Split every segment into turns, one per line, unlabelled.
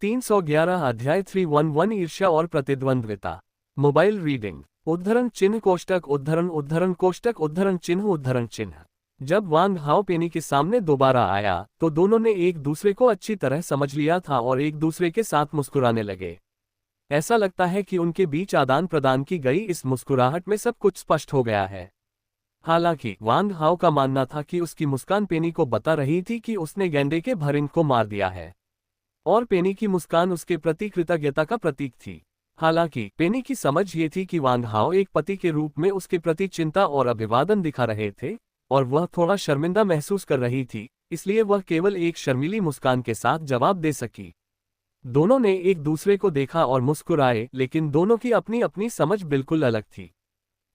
311 अध्याय 311 ईर्ष्या और प्रतिद्वंद्विता। Mobile reading. उद्धरण चिन्ह कोष्टक उद्धरण उद्धरण कोष्टक उद्धरण चिन्ह। जब वांग हाओ पेनी के सामने दोबारा आया तो दोनों ने एक दूसरे को अच्छी तरह समझ लिया था और एक दूसरे के साथ मुस्कुराने लगे। ऐसा लगता है कि उनके बीच आदान प्रदान की गई इस मुस्कुराहट में सब कुछ स्पष्ट हो गया है। हालांकि वांग हाओ का मानना था कि उसकी मुस्कान पेनी को बता रही थी कि उसने गेंडे के भरिंग को मार दिया है, और पेनी की मुस्कान उसके प्रति कृतज्ञता का प्रतीक थी। हालांकि पेनी की समझ ये थी कि वांग हाओ एक पति के रूप में उसके प्रति चिंता और अभिवादन दिखा रहे थे, और वह थोड़ा शर्मिंदा महसूस कर रही थी, इसलिए वह केवल एक शर्मीली मुस्कान के साथ जवाब दे सकी। दोनों ने एक दूसरे को देखा और मुस्कुराए, लेकिन दोनों की अपनी अपनी समझ बिल्कुल अलग थी।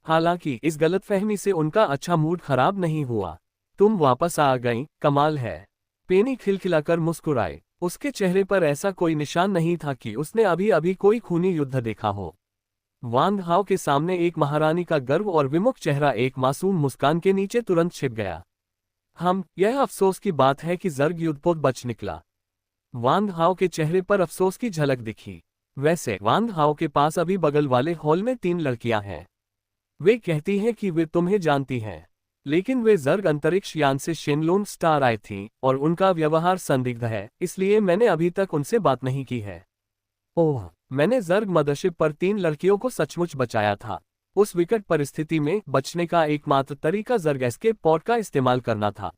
हालांकि इस गलतफहमी से उनका अच्छा मूड खराब नहीं हुआ। तुम वापस आ गई, कमाल है। पेनी खिलखिलाकर मुस्कुराए। उसके चेहरे पर ऐसा कोई निशान नहीं था कि उसने अभी अभी कोई खूनी युद्ध देखा हो। वांग हाओ के सामने एक महारानी का गर्व और विमुख चेहरा एक मासूम मुस्कान के नीचे तुरंत छिप गया। यह अफसोस की बात है कि जर्ग युद्धपोत बच निकला। वांग हाओ के चेहरे पर अफसोस की झलक दिखी। वैसे वांग हाओ के पास अभी बगल वाले हॉल में 3 लड़कियां हैं। वे कहती हैं कि वे तुम्हें जानती हैं, लेकिन वे जर्ग अंतरिक्ष यान से शिनलून स्टार आई थीं और उनका व्यवहार संदिग्ध है, इसलिए मैंने अभी तक उनसे बात नहीं की है। ओह, मैंने जर्ग मदरशिप पर 3 लड़कियों को सचमुच बचाया था। उस विकट परिस्थिति में बचने का एकमात्र तरीका जर्ग एस्केप पॉड का इस्तेमाल करना था।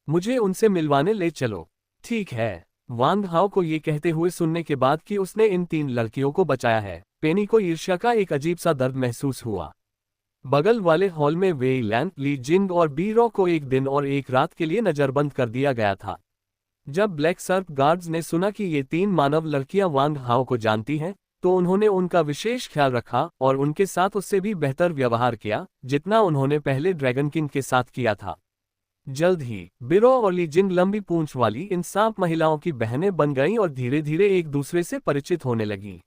मुझे उनसे मिलवाने ले चलो। ठीक है। वांग हाओ को ये कहते हुए सुनने के बाद कि उसने इन 3 लड़कियों को बचाया है, पेनी को ईर्ष्या का एक अजीब सा दर्द महसूस हुआ। बगल वाले हॉल में वेई लैन, ली जिंग और बी रॉ को एक दिन और एक रात के लिए नजरबंद कर दिया गया था। जब ब्लैक सर्प गार्ड्स ने सुना कि ये 3 मानव लड़कियां वांग हाओ को जानती हैं, तो उन्होंने उनका विशेष ख्याल रखा और उनके साथ उससे भी बेहतर व्यवहार किया जितना उन्होंने पहले ड्रैगन किंग के साथ किया था। जल्द ही बिरो और ली जिंग लंबी पूंछ वाली इन सांप महिलाओं की बहनें बन गईं और धीरे धीरे एक दूसरे से परिचित होने लगीं।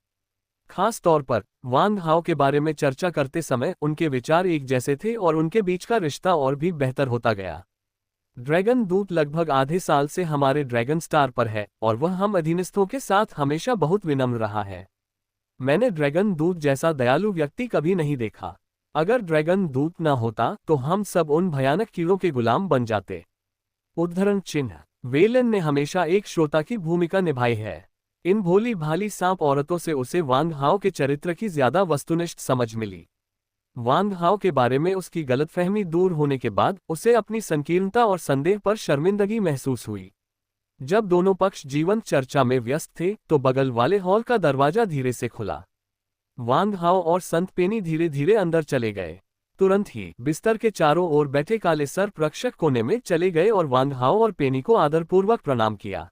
खास तौर पर वांग हाओ के बारे में चर्चा करते समय उनके विचार एक जैसे थे और उनके बीच का रिश्ता और भी बेहतर होता गया। ड्रैगन दूत लगभग आधे साल से हमारे ड्रैगन स्टार पर है और वह हम अधीनस्थों के साथ हमेशा बहुत विनम्र रहा है। मैंने ड्रैगन दूत जैसा दयालु व्यक्ति कभी नहीं देखा। अगर ड्रैगन दूत न होता तो हम सब उन भयानक कीड़ों के गुलाम बन जाते। उद्धरण चिन्ह। वेलन ने हमेशा एक श्रोता की भूमिका निभाई है। इन भोली भाली सांप औरतों से उसे वांग हाओ के चरित्र की ज्यादा वस्तुनिष्ठ समझ मिली। वांग हाओ के बारे में उसकी गलतफहमी दूर होने के बाद उसे अपनी संकीर्णता और संदेह पर शर्मिंदगी महसूस हुई। जब दोनों पक्ष जीवंत चर्चा में व्यस्त थे तो बगल वाले हॉल का दरवाजा धीरे से खुला। वांग हाओ और संत पेनी धीरे धीरे अंदर चले गए। तुरंत ही बिस्तर के चारों ओर बैठे काले सर्प रक्षक कोने में चले गए और वांग हाओ और पेनी को आदरपूर्वक प्रणाम किया।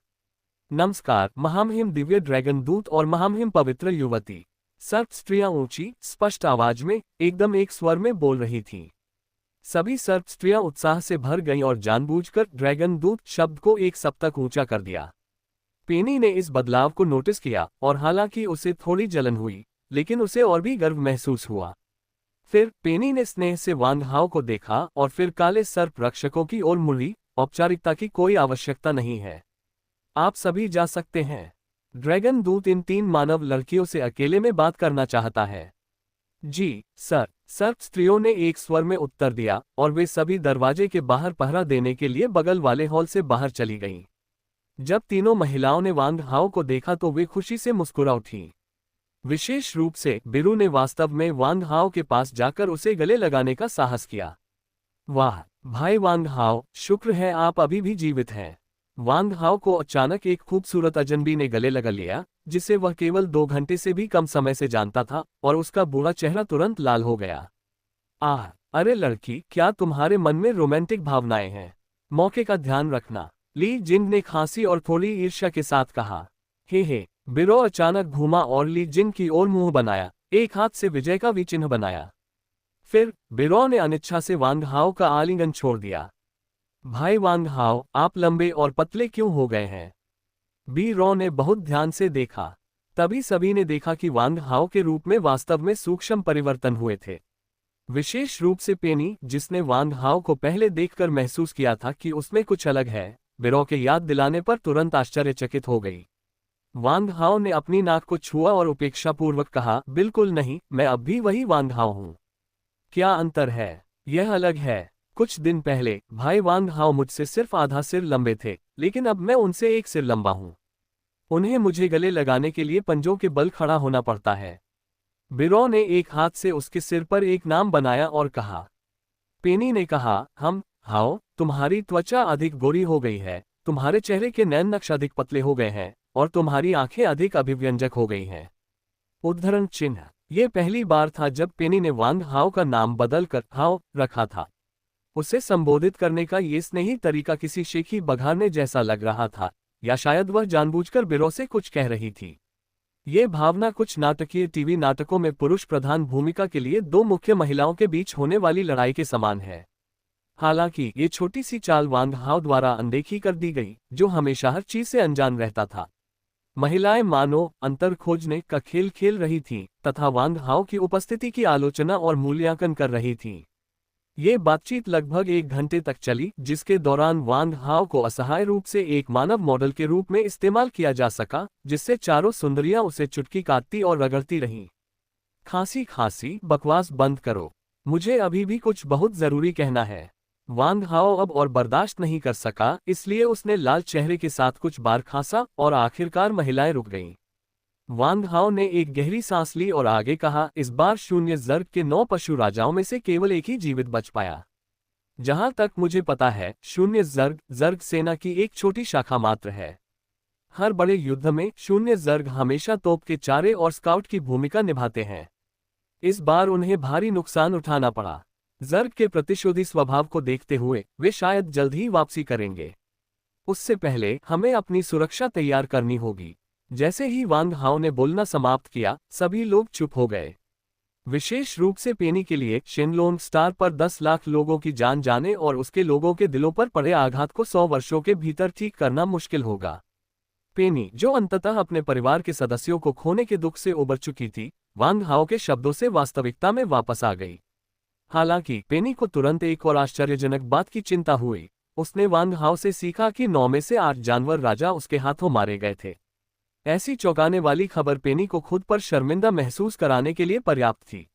नमस्कार महामहिम दिव्य ड्रैगन दूत और महामहिम पवित्र युवती। सर्प स्त्रियां ऊंची स्पष्ट आवाज में एकदम एक स्वर में बोल रही थीं। सभी सर्प स्त्रियां उत्साह से भर गईं और जानबूझकर ड्रैगन दूत शब्द को एक सप्तक ऊंचा कर दिया। पेनी ने इस बदलाव को नोटिस किया और हालांकि उसे थोड़ी जलन हुई, लेकिन उसे और भी गर्व महसूस हुआ। फिर पेनी ने स्नेह से वांग हाओ को देखा और फिर काले सर्प रक्षकों की ओर मुड़ी। औपचारिकता की कोई आवश्यकता नहीं है, आप सभी जा सकते हैं। ड्रैगन दूत इन 3 मानव लड़कियों से अकेले में बात करना चाहता है। जी सर, सर्प स्त्रियों ने एक स्वर में उत्तर दिया और वे सभी दरवाजे के बाहर पहरा देने के लिए बगल वाले हॉल से बाहर चली गईं। जब तीनों महिलाओं ने वांग हाओ को देखा तो वे खुशी से मुस्कुरा उठीं। विशेष रूप से बिरु ने वास्तव में वांग हाओ के पास जाकर उसे गले लगाने का साहस किया। वाह भाई वांग हाओ, शुक्र है आप अभी भी जीवित हैं। वांग हाओ को अचानक एक खूबसूरत अजनबी ने गले लगा लिया, जिसे वह केवल 2 घंटे से भी कम समय से जानता था, और उसका बूढ़ा चेहरा तुरंत लाल हो गया। अरे लड़की, क्या तुम्हारे मन में रोमांटिक भावनाएं हैं? मौके का ध्यान रखना, ली जिंग ने खांसी और थोड़ी ईर्ष्या के साथ कहा। हे बिरो अचानक घूमा और ली जिंग की ओर मुंह बनाया, एक हाथ से विजय का वी चिन्ह बनाया। फिर बिरो ने अनिच्छा से वांग हाओ का आलिंगन छोड़ दिया। भाई वांग हाओ, आप लंबे और पतले क्यों हो गए हैं? बी रॉ ने बहुत ध्यान से देखा। तभी सभी ने देखा कि वांग हाओ के रूप में वास्तव में सूक्ष्म परिवर्तन हुए थे। विशेष रूप से पेनी, जिसने वांग हाओ को पहले देखकर महसूस किया था कि उसमें कुछ अलग है, बिरो के याद दिलाने पर तुरंत आश्चर्यचकित हो गई। वांग हाओ ने अपनी नाक को छुआ और उपेक्षापूर्वक कहा, बिल्कुल नहीं, मैं अब भी वही वांग हाओ हूँ। क्या अंतर है? यह अलग है। कुछ दिन पहले भाई वांग हाओ मुझसे सिर्फ आधा सिर लंबे थे, लेकिन अब मैं उनसे एक सिर लंबा हूँ। उन्हें मुझे गले लगाने के लिए पंजों के बल खड़ा होना पड़ता है। बिरो ने एक हाथ से उसके सिर पर एक नाम बनाया और कहा। पेनी ने कहा, हाओ, तुम्हारी त्वचा अधिक गोरी हो गई है, तुम्हारे चेहरे के नैन नक्श अधिक पतले हो गए हैं, और तुम्हारी आंखें अधिक अभिव्यंजक हो गई हैं। उद्धरण चिन्ह। ये पहली बार था जब पेनी ने वांग हाओ का नाम बदल कर हाओ रखा था। उसे संबोधित करने का ये स्नेही तरीका किसी शेखी बघारने जैसा लग रहा था, या शायद वह जानबूझकर बिरो से कुछ कह रही थी। ये भावना कुछ नाटकीय टीवी नाटकों में पुरुष प्रधान भूमिका के लिए दो मुख्य महिलाओं के बीच होने वाली लड़ाई के समान है। हालांकि ये छोटी सी चाल वांग हाओ द्वारा अनदेखी कर दी गई, जो हमेशा हर चीज से अनजान रहता था। महिलाएं मानो अंतर खोजने का खेल खेल रही थीं, तथा वांग हाओ की उपस्थिति की आलोचना और मूल्यांकन कर रही थीं। ये बातचीत लगभग 1 घंटे तक चली, जिसके दौरान वांग हाओ को असहाय रूप से एक मानव मॉडल के रूप में इस्तेमाल किया जा सका, जिससे चारों सुंदरियां उसे चुटकी काटती और रगड़ती रहीं। खांसी बकवास बंद करो, मुझे अभी भी कुछ बहुत जरूरी कहना है। वांग हाओ अब और बर्दाश्त नहीं कर सका, इसलिए उसने लाल चेहरे के साथ कुछ बार खांसा और आखिरकार महिलाएं रुक गईं। वांग हाओ ने एक गहरी सांस ली और आगे कहा, इस बार शून्य जर्ग के 9 पशु राजाओं में से केवल एक ही जीवित बच पाया। जहां तक मुझे पता है, शून्य जर्ग सेना की एक छोटी शाखा मात्र है। हर बड़े युद्ध में शून्य जर्ग हमेशा तोप के चारे और स्काउट की भूमिका निभाते हैं। इस बार उन्हें भारी नुकसान उठाना पड़ा। जर्ग के प्रतिशोधी स्वभाव को देखते हुए वे शायद जल्द ही वापसी करेंगे। उससे पहले हमें अपनी सुरक्षा तैयार करनी होगी। जैसे ही वांग हाओ ने बोलना समाप्त किया, सभी लोग चुप हो गए। विशेष रूप से पेनी के लिए शेनलोंग स्टार पर 10 लाख लोगों की जान जाने और उसके लोगों के दिलों पर पड़े आघात को 100 वर्षों के भीतर ठीक करना मुश्किल होगा। पेनी, जो अंततः अपने परिवार के सदस्यों को खोने के दुख से उबर चुकी थी, वांग हाओ के शब्दों से वास्तविकता में वापस आ गई। हालांकि पेनी को तुरंत एक और आश्चर्यजनक बात की चिंता हुई। उसने वांग हाओ से सीखा कि 9 में से 8 जानवर राजा उसके हाथों मारे गए थे। ऐसी चौंकाने वाली खबर पेनी को खुद पर शर्मिंदा महसूस कराने के लिए पर्याप्त थी।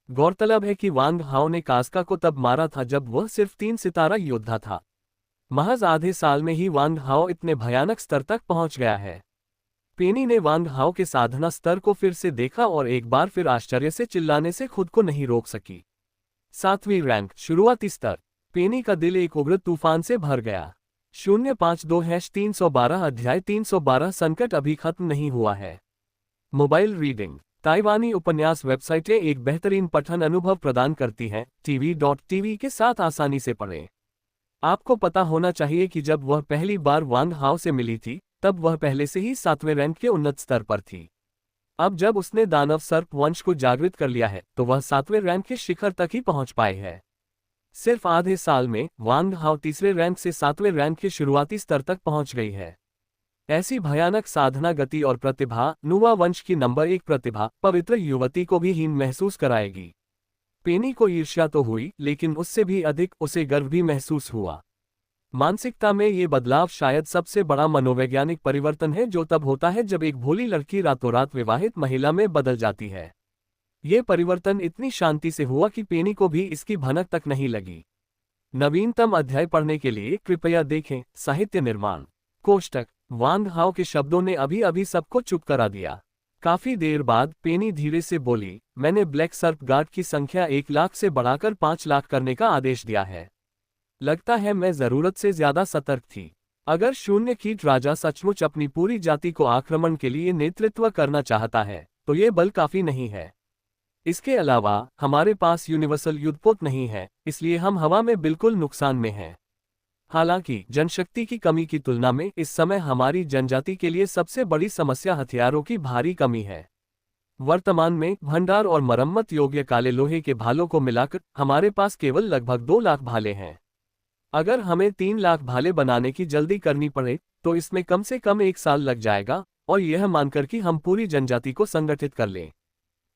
गौरतलब है कि वांग हाओ ने कास्का को तब मारा था जब वह सिर्फ 3 सितारा योद्धा था। महज आधे साल में ही वांग हाओ इतने भयानक स्तर तक पहुंच गया है। पेनी ने वांग हाओ के साधना स्तर को फिर से देखा और एक बार फिर आश्चर्य से चिल्लाने से खुद को नहीं रोक सकी। 7वीं रैंक, शुरुआती स्तर। पेनी का दिल एक उग्र तूफान से भर गया। 052-312 अध्याय 312 संकट अभी खत्म नहीं हुआ है। Mobile reading. ताइवानी उपन्यास वेबसाइटें एक बेहतरीन पठन अनुभव प्रदान करती हैं। TV.TV के साथ आसानी से पढ़ें। आपको पता होना चाहिए कि जब वह पहली बार वांग हाओ से मिली थी, तब वह पहले से ही 7वें रैंक के उन्नत स्तर पर थी। अब जब उसने दानव सर्प वंश को जागृत कर लिया है, तो वह 7वें रैंक के शिखर तक ही पहुंच पाए है। सिर्फ आधे साल में वांग हाओ तीसरे रैंक से 7वें रैंक के शुरुआती स्तर तक पहुंच गई है। ऐसी भयानक साधना, गति और प्रतिभा नुवा वंश की नंबर 1 प्रतिभा पवित्र युवती को भी हीन महसूस कराएगी। पेनी को ईर्ष्या तो हुई, लेकिन उससे भी अधिक उसे गर्व भी महसूस हुआ। मानसिकता में ये बदलाव शायद सबसे बड़ा मनोवैज्ञानिक परिवर्तन है जो तब होता है जब एक भोली लड़की रातों रात विवाहित महिला में बदल जाती है। ये परिवर्तन इतनी शांति से हुआ कि पेनी को भी इसकी भनक तक नहीं लगी। नवीनतम अध्याय पढ़ने के लिए कृपया देखें साहित्य निर्माण कोष्टक। वांग हाओ के शब्दों ने अभी अभी सबको चुप करा दिया। काफी देर बाद पेनी धीरे से बोली, मैंने ब्लैक सर्प गार्ड की संख्या 1 लाख से बढ़ाकर 5 लाख करने का आदेश दिया है। लगता है मैं जरूरत से ज्यादा सतर्क थी। अगर शून्य कीट राजा सचमुच अपनी पूरी जाति को आक्रमण के लिए नेतृत्व करना चाहता है, तो ये बल काफी नहीं है। इसके अलावा हमारे पास यूनिवर्सल युद्धपोत नहीं है, इसलिए हम हवा में बिल्कुल नुकसान में हैं। हालांकि जनशक्ति की कमी की तुलना में इस समय हमारी जनजाति के लिए सबसे बड़ी समस्या हथियारों की भारी कमी है। वर्तमान में भंडार और मरम्मत योग्य काले लोहे के भालों को मिलाकर हमारे पास केवल लगभग 2 लाख भाले हैं। अगर हमें 3 लाख भाले बनाने की जल्दी करनी पड़े, तो इसमें कम से कम 1 साल लग जाएगा, और यह मानकर कि हम पूरी जनजाति को संगठित कर लें।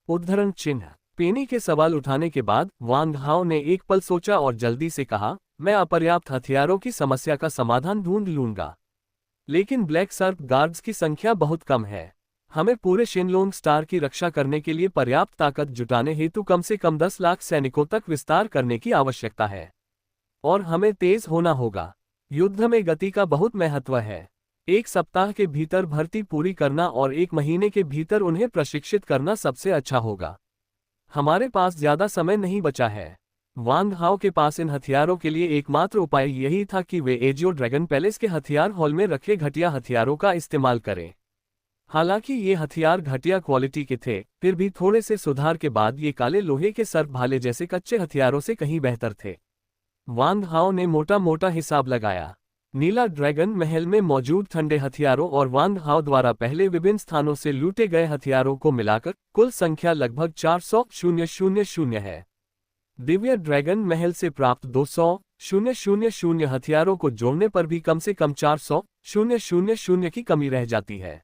उद्धरण चिन्ह। पेनी के सवाल उठाने के बाद वांग हाओ ने एक पल सोचा और जल्दी से कहा, मैं अपर्याप्त हथियारों की समस्या का समाधान ढूंढ लूंगा। लेकिन ब्लैक सर्प गार्ड्स की संख्या बहुत कम है। हमें पूरे शिनलोंग स्टार की रक्षा करने के लिए पर्याप्त ताकत जुटाने हेतु कम से कम 10 लाख सैनिकों तक विस्तार करने की आवश्यकता है। और हमें तेज होना होगा। युद्ध में गति का बहुत महत्व है। 1 सप्ताह के भीतर भर्ती पूरी करना और 1 महीने के भीतर उन्हें प्रशिक्षित करना सबसे अच्छा होगा। हमारे पास ज्यादा समय नहीं बचा है। वांग हाओ के पास इन हथियारों के लिए एकमात्र उपाय यही था कि वे एजियो ड्रैगन पैलेस के हथियार हॉल में रखे घटिया हथियारों का इस्तेमाल करें। हालांकि ये हथियार घटिया क्वालिटी के थे, फिर भी थोड़े से सुधार के बाद ये काले लोहे के सर्प भाले जैसे कच्चे हथियारों से कहीं बेहतर थे। वांग हाओ ने मोटा मोटा हिसाब लगाया। नीला ड्रैगन महल में मौजूद ठंडे हथियारों और वांग हाओ द्वारा पहले विभिन्न स्थानों से लूटे गए हथियारों को मिलाकर कुल संख्या लगभग 400,000 है। दिव्य ड्रैगन महल से प्राप्त 200,000 हथियारों को जोड़ने पर भी कम से कम 400,000 की कमी रह जाती है।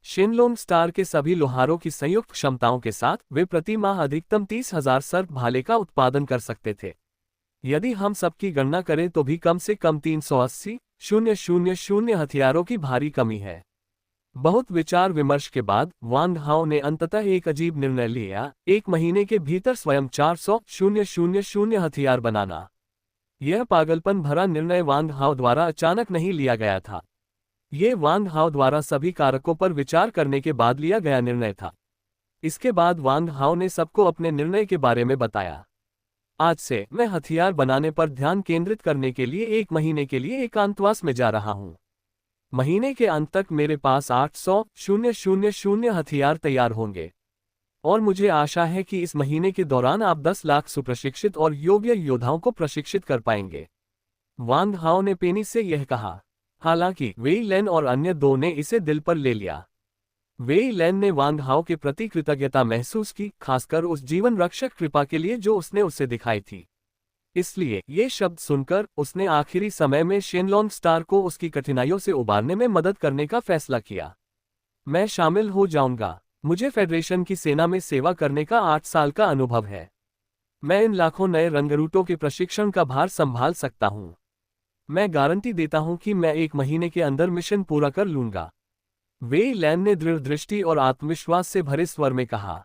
शिनलोंग स्टार के सभी लोहारों की संयुक्त क्षमताओं के साथ वे प्रति माह अधिकतम 30,000 सर्प भाले का उत्पादन कर सकते थे। यदि हम सबकी गणना करें तो भी कम से कम 380,000 हथियारों की भारी कमी है। बहुत विचार विमर्श के बाद वांग हाओ ने अंततः एक अजीब निर्णय लिया, 1 महीने के भीतर स्वयं 400,000 हथियार बनाना। यह पागलपन भरा निर्णय वांग हाओ द्वारा अचानक नहीं लिया गया था। ये वांग हाओ द्वारा सभी कारकों पर विचार करने के बाद लिया गया निर्णय था। इसके बाद वांग हाओ ने सबको अपने निर्णय के बारे में बताया। आज से मैं हथियार बनाने पर ध्यान केंद्रित करने के लिए 1 महीने के लिए एकांतवास में जा रहा हूं। महीने के अंत तक मेरे पास 800,000 हथियार तैयार होंगे। और मुझे आशा है कि इस महीने के दौरान आप 10 लाख सुप्रशिक्षित और योग्य योद्धाओं को प्रशिक्षित कर पाएंगे। वांग हाओ ने पेनी से यह कहा। हालांकि वेई लैन और अन्य 2 ने इसे दिल पर ले लिया। वेई लैन ने वांग हाओ के प्रति कृतज्ञता महसूस की, खासकर उस जीवन रक्षक कृपा के लिए जो उसने उसे दिखाई थी। इसलिए ये शब्द सुनकर उसने आखिरी समय में शिनलोंग स्टार को उसकी कठिनाइयों से उबारने में मदद करने का फैसला किया। मैं शामिल हो जाऊंगा। मुझे फेडरेशन की सेना में सेवा करने का 8 साल का अनुभव है। मैं इन लाखों नए रंगरूटों के प्रशिक्षण का भार संभाल सकता हूं। मैं गारंटी देता हूं कि मैं 1 महीने के अंदर मिशन पूरा कर लूंगा। वेई लैन ने दृढ़ दृष्टि और आत्मविश्वास से भरे स्वर में कहा।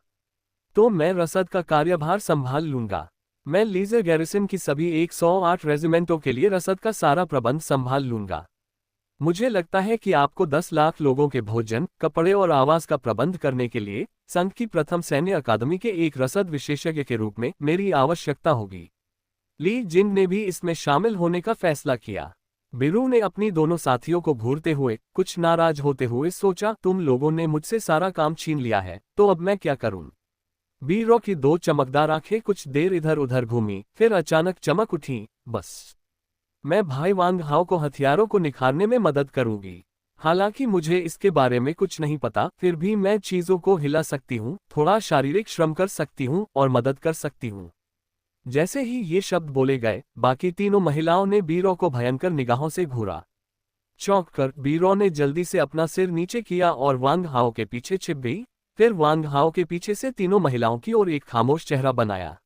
तो मैं रसद का कार्यभार संभाल लूंगा। मैं लीजर गैरिसन की सभी 108 रेजिमेंटों के लिए रसद का सारा प्रबंध संभाल लूंगा। मुझे लगता है कि आपको 10 लाख लोगों के भोजन, कपड़े और आवास का प्रबंध करने के लिए संघ की प्रथम सैन्य अकादमी के एक रसद विशेषज्ञ के रूप में मेरी आवश्यकता होगी। ली जिंग ने भी इसमें शामिल होने का फैसला किया। बिरू ने अपनी दोनों साथियों को घूरते हुए, कुछ नाराज होते हुए सोचा, तुम लोगों ने मुझसे सारा काम छीन लिया है, तो अब मैं क्या करूं? बीरो की 2 चमकदार आंखें कुछ देर इधर उधर घूमी, फिर अचानक चमक उठी। बस मैं भाई वांग हाओ को हथियारों को निखारने में मदद करूंगी। हालांकि मुझे इसके बारे में कुछ नहीं पता, फिर भी मैं चीजों को हिला सकती हूँ, थोड़ा शारीरिक श्रम कर सकती हूँ और मदद कर सकती हूँ। जैसे ही ये शब्द बोले गए, बाकी तीनों महिलाओं ने बीरो को भयंकर निगाहों से घूरा। चौंक कर बीरो ने जल्दी से अपना सिर नीचे किया और वांग हाओ के पीछे छिप गई। फिर वांग हाओ के पीछे से तीनों महिलाओं की ओर एक खामोश चेहरा बनाया।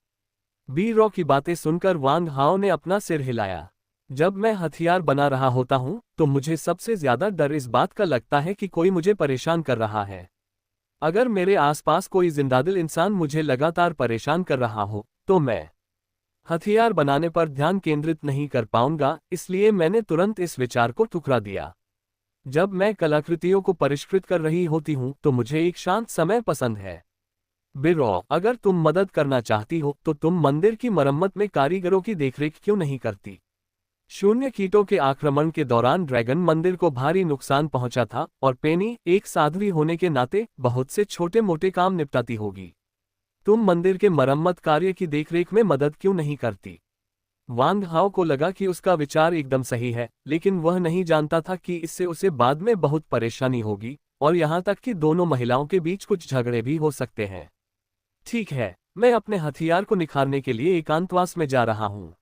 बीरो की बातें सुनकर वांग हाओ ने अपना सिर हिलाया। जब मैं हथियार बना रहा होता हूं, तो मुझे सबसे ज्यादा डर इस बात का लगता है कि कोई मुझे परेशान कर रहा है। अगर मेरे आसपास कोई जिंदादिल इंसान मुझे लगातार परेशान कर रहा हो, तो मैं हथियार बनाने पर ध्यान केंद्रित नहीं कर पाऊंगा। इसलिए मैंने तुरंत इस विचार को ठुकरा दिया। जब मैं कलाकृतियों को परिष्कृत कर रही होती हूं, तो मुझे एक शांत समय पसंद है। बिरो, अगर तुम मदद करना चाहती हो, तो तुम मंदिर की मरम्मत में कारीगरों की देखरेख क्यों नहीं करती? शून्य कीटों के आक्रमण के दौरान ड्रैगन मंदिर को भारी नुकसान पहुंचा था, और पेनी, एक साध्वी होने के नाते, बहुत से छोटे मोटे काम निपटाती होगी। तुम मंदिर के मरम्मत कार्य की देखरेख में मदद क्यों नहीं करती? वांग हाओ को लगा कि उसका विचार एकदम सही है, लेकिन वह नहीं जानता था कि इससे उसे बाद में बहुत परेशानी होगी, और यहाँ तक कि दोनों महिलाओं के बीच कुछ झगड़े भी हो सकते हैं। ठीक है, मैं अपने हथियार को निखारने के लिए एकांतवास में जा रहा हूँ।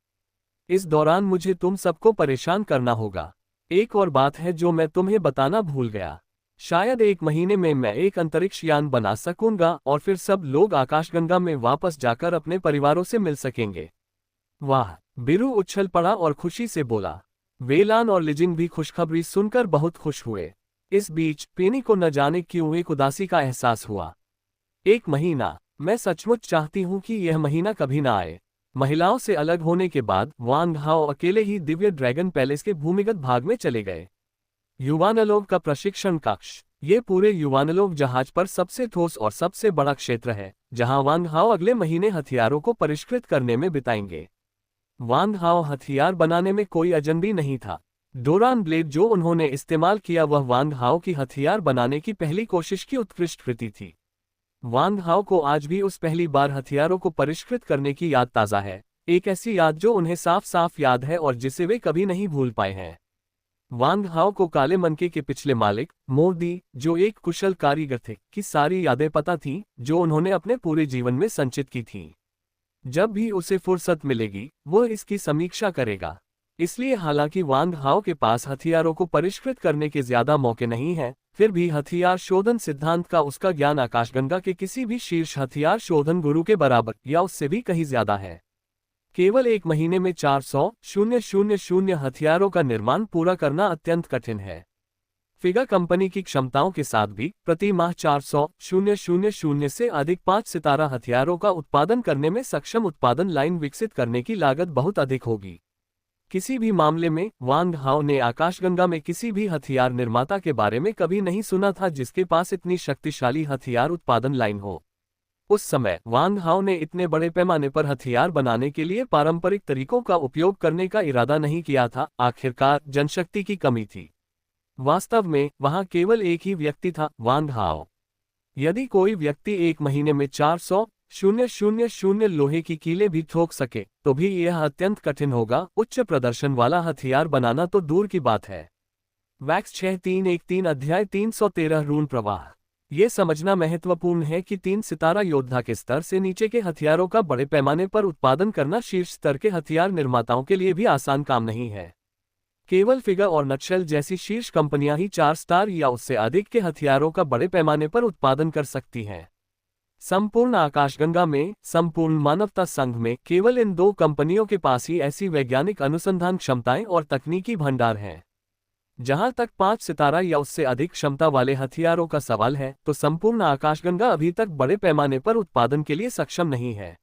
इस दौरान मुझे तुम सबको परेशान करना होगा। एक और बात है जो मैं तुम्हें बताना भूल गया। शायद 1 महीने में मैं एक अंतरिक्ष यान बना सकूंगा और फिर सब लोग आकाशगंगा में वापस जाकर अपने परिवारों से मिल सकेंगे। वाह! बिरू उछल पड़ा और खुशी से बोला। वेलान और लिजिंग भी खुशखबरी सुनकर बहुत खुश हुए। इस बीच पेनी को न जाने क्यों एक उदासी का एहसास हुआ। एक महीना, मैं सचमुच चाहती हूं कि यह महीना कभी ना आए। महिलाओं से अलग होने के बाद वांग हाओ अकेले ही दिव्य ड्रैगन पैलेस के भूमिगत भाग में चले गए। युवानलोक का प्रशिक्षण कक्ष, ये पूरे युवानलोक जहाज पर सबसे ठोस और सबसे बड़ा क्षेत्र है, जहां वांग हाओ अगले महीने हथियारों को परिष्कृत करने में बिताएंगे। वांग हाओ हथियार बनाने में कोई अजनबी नहीं था। डोरान ब्लेड जो उन्होंने इस्तेमाल किया वह वांग हाओ की हथियार बनाने की पहली कोशिश की उत्कृष्ट कृति थी। वांग हाओ को आज भी उस पहली बार हथियारों को परिष्कृत करने की याद ताज़ा है, एक ऐसी याद जो उन्हें साफ साफ याद है और जिसे वे कभी नहीं भूल पाए हैं। वांग हाओ को काले मनके के पिछले मालिक मोदी, जो एक कुशल कारीगर थे, की सारी यादें पता थीं, जो उन्होंने अपने पूरे जीवन में संचित की थीं। जब भी उसे फुर्सत मिलेगी वो इसकी समीक्षा करेगा। इसलिए हालांकि वांग हाओ के पास हथियारों को परिष्कृत करने के ज्यादा मौके नहीं हैं, फिर भी हथियार शोधन सिद्धांत का उसका ज्ञान आकाशगंगा के किसी भी शीर्ष हथियार शोधन गुरु के बराबर या उससे भी कहीं ज्यादा है। केवल एक महीने में 400,000 हथियारों का निर्माण पूरा करना अत्यंत कठिन है। फिगा कंपनी की क्षमताओं के साथ भी प्रति माह 400,000 से अधिक 5 सितारा हथियारों का उत्पादन करने में सक्षम उत्पादन लाइन विकसित करने की लागत बहुत अधिक होगी। किसी भी मामले में वांग हाओ ने आकाशगंगा में किसी भी हथियार निर्माता के बारे में कभी नहीं सुना था जिसके पास इतनी शक्तिशाली हथियार उत्पादन लाइन हो। उस समय वांग हाओ ने इतने बड़े पैमाने पर हथियार बनाने के लिए पारंपरिक तरीकों का उपयोग करने का इरादा नहीं किया था। आखिरकार जनशक्ति की कमी थी। वास्तव में वहां केवल एक ही व्यक्ति था, वांग हाओ। यदि कोई व्यक्ति एक महीने में 400,000 लोहे की कीलें भी ठोक सके तो भी यह अत्यंत कठिन होगा। उच्च प्रदर्शन वाला हथियार बनाना तो दूर की बात है। वैक्स 6313 अध्याय 313 ऋण प्रवाह। ये समझना महत्वपूर्ण है कि 3 सितारा योद्धा के स्तर से नीचे के हथियारों का बड़े पैमाने पर उत्पादन करना शीर्ष स्तर के हथियार निर्माताओं के लिए भी आसान काम नहीं है। केवल फिगर और नटशेल जैसी शीर्ष कंपनियां ही 4 स्टार या उससे अधिक के हथियारों का बड़े पैमाने पर उत्पादन कर सकती हैं। संपूर्ण आकाशगंगा में, संपूर्ण मानवता संघ में केवल इन 2 कंपनियों के पास ही ऐसी वैज्ञानिक अनुसंधान क्षमताएं और तकनीकी भंडार हैं। जहां तक 5 सितारा या उससे अधिक क्षमता वाले हथियारों का सवाल है, तो संपूर्ण आकाशगंगा अभी तक बड़े पैमाने पर उत्पादन के लिए सक्षम नहीं है।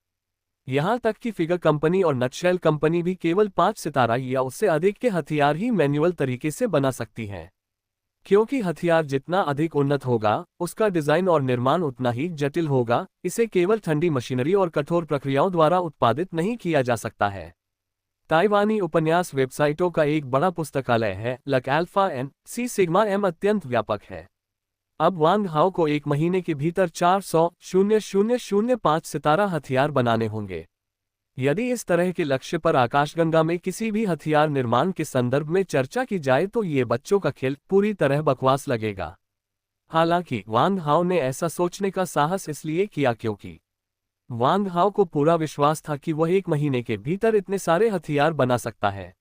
यहां तक कि फिगर कंपनी और नटशेल कंपनी भी केवल 5 सितारा या उससे अधिक के हथियार ही मैन्युअल तरीके से बना सकती हैं। क्योंकि हथियार जितना अधिक उन्नत होगा, उसका डिजाइन और निर्माण उतना ही जटिल होगा। इसे केवल ठंडी मशीनरी और कठोर प्रक्रियाओं द्वारा उत्पादित नहीं किया जा सकता है। ताइवानी उपन्यास वेबसाइटों का एक बड़ा पुस्तकालय है। Luck alpha N C sigma M अत्यंत व्यापक है। अब वांग हाओ को एक महीने के भीतर 400,005 सितारा हथियार बनाने होंगे। यदि इस तरह के लक्ष्य पर आकाशगंगा में किसी भी हथियार निर्माण के संदर्भ में चर्चा की जाए तो ये बच्चों का खेल, पूरी तरह बकवास लगेगा। हालांकि वांग हाओ ने ऐसा सोचने का साहस इसलिए किया क्योंकि वांग हाओ को पूरा विश्वास था कि वह एक महीने के भीतर इतने सारे हथियार बना सकता है।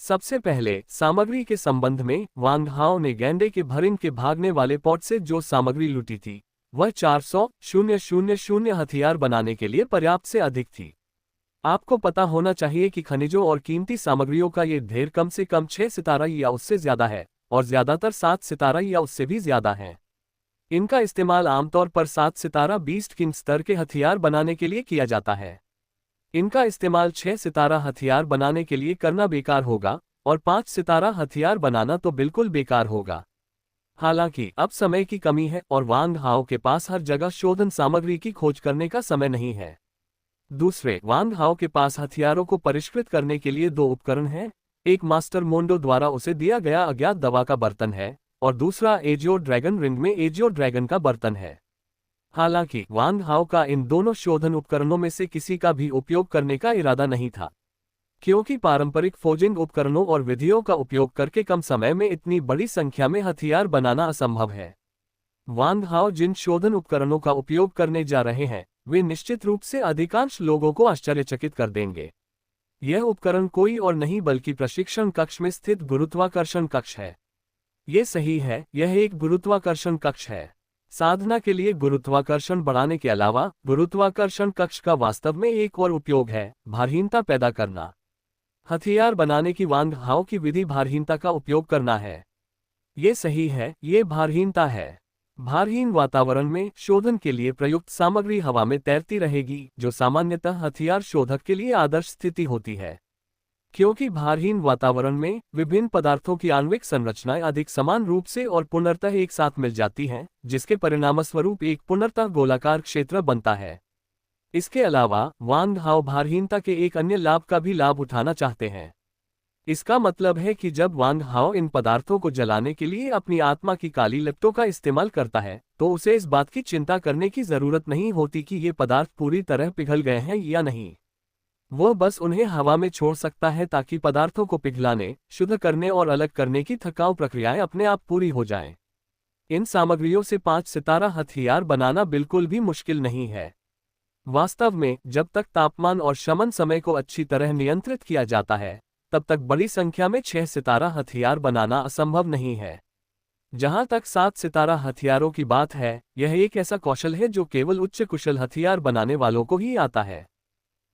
सबसे पहले सामग्री के संबंध में वांग हाओ ने गैंडे के भरिन के भागने वाले पॉट से जो सामग्री लूटी थी वह 400,000 हथियार बनाने के लिए पर्याप्त से अधिक थी। आपको पता होना चाहिए कि खनिजों और कीमती सामग्रियों का ये ढेर कम से कम 6 सितारा या उससे ज्यादा है और ज्यादातर 7 सितारा या उससे भी ज्यादा है। इनका इस्तेमाल आमतौर पर 7 सितारा बीस्ट किंग स्तर के हथियार बनाने के लिए किया जाता है। इनका इस्तेमाल 6 सितारा हथियार बनाने के लिए करना बेकार होगा और 5 सितारा हथियार बनाना तो बिल्कुल बेकार होगा। हालांकि अब समय की कमी है और वांग हाओ के पास हर जगह शोधन सामग्री की खोज करने का समय नहीं है। दूसरे, वांग हाओ के पास हथियारों को परिष्कृत करने के लिए 2 उपकरण हैं। एक मास्टर मोंडो द्वारा उसे दिया गया अज्ञात दवा का बर्तन है और दूसरा एजियो ड्रैगन रिंग में एजियो ड्रैगन का बर्तन है। हालांकि वांग हाओ का इन दोनों शोधन उपकरणों में से किसी का भी उपयोग करने का इरादा नहीं था, क्योंकि पारंपरिक फोजिंग उपकरणों और विधियों का उपयोग करके कम समय में इतनी बड़ी संख्या में हथियार बनाना असंभव है। वांग हाओ जिन शोधन उपकरणों का उपयोग करने जा रहे हैं वे निश्चित रूप से अधिकांश लोगों को आश्चर्यचकित कर देंगे। यह उपकरण कोई और नहीं बल्कि प्रशिक्षण कक्ष में स्थित गुरुत्वाकर्षण कक्ष है। ये सही है, यह एक गुरुत्वाकर्षण कक्ष है। साधना के लिए गुरुत्वाकर्षण बढ़ाने के अलावा गुरुत्वाकर्षण कक्ष का वास्तव में एक और उपयोग है, भारहीनता पैदा करना। हथियार बनाने की वांग हाओ की विधि भारहीनता का उपयोग करना है। ये सही है, ये भारहीनता है। भारहीन वातावरण में शोधन के लिए प्रयुक्त सामग्री हवा में तैरती रहेगी, जो सामान्यतः हथियार शोधक के लिए आदर्श स्थिति होती है। क्योंकि भारहीन वातावरण में विभिन्न पदार्थों की आणविक संरचनाएं अधिक समान रूप से और पूर्णतः एक साथ मिल जाती हैं, जिसके परिणामस्वरूप एक पूर्णतः गोलाकार क्षेत्र बनता है। इसके अलावा वांग हाओ भारहीनता के एक अन्य लाभ का भी लाभ उठाना चाहते हैं। इसका मतलब है कि जब वांग हाओ इन पदार्थों को जलाने के लिए अपनी आत्मा की काली लपटों का इस्तेमाल करता है, तो उसे इस बात की चिंता करने की जरूरत नहीं होती कि ये पदार्थ पूरी तरह पिघल गए हैं या नहीं। वह बस उन्हें हवा में छोड़ सकता है ताकि पदार्थों को पिघलाने, शुद्ध करने और अलग करने की थकाऊ प्रक्रियाएं अपने आप पूरी हो जाएं। इन सामग्रियों से 5 सितारा हथियार बनाना बिल्कुल भी मुश्किल नहीं है। वास्तव में जब तक तापमान और शमन समय को अच्छी तरह नियंत्रित किया जाता है, तब तक बड़ी संख्या में 6 सितारा हथियार बनाना असंभव नहीं है। जहां तक 7 सितारा हथियारों की बात है, यह एक ऐसा कौशल है जो केवल उच्च कुशल हथियार बनाने वालों को ही आता है।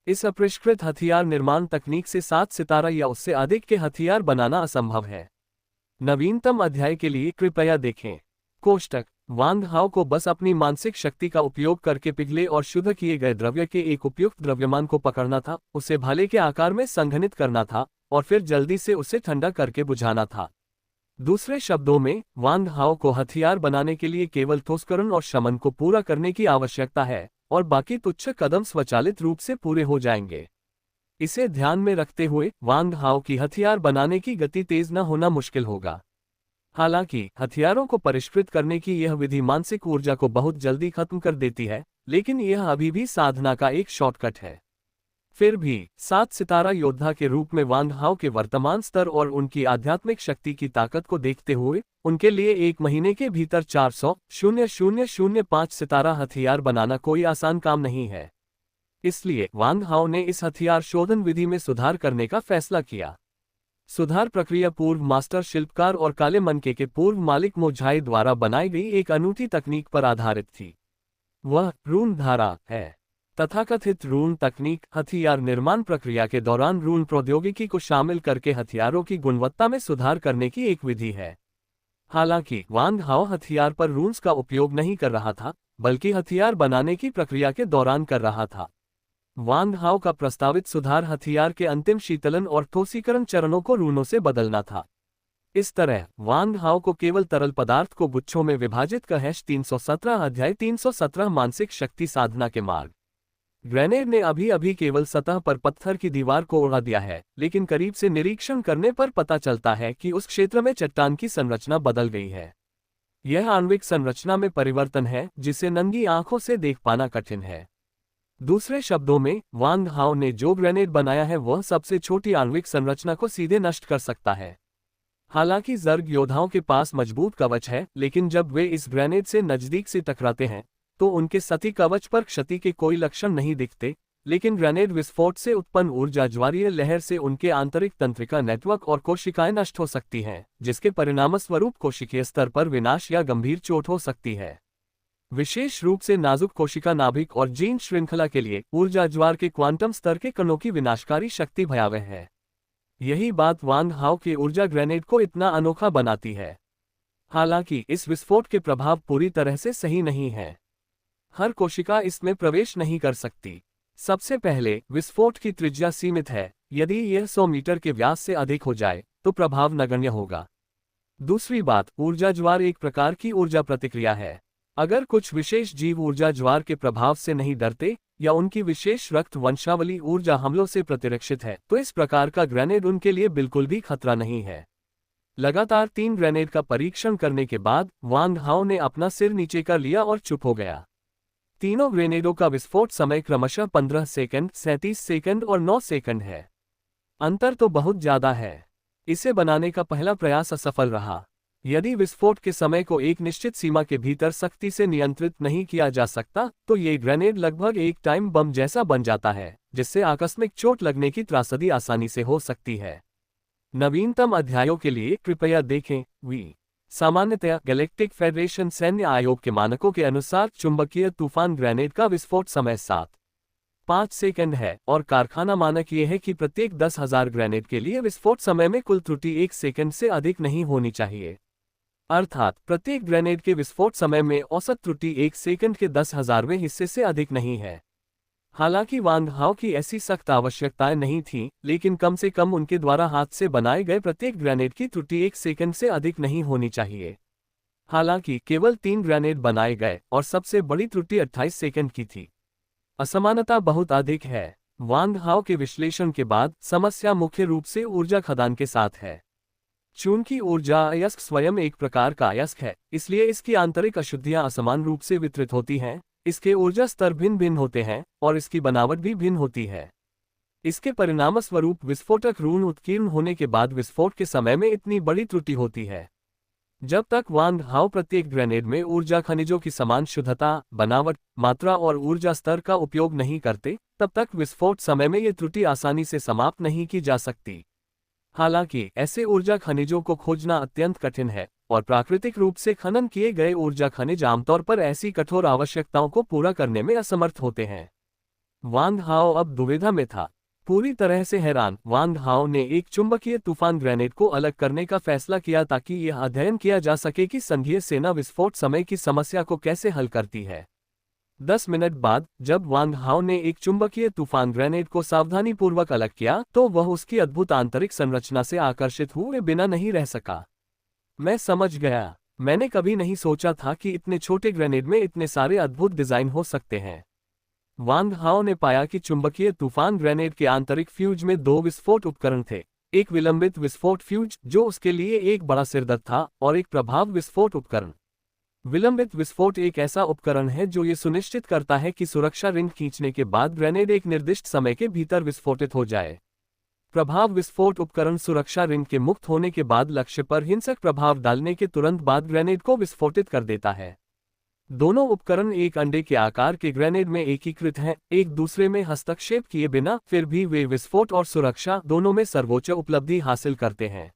इस अपरिष्कृत हथियार निर्माण तकनीक से 7 सितारा या उससे अधिक के हथियार बनाना असंभव है। नवीनतम अध्याय के लिए कृपया देखें कोष्टक। वांग हाओ को बस अपनी मानसिक शक्ति का उपयोग करके पिघले और शुद्ध किए गए द्रव्य के एक उपयुक्त द्रव्यमान को पकड़ना था, उसे भाले के आकार में संघनित करना था और फिर जल्दी से उसे ठंडा करके बुझाना था। दूसरे शब्दों में, वांग हाओ को हथियार बनाने के लिए केवल ठोसकरण और शमन को पूरा करने की आवश्यकता है और बाकी तुच्छ कदम स्वचालित रूप से पूरे हो जाएंगे। इसे ध्यान में रखते हुए वांग हाओ की हथियार बनाने की गति तेज न होना मुश्किल होगा। हालांकि हथियारों को परिष्कृत करने की यह विधि मानसिक ऊर्जा को बहुत जल्दी खत्म कर देती है, लेकिन यह अभी भी साधना का एक शॉर्टकट है। फिर भी 7 सितारा योद्धा के रूप में वांग हाओ के वर्तमान स्तर और उनकी आध्यात्मिक शक्ति की ताकत को देखते हुए उनके लिए 1 महीने के भीतर 400,005 सितारा हथियार बनाना कोई आसान काम नहीं है। इसलिए वांग हाओ ने इस हथियार शोधन विधि में सुधार करने का फैसला किया। सुधार प्रक्रिया पूर्व मास्टर शिल्पकार और काले मनके के पूर्व मालिक मो झाई द्वारा बनाई गई एक अनूठी तकनीक पर आधारित थी। वह रून धारा है। तथाकथित रून तकनीक हथियार निर्माण प्रक्रिया के दौरान रून प्रौद्योगिकी को शामिल करके हथियारों की गुणवत्ता में सुधार करने की एक विधि है। हालांकि वांग हाओ हथियार पर रून्स का उपयोग नहीं कर रहा था, बल्कि हथियार बनाने की प्रक्रिया के दौरान कर रहा था। वांग हाओ का प्रस्तावित सुधार हथियार के अंतिम शीतलन और ठोसीकरण चरणों को रूनों से बदलना था। इस तरह वांग हाओ को केवल तरल पदार्थ को गुच्छों में विभाजित कर 317 अध्याय 317 मानसिक शक्ति साधना के मार्ग। ग्रेनेड ने अभी अभी केवल सतह पर पत्थर की दीवार को उड़ा दिया है, लेकिन करीब से निरीक्षण करने पर पता चलता है कि उस क्षेत्र में चट्टान की संरचना बदल गई है। यह आणविक संरचना में परिवर्तन है जिसे नंगी आंखों से देख पाना कठिन है। दूसरे शब्दों में, वांग हाओ ने जो ग्रेनेड बनाया है वह सबसे छोटी आणविक संरचना को सीधे नष्ट कर सकता है। हालांकि जर्ग योद्धाओं के पास मजबूत कवच है, लेकिन जब वे इस ग्रेनेड से नजदीक से टकराते हैं तो उनके सती कवच पर क्षति के कोई लक्षण नहीं दिखते, लेकिन ग्रेनेड विस्फोट से उत्पन्न ऊर्जा ज्वारीय लहर से उनके आंतरिक तंत्रिका नेटवर्क और कोशिकाएं नष्ट हो सकती हैं, जिसके परिणामस्वरूप कोशिकीय स्तर पर विनाश या गंभीर चोट हो सकती है। विशेष रूप से नाजुक कोशिका नाभिक और जीन श्रृंखला के लिए ऊर्जा ज्वार के क्वांटम स्तर के कणों की विनाशकारी शक्ति भयावह है। यही बात वांग हाओ के ऊर्जा ग्रेनेड को इतना अनोखा बनाती है। हालांकि इस विस्फोट के प्रभाव पूरी तरह से सही नहीं है। हर कोशिका इसमें प्रवेश नहीं कर सकती। सबसे पहले, विस्फोट की त्रिज्या सीमित है। यदि यह 100 मीटर के व्यास से अधिक हो जाए तो प्रभाव नगण्य होगा। दूसरी बात, ऊर्जा ज्वार एक प्रकार की ऊर्जा प्रतिक्रिया है। अगर कुछ विशेष जीव ऊर्जा ज्वार के प्रभाव से नहीं डरते या उनकी विशेष रक्त वंशावली ऊर्जा हमलों से प्रतिरक्षित है, तो इस प्रकार का ग्रेनेड उनके लिए बिल्कुल भी खतरा नहीं है। लगातार 3 ग्रेनेड का परीक्षण करने के बाद वांग हाओ ने अपना सिर नीचे कर लिया और चुप हो गया। तीनों ग्रेनेडों का विस्फोट समय क्रमशः 15 सेकंड, 37 सेकंड और 9 सेकंड है। अंतर तो बहुत ज्यादा है। इसे बनाने का पहला प्रयास असफल रहा। यदि विस्फोट के समय को एक निश्चित सीमा के भीतर सख्ती से नियंत्रित नहीं किया जा सकता, तो ये ग्रेनेड लगभग एक टाइम बम जैसा बन जाता है, जिससे आकस्मिक चोट लगने की त्रासदी आसानी से हो सकती है। नवीनतम अध्यायों के लिए कृपया देखें। सामान्यतया गैलेक्टिक फेडरेशन सैन्य आयोग के मानकों के अनुसार चुंबकीय तूफान ग्रेनेड का विस्फोट समय 7 5 सेकंड है और कारखाना मानक यह है कि प्रत्येक 10,000 ग्रेनेड के लिए विस्फोट समय में कुल त्रुटि 1 सेकंड से अधिक नहीं होनी चाहिए। अर्थात प्रत्येक ग्रेनेड के विस्फोट समय में औसत त्रुटि 1 सेकंड के 10,000वें हिस्से से अधिक नहीं है। हालांकि वांग हाओ की ऐसी सख्त आवश्यकताएं नहीं थीं, लेकिन कम से कम उनके द्वारा हाथ से बनाए गए प्रत्येक ग्रेनेड की त्रुटि 1 सेकंड से अधिक नहीं होनी चाहिए। हालांकि केवल 3 ग्रेनेड बनाए गए और सबसे बड़ी त्रुटि 28 सेकंड की थी। असमानता बहुत अधिक है। वांग हाओ के विश्लेषण के बाद समस्या मुख्य रूप से ऊर्जा खदान के साथ है। चूंकि ऊर्जा अयस्क स्वयं एक प्रकार का अयस्क है, इसलिए इसकी आंतरिक अशुद्धियां असमान रूप से वितरित होती हैं, इसके ऊर्जा स्तर भिन्न भिन्न होते हैं और इसकी बनावट भी भिन्न होती है। इसके परिणामस्वरूप विस्फोटक ऋण उत्कीर्ण होने के बाद विस्फोट के समय में इतनी बड़ी त्रुटि होती है। जब तक वांग हाओ प्रत्येक ग्रेनेड में ऊर्जा खनिजों की समान शुद्धता, बनावट, मात्रा और ऊर्जा स्तर का उपयोग नहीं करते, तब तक विस्फोट समय में ये त्रुटि आसानी से समाप्त नहीं की जा सकती। हालांकि ऐसे ऊर्जा खनिजों को खोजना अत्यंत कठिन है और प्राकृतिक रूप से खनन किए गए ऊर्जा खनिज आमतौर पर ऐसी कठोर आवश्यकताओं को पूरा करने में असमर्थ होते हैं। वांग हाओ अब दुविधा में था। पूरी तरह से हैरान, वांग हाओ ने एक चुंबकीय तूफान ग्रेनेड को अलग करने का फैसला किया ताकि यह अध्ययन किया जा सके कि संघीय सेना विस्फोट समय की समस्या को कैसे हल करती है। 10 मिनट बाद जब वांग हाओ ने एक चुंबकीय तूफान ग्रेनेड को सावधानीपूर्वक अलग किया तो वह उसकी अद्भुत आंतरिक संरचना से आकर्षित हुए बिना नहीं रह सका। मैं समझ गया। मैंने कभी नहीं सोचा था कि इतने छोटे ग्रेनेड में इतने सारे अद्भुत डिजाइन हो सकते हैं। वांग हाओ ने पाया कि चुंबकीय तूफान ग्रेनेड के आंतरिक फ्यूज में 2 विस्फोट उपकरण थे, एक विलंबित विस्फोट फ्यूज जो उसके लिए एक बड़ा सिरदर्द था और एक प्रभाव विस्फोट उपकरण। विलंबित विस्फोट एक ऐसा उपकरण है जो ये सुनिश्चित करता है कि सुरक्षा रिंग खींचने के बाद ग्रेनेड एक निर्दिष्ट समय के भीतर विस्फोटित हो जाए। प्रभाव विस्फोट उपकरण सुरक्षा रिंग के मुक्त होने के बाद लक्ष्य पर हिंसक प्रभाव डालने के तुरंत बाद ग्रेनेड को विस्फोटित कर देता है। दोनों उपकरण एक अंडे के आकार के ग्रेनेड में एकीकृत हैं, एक दूसरे में हस्तक्षेप किए बिना, फिर भी वे विस्फोट और सुरक्षा दोनों में सर्वोच्च उपलब्धि हासिल करते हैं।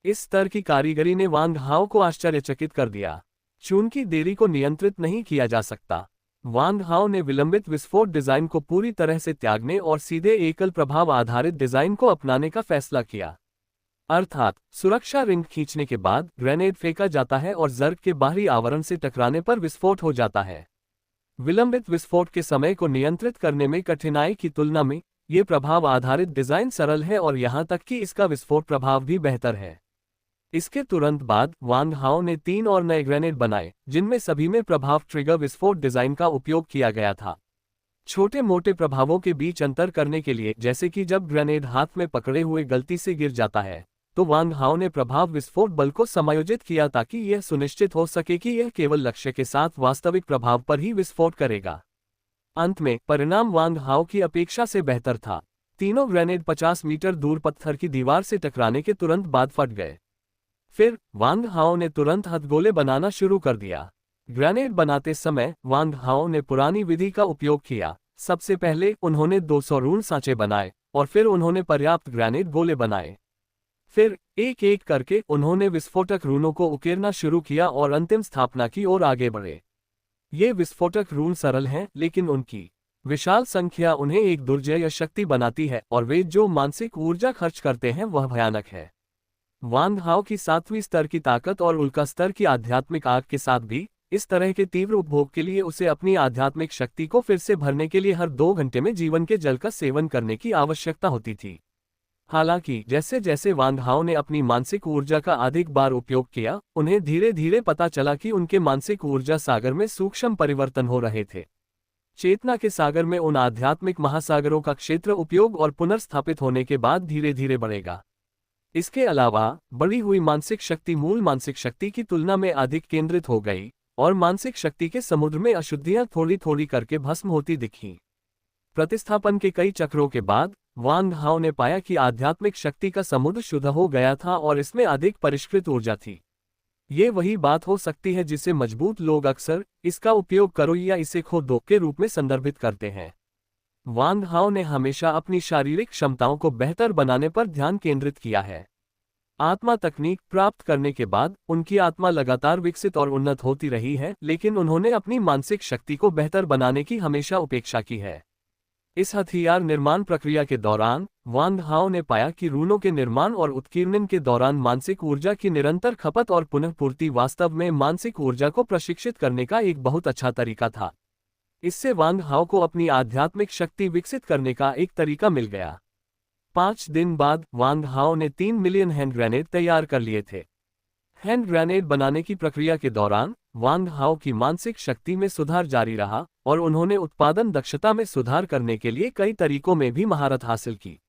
इस स्तर की कारीगरी ने वांग हाओ को आश्चर्यचकित कर दिया। चूंकि देरी को नियंत्रित नहीं किया जा सकता, वांग हाओ ने विलंबित विस्फोट डिजाइन को पूरी तरह से त्यागने और सीधे एकल प्रभाव आधारित डिजाइन को अपनाने का फैसला किया। अर्थात सुरक्षा रिंग खींचने के बाद ग्रेनेड फेंका जाता है और जर्ग के बाहरी आवरण से टकराने पर विस्फोट हो जाता है। विलंबित विस्फोट के समय को नियंत्रित करने में कठिनाई की तुलना में ये प्रभाव आधारित डिजाइन सरल है और यहां तक कि इसका विस्फोट प्रभाव भी बेहतर है। इसके तुरंत बाद वांग हाओ ने 3 और नए ग्रेनेड बनाए, जिनमें सभी में प्रभाव ट्रिगर विस्फोट डिजाइन का उपयोग किया गया था। छोटे मोटे प्रभावों के बीच अंतर करने के लिए, जैसे कि जब ग्रेनेड हाथ में पकड़े हुए गलती से गिर जाता है, तो वांग हाओ ने प्रभाव विस्फोट बल को समायोजित किया ताकि यह सुनिश्चित हो सके कि यह केवल लक्ष्य के साथ वास्तविक प्रभाव पर ही विस्फोट करेगा। अंत में परिणाम वांग हाओ की अपेक्षा से बेहतर था। तीनों ग्रेनेड 50 मीटर दूर पत्थर की दीवार से टकराने के तुरंत बाद फट गए। फिर वांग हाओ ने तुरंत हथगोले बनाना शुरू कर दिया। ग्रेनेड बनाते समय वांग हाओ ने पुरानी विधि का उपयोग किया। सबसे पहले उन्होंने 200 ऋण सांचे बनाए और फिर उन्होंने पर्याप्त ग्रेनेड गोले बनाए। फिर एक एक करके उन्होंने विस्फोटक ऋणों को उकेरना शुरू किया और अंतिम स्थापना की ओर आगे बढ़े। ये विस्फोटक ऋण सरल हैं, लेकिन उनकी विशाल संख्या उन्हें एक दुर्जय शक्ति बनाती है और वे जो मानसिक ऊर्जा खर्च करते हैं वह भयानक है। वांग हाओ की 7वीं स्तर की ताकत और उल्का स्तर की आध्यात्मिक आग के साथ भी इस तरह के तीव्र उपभोग के लिए उसे अपनी आध्यात्मिक शक्ति को फिर से भरने के लिए हर 2 घंटे में जीवन के जल का सेवन करने की आवश्यकता होती थी। हालांकि जैसे जैसे वांग हाओ ने अपनी मानसिक ऊर्जा का अधिक बार उपयोग किया, उन्हें धीरे धीरे पता चला कि उनके मानसिक ऊर्जा सागर में सूक्ष्म परिवर्तन हो रहे थे। चेतना के सागर में उन आध्यात्मिक महासागरों का क्षेत्र उपयोग और पुनर्स्थापित होने के बाद धीरे धीरे बढ़ेगा। इसके अलावा बढ़ी हुई मानसिक शक्ति मूल मानसिक शक्ति की तुलना में अधिक केंद्रित हो गई और मानसिक शक्ति के समुद्र में अशुद्धियां थोड़ी थोड़ी करके भस्म होती दिखीं। प्रतिस्थापन के कई चक्रों के बाद वांग हाओ ने पाया कि आध्यात्मिक शक्ति का समुद्र शुद्ध हो गया था और इसमें अधिक परिष्कृत ऊर्जा थी। ये वही बात हो सकती है जिसे मजबूत लोग अक्सर इसका उपयोग करो या इसे खो दो के रूप में संदर्भित करते हैं। वांग हाओ ने हमेशा अपनी शारीरिक क्षमताओं को बेहतर बनाने पर ध्यान केंद्रित किया है। आत्मा तकनीक प्राप्त करने के बाद उनकी आत्मा लगातार विकसित और उन्नत होती रही है, लेकिन उन्होंने अपनी मानसिक शक्ति को बेहतर बनाने की हमेशा उपेक्षा की है। इस हथियार निर्माण प्रक्रिया के दौरान वांग हाओ ने पाया कि रूनों के निर्माण और उत्कीर्णन के दौरान मानसिक ऊर्जा की निरंतर खपत और पुनःपूर्ति वास्तव में मानसिक ऊर्जा को प्रशिक्षित करने का एक बहुत अच्छा तरीका था। इससे वांग हाओ को अपनी आध्यात्मिक शक्ति विकसित करने का एक तरीका मिल गया। 5 दिन बाद वांग हाओ ने 3 मिलियन हैंड ग्रेनेड तैयार कर लिए थे। हैंड ग्रेनेड बनाने की प्रक्रिया के दौरान वांग हाओ की मानसिक शक्ति में सुधार जारी रहा और उन्होंने उत्पादन दक्षता में सुधार करने के लिए कई तरीकों में भी महारत हासिल की।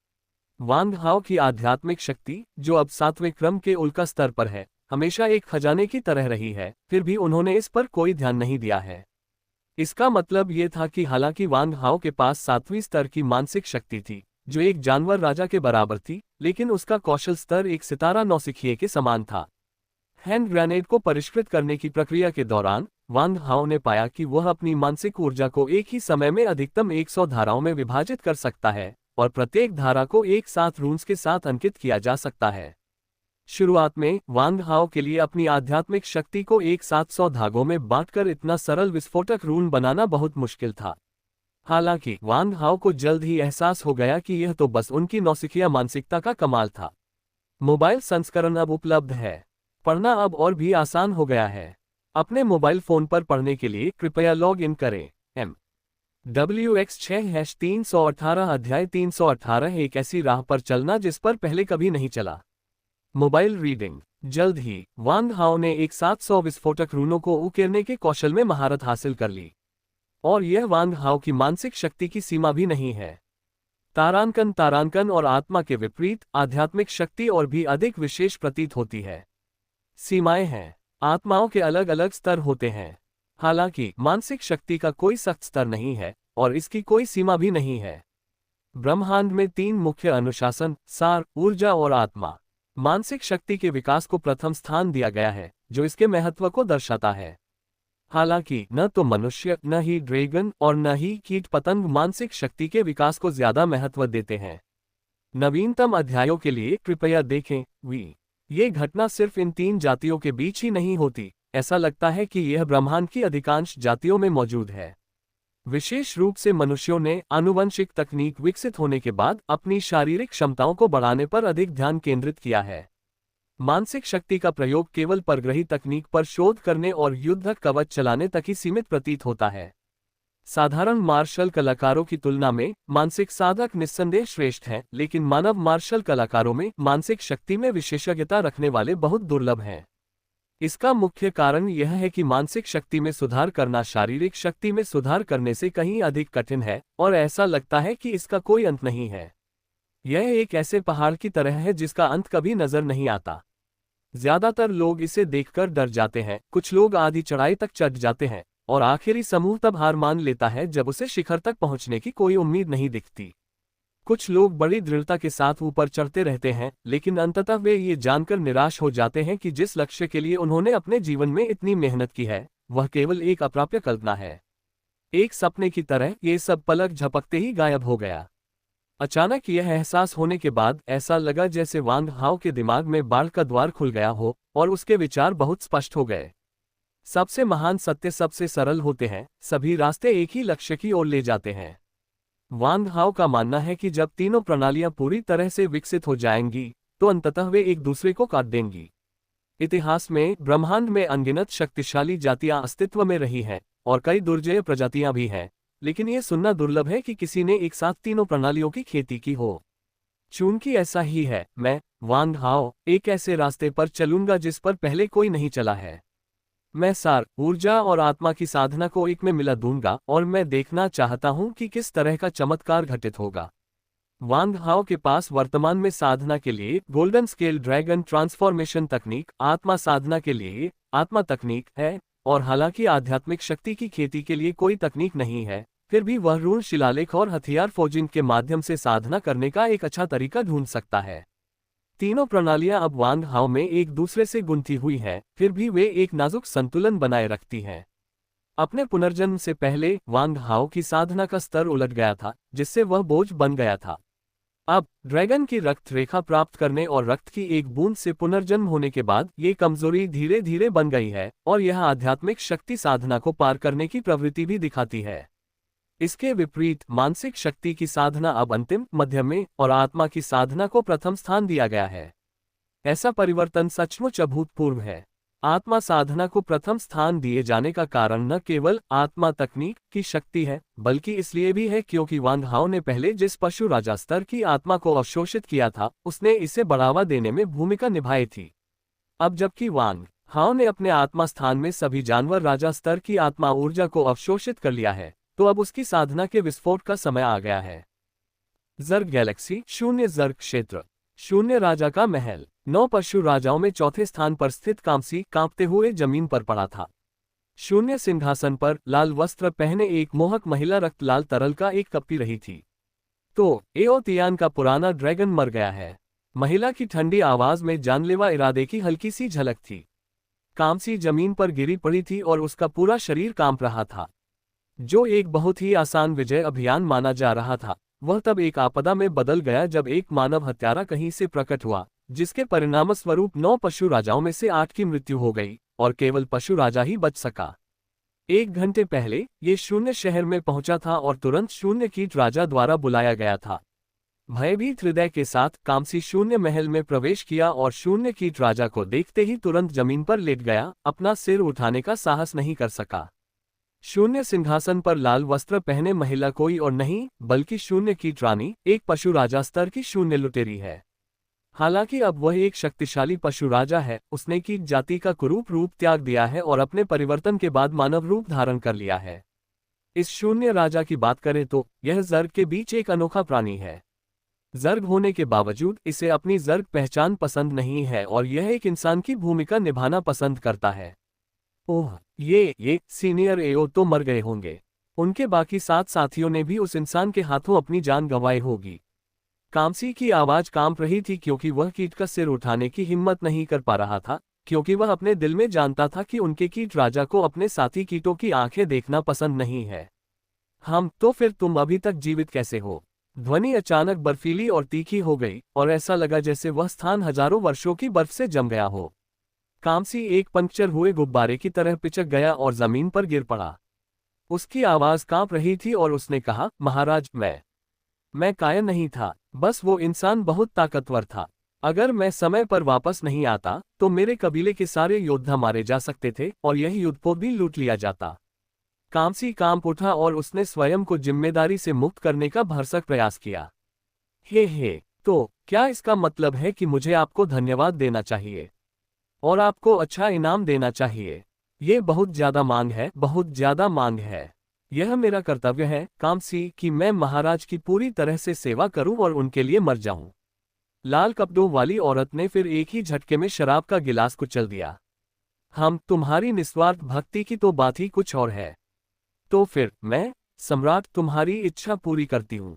वांग हाओ की आध्यात्मिक शक्ति, जो अब 7वें क्रम के उल्का स्तर पर है, हमेशा एक खजाने की तरह रही है, फिर भी उन्होंने इस पर कोई ध्यान नहीं दिया है। इसका मतलब ये था कि हालांकि वांग हाओ के पास 7वीं स्तर की मानसिक शक्ति थी, जो एक जानवर राजा के बराबर थी, लेकिन उसका कौशल स्तर एक सितारा नौसिखिए के समान था। हैंड ग्रेनेड को परिष्कृत करने की प्रक्रिया के दौरान वांग हाओ ने पाया कि वह अपनी मानसिक ऊर्जा को एक ही समय में अधिकतम 100 धाराओं में विभाजित कर सकता है और प्रत्येक धारा को एक साथ रून्स के साथ अंकित किया जा सकता है। शुरुआत में वांग हाओ के लिए अपनी आध्यात्मिक शक्ति को एक साथ 100 धागों में बांटकर इतना सरल विस्फोटक रून बनाना बहुत मुश्किल था। हालांकि वांग हाओ को जल्द ही एहसास हो गया कि यह तो बस उनकी नौसिखिया मानसिकता का कमाल था। मोबाइल संस्करण अब उपलब्ध है। पढ़ना अब और भी आसान हो गया है। अपने मोबाइल फोन पर पढ़ने के लिए कृपया लॉग इन करें। MWX6-318 अध्याय 318 एक ऐसी राह पर चलना जिस पर पहले कभी नहीं चला। Mobile reading. जल्द ही वांग हाओ ने एक साथ 100 विस्फोटक रूनों को उकेरने के कौशल में महारत हासिल कर ली। और यह वांग हाओ की मानसिक शक्ति की सीमा भी नहीं है। तारांकन और आत्मा के विपरीत आध्यात्मिक शक्ति और भी अधिक विशेष प्रतीत होती है। सीमाएं हैं। आत्माओं के अलग अलग स्तर होते हैं। हालांकि मानसिक शक्ति का कोई सख्त स्तर नहीं है और इसकी कोई सीमा भी नहीं है। ब्रह्मांड में 3 मुख्य अनुशासन, सार, ऊर्जा और आत्मा। मानसिक शक्ति के विकास को प्रथम स्थान दिया गया है, जो इसके महत्व को दर्शाता है। हालांकि न तो मनुष्य, न ही ड्रैगन और न ही कीट पतंग मानसिक शक्ति के विकास को ज्यादा महत्व देते हैं। नवीनतम अध्यायों के लिए कृपया देखें। ये घटना सिर्फ इन 3 जातियों के बीच ही नहीं होती, ऐसा लगता है कि यह ब्रह्मांड की अधिकांश जातियों में मौजूद है। विशेष रूप से मनुष्यों ने आनुवंशिक तकनीक विकसित होने के बाद अपनी शारीरिक क्षमताओं को बढ़ाने पर अधिक ध्यान केंद्रित किया है। मानसिक शक्ति का प्रयोग केवल परग्रही तकनीक पर शोध करने और युद्धक कवच चलाने तक ही सीमित प्रतीत होता है। साधारण मार्शल कलाकारों की तुलना में मानसिक साधक निस्संदेह श्रेष्ठ हैं, लेकिन मानव मार्शल कलाकारों में मानसिक शक्ति में विशेषज्ञता रखने वाले बहुत दुर्लभ हैं। इसका मुख्य कारण यह है कि मानसिक शक्ति में सुधार करना शारीरिक शक्ति में सुधार करने से कहीं अधिक कठिन है और ऐसा लगता है कि इसका कोई अंत नहीं है। यह एक ऐसे पहाड़ की तरह है जिसका अंत कभी नजर नहीं आता। ज्यादातर लोग इसे देखकर डर जाते हैं, कुछ लोग आधी चढ़ाई तक चढ़ जाते हैं और आखिरी समूह तब हार मान लेता है जब उसे शिखर तक पहुंचने की कोई उम्मीद नहीं दिखती। कुछ लोग बड़ी दृढ़ता के साथ ऊपर चढ़ते रहते हैं, लेकिन अंततः वे ये जानकर निराश हो जाते हैं कि जिस लक्ष्य के लिए उन्होंने अपने जीवन में इतनी मेहनत की है, वह केवल एक अप्राप्य कल्पना है। एक सपने की तरह ये सब पलक झपकते ही गायब हो गया। अचानक यह एहसास होने के बाद ऐसा लगा जैसे वांग हाओ के दिमाग में बाढ़ का द्वार खुल गया हो और उसके विचार बहुत स्पष्ट हो गए। सबसे महान सत्य सबसे सरल होते हैं, सभी रास्ते एक ही लक्ष्य की ओर ले जाते हैं। वांग हाओ का मानना है कि जब तीनों प्रणालियां पूरी तरह से विकसित हो जाएंगी, तो अंततः वे एक दूसरे को काट देंगी। इतिहास में ब्रह्मांड में अनगिनत शक्तिशाली जातियां अस्तित्व में रही हैं और कई दुर्जय प्रजातियां भी हैं, लेकिन यह सुनना दुर्लभ है कि किसी ने एक साथ तीनों प्रणालियों की खेती की हो। चूंकि ऐसा ही है, मैं वांग हाओ एक ऐसे रास्ते पर चलूंगा जिस पर पहले कोई नहीं चला है। मैं सार, ऊर्जा और आत्मा की साधना को एक में मिला दूंगा और मैं देखना चाहता हूं कि किस तरह का चमत्कार घटित होगा। वांग हाओ के पास वर्तमान में साधना के लिए गोल्डन स्केल ड्रैगन ट्रांसफॉर्मेशन तकनीक, आत्मा साधना के लिए आत्मा तकनीक है और हालांकि आध्यात्मिक शक्ति की खेती के लिए कोई तकनीक नहीं है, फिर भी वह रून शिलालेख और हथियार फोजिंग के माध्यम से साधना करने का एक अच्छा तरीका ढूंढ सकता है। तीनों प्रणालियां अब वांग हाओ में एक दूसरे से गुंथी हुई हैं, फिर भी वे एक नाजुक संतुलन बनाए रखती हैं। अपने पुनर्जन्म से पहले वांग हाओ की साधना का स्तर उलट गया था, जिससे वह बोझ बन गया था। अब ड्रैगन की रक्त रेखा प्राप्त करने और रक्त की एक बूंद से पुनर्जन्म होने के बाद ये कमजोरी धीरे धीरे बन गई है और यह आध्यात्मिक शक्ति साधना को पार करने की प्रवृत्ति भी दिखाती है। इसके विपरीत मानसिक शक्ति की साधना अब अंतिम, मध्यम में और आत्मा की साधना को प्रथम स्थान दिया गया है। ऐसा परिवर्तन सचमुच अभूतपूर्व है। आत्मा साधना को प्रथम स्थान दिए जाने का कारण न केवल आत्मा तकनीक की शक्ति है, बल्कि इसलिए भी है क्योंकि वांग हाओ ने पहले जिस पशु राजा स्तर की आत्मा को अवशोषित किया था, उसने इसे बढ़ावा देने में भूमिका निभाई थी। अब जबकि वांग हाओ ने अपने आत्मा स्थान में सभी जानवर राजा स्तर की आत्मा ऊर्जा को अवशोषित कर लिया है, तो अब उसकी साधना के विस्फोट का समय आ गया है। जर्ग गैलेक्सी, शून्य जर्ग क्षेत्र, शून्य राजा का महल। 9 पशु राजाओं में चौथे स्थान पर स्थित कामसी कांपते हुए जमीन पर पड़ा था। शून्य सिंहासन पर लाल वस्त्र पहने एक मोहक महिला रक्त लाल तरल का एक कप पी रही थी। तो एओ तियान का पुराना ड्रैगन मर गया है। महिला की ठंडी आवाज में जानलेवा इरादे की हल्की सी झलक थी। कामसी जमीन पर गिरी पड़ी थी और उसका पूरा शरीर कांप रहा था। जो एक बहुत ही आसान विजय अभियान माना जा रहा था, वह तब एक आपदा में बदल गया जब एक मानव हत्यारा कहीं से प्रकट हुआ, जिसके परिणामस्वरूप 9 पशु राजाओं में से 8 की मृत्यु हो गई और केवल पशु राजा ही बच सका। 1 घंटे पहले ये शून्य शहर में पहुंचा था और तुरंत शून्य कीट राजा द्वारा बुलाया गया था। भयभीत हृदय के साथ कामसी शून्य महल में प्रवेश किया और शून्य कीट राजा को देखते ही तुरंत जमीन पर लेट गया, अपना सिर उठाने का साहस नहीं कर सका। शून्य सिंहासन पर लाल वस्त्र पहने महिला कोई और नहीं बल्कि शून्य कीट रानी, एक पशु राजा स्तर की शून्य लुटेरी है। हालांकि अब वह एक शक्तिशाली पशु राजा है, उसने कीट जाति का कुरूप रूप त्याग दिया है और अपने परिवर्तन के बाद मानव रूप धारण कर लिया है। इस शून्य राजा की बात करें तो यह जर्ग के बीच एक अनोखा प्राणी है। जर्ग होने के बावजूद इसे अपनी जर्ग पहचान पसंद नहीं है और यह एक इंसान की भूमिका निभाना पसंद करता है। ओह, ये सीनियर एओ तो मर गए होंगे। उनके बाकी 7 साथियों ने भी उस इंसान के हाथों अपनी जान गंवाई होगी। कामसी की आवाज कांप रही थी क्योंकि वह कीट का सिर उठाने की हिम्मत नहीं कर पा रहा था, क्योंकि वह अपने दिल में जानता था कि उनके कीट राजा को अपने साथी कीटों की आंखें देखना पसंद नहीं है। तो फिर तुम अभी तक जीवित कैसे हो? ध्वनि अचानक बर्फीली और तीखी हो गई और ऐसा लगा जैसे वह स्थान हजारों वर्षों की बर्फ से जम गया हो। कामसी एक पंक्चर हुए गुब्बारे की तरह पिचक गया और जमीन पर गिर पड़ा। उसकी आवाज कांप रही थी और उसने कहा, महाराज, मैं कायर नहीं था, बस वो इंसान बहुत ताकतवर था। अगर मैं समय पर वापस नहीं आता तो मेरे कबीले के सारे योद्धा मारे जा सकते थे और यह युद्धपोत भी लूट लिया जाता। कामसी कांप उठा और उसने स्वयं को जिम्मेदारी से मुक्त करने का भरसक प्रयास किया। हे, तो क्या इसका मतलब है कि मुझे आपको धन्यवाद देना चाहिए और आपको अच्छा इनाम देना चाहिए? ये बहुत ज्यादा मांग है, बहुत ज्यादा मांग है। यह मेरा कर्तव्य है कामसी कि मैं महाराज की पूरी तरह से सेवा करूं और उनके लिए मर जाऊं। लाल कपड़ों वाली औरत ने फिर एक ही झटके में शराब का गिलास कुचल दिया। तुम्हारी निस्वार्थ भक्ति की तो बात ही कुछ और है। तो फिर मैं, सम्राट, तुम्हारी इच्छा पूरी करती हूं।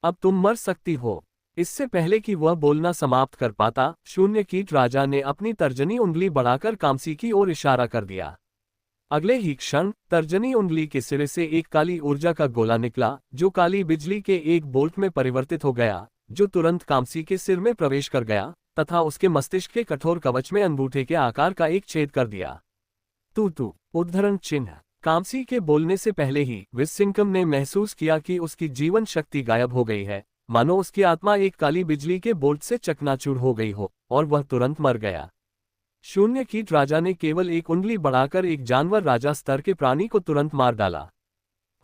अब तुम मर सकती हो। इससे पहले कि वह बोलना समाप्त कर पाता, शून्य कीट राजा ने अपनी तर्जनी उंगली बढ़ाकर कामसी की ओर इशारा कर दिया। अगले ही क्षण तर्जनी उंगली के सिरे से एक काली ऊर्जा का गोला निकला, जो काली बिजली के एक बोल्ट में परिवर्तित हो गया, जो तुरंत कामसी के सिर में प्रवेश कर गया तथा उसके मस्तिष्क के कठोर कवच में अंगूठे के आकार का एक छेद कर दिया। तू उद्धरण चिन्ह। कामसी के बोलने से पहले ही विस्सिंकम ने महसूस किया कि उसकी जीवन शक्ति गायब हो गई है, मानो उसकी आत्मा एक काली बिजली के बोल्ट से चकनाचूर हो गई हो और वह तुरंत मर गया। शून्य कीट राजा ने केवल एक उंगली बढ़ाकर एक जानवर राजा स्तर के प्राणी को तुरंत मार डाला।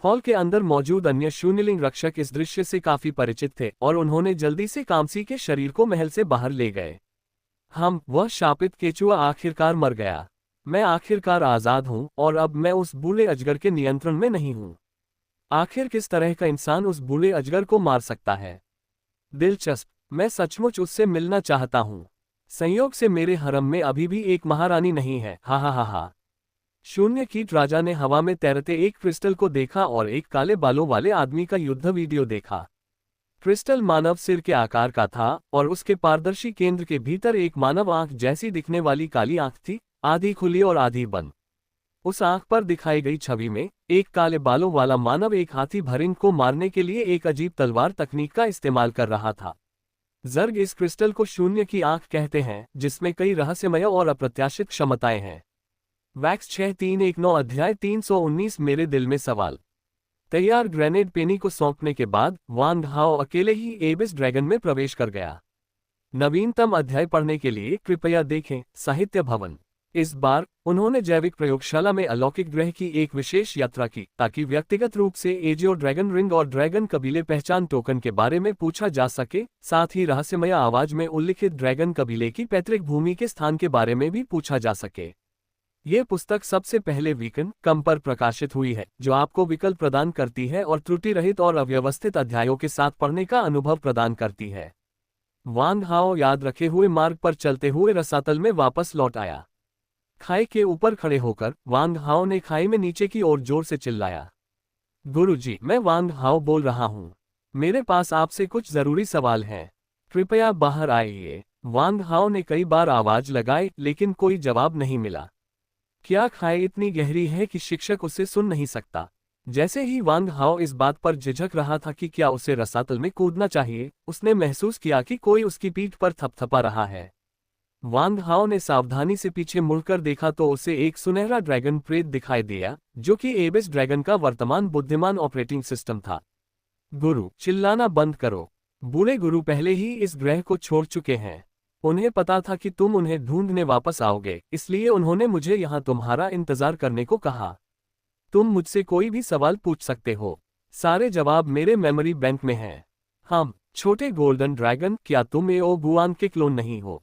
हॉल के अंदर मौजूद अन्य शून्यलिंग रक्षक इस दृश्य से काफी परिचित थे और उन्होंने जल्दी से कामसी के शरीर को महल से बाहर ले गए। वह शापित केचुआ आखिरकार मर गया। मैं आखिरकार आजाद हूं और अब मैं उस बूढ़े अजगर के नियंत्रण में नहीं हूं। आखिर किस तरह का इंसान उस बूढ़े अजगर को मार सकता है? दिलचस्प, मैं सचमुच उससे मिलना चाहता हूं। संयोग से मेरे हरम में अभी भी एक महारानी नहीं है। हा। शून्य कीट राजा ने हवा में तैरते एक क्रिस्टल को देखा और एक काले बालों वाले आदमी का युद्ध वीडियो देखा। क्रिस्टल मानव सिर के आकार का था और उसके पारदर्शी केंद्र के भीतर एक मानव आंख जैसी दिखने वाली काली आंख थी, आधी खुली और आधी बंद। उस आंख पर दिखाई गई छवि में एक काले बालों वाला मानव एक हाथी भरिंग को मारने के लिए एक अजीब तलवार तकनीक का इस्तेमाल कर रहा था। जर्ग इस क्रिस्टल को शून्य की आंख कहते हैं, जिसमें कई रहस्यमय और अप्रत्याशित क्षमताएं हैं। वैक्स 6319 अध्याय 319 मेरे दिल में सवाल। तैयार ग्रेनेड पेनी को सौंपने के बाद वांग हाओ अकेले ही एबिस ड्रैगन में प्रवेश कर गया। नवीनतम अध्याय पढ़ने के लिए कृपया देखें साहित्य भवन। इस बार उन्होंने जैविक प्रयोगशाला में अलौकिक ग्रह की एक विशेष यात्रा की ताकि व्यक्तिगत रूप से एजियो ड्रैगन रिंग और ड्रैगन कबीले पहचान टोकन के बारे में पूछा जा सके, साथ ही रहस्यमय आवाज में उल्लिखित ड्रैगन कबीले की पैतृक भूमि के स्थान के बारे में भी पूछा जा सके। ये पुस्तक सबसे पहले वीकन कम पर प्रकाशित हुई है, जो आपको विकल्प प्रदान करती है और त्रुटि रहित और अव्यवस्थित अध्यायों के साथ पढ़ने का अनुभव प्रदान करती है। वांग हाओ याद रखे हुए मार्ग पर चलते हुए रसातल में वापस लौट आया। खाई के ऊपर खड़े होकर वांग हाओ ने खाई में नीचे की ओर जोर से चिल्लाया, गुरुजी, मैं वांग हाओ बोल रहा हूँ। मेरे पास आपसे कुछ जरूरी सवाल हैं। कृपया बाहर आइए। वांग हाओ ने कई बार आवाज लगाई लेकिन कोई जवाब नहीं मिला। क्या खाई इतनी गहरी है कि शिक्षक उसे सुन नहीं सकता? जैसे ही वांग हाओ इस बात पर झिझक रहा था कि क्या उसे रसातल में कूदना चाहिए, उसने महसूस किया कि कोई उसकी पीठ पर थपथपा रहा है। वांग हाओ ने सावधानी से पीछे मुड़कर देखा तो उसे एक सुनहरा ड्रैगन प्रेत दिखाई दिया, जो कि एबिस ड्रैगन का वर्तमान बुद्धिमान ऑपरेटिंग सिस्टम था। गुरु, चिल्लाना बंद करो। बूढ़े गुरु पहले ही इस ग्रह को छोड़ चुके हैं। उन्हें पता था कि तुम उन्हें ढूंढने वापस आओगे, इसलिए उन्होंने मुझे यहाँ तुम्हारा इंतजार करने को कहा। तुम मुझसे कोई भी सवाल पूछ सकते हो। सारे जवाब मेरे मेमोरी बैंक में हैं। हम छोटे गोल्डन ड्रैगन, क्या तुम एओ गुआंग के क्लोन नहीं हो?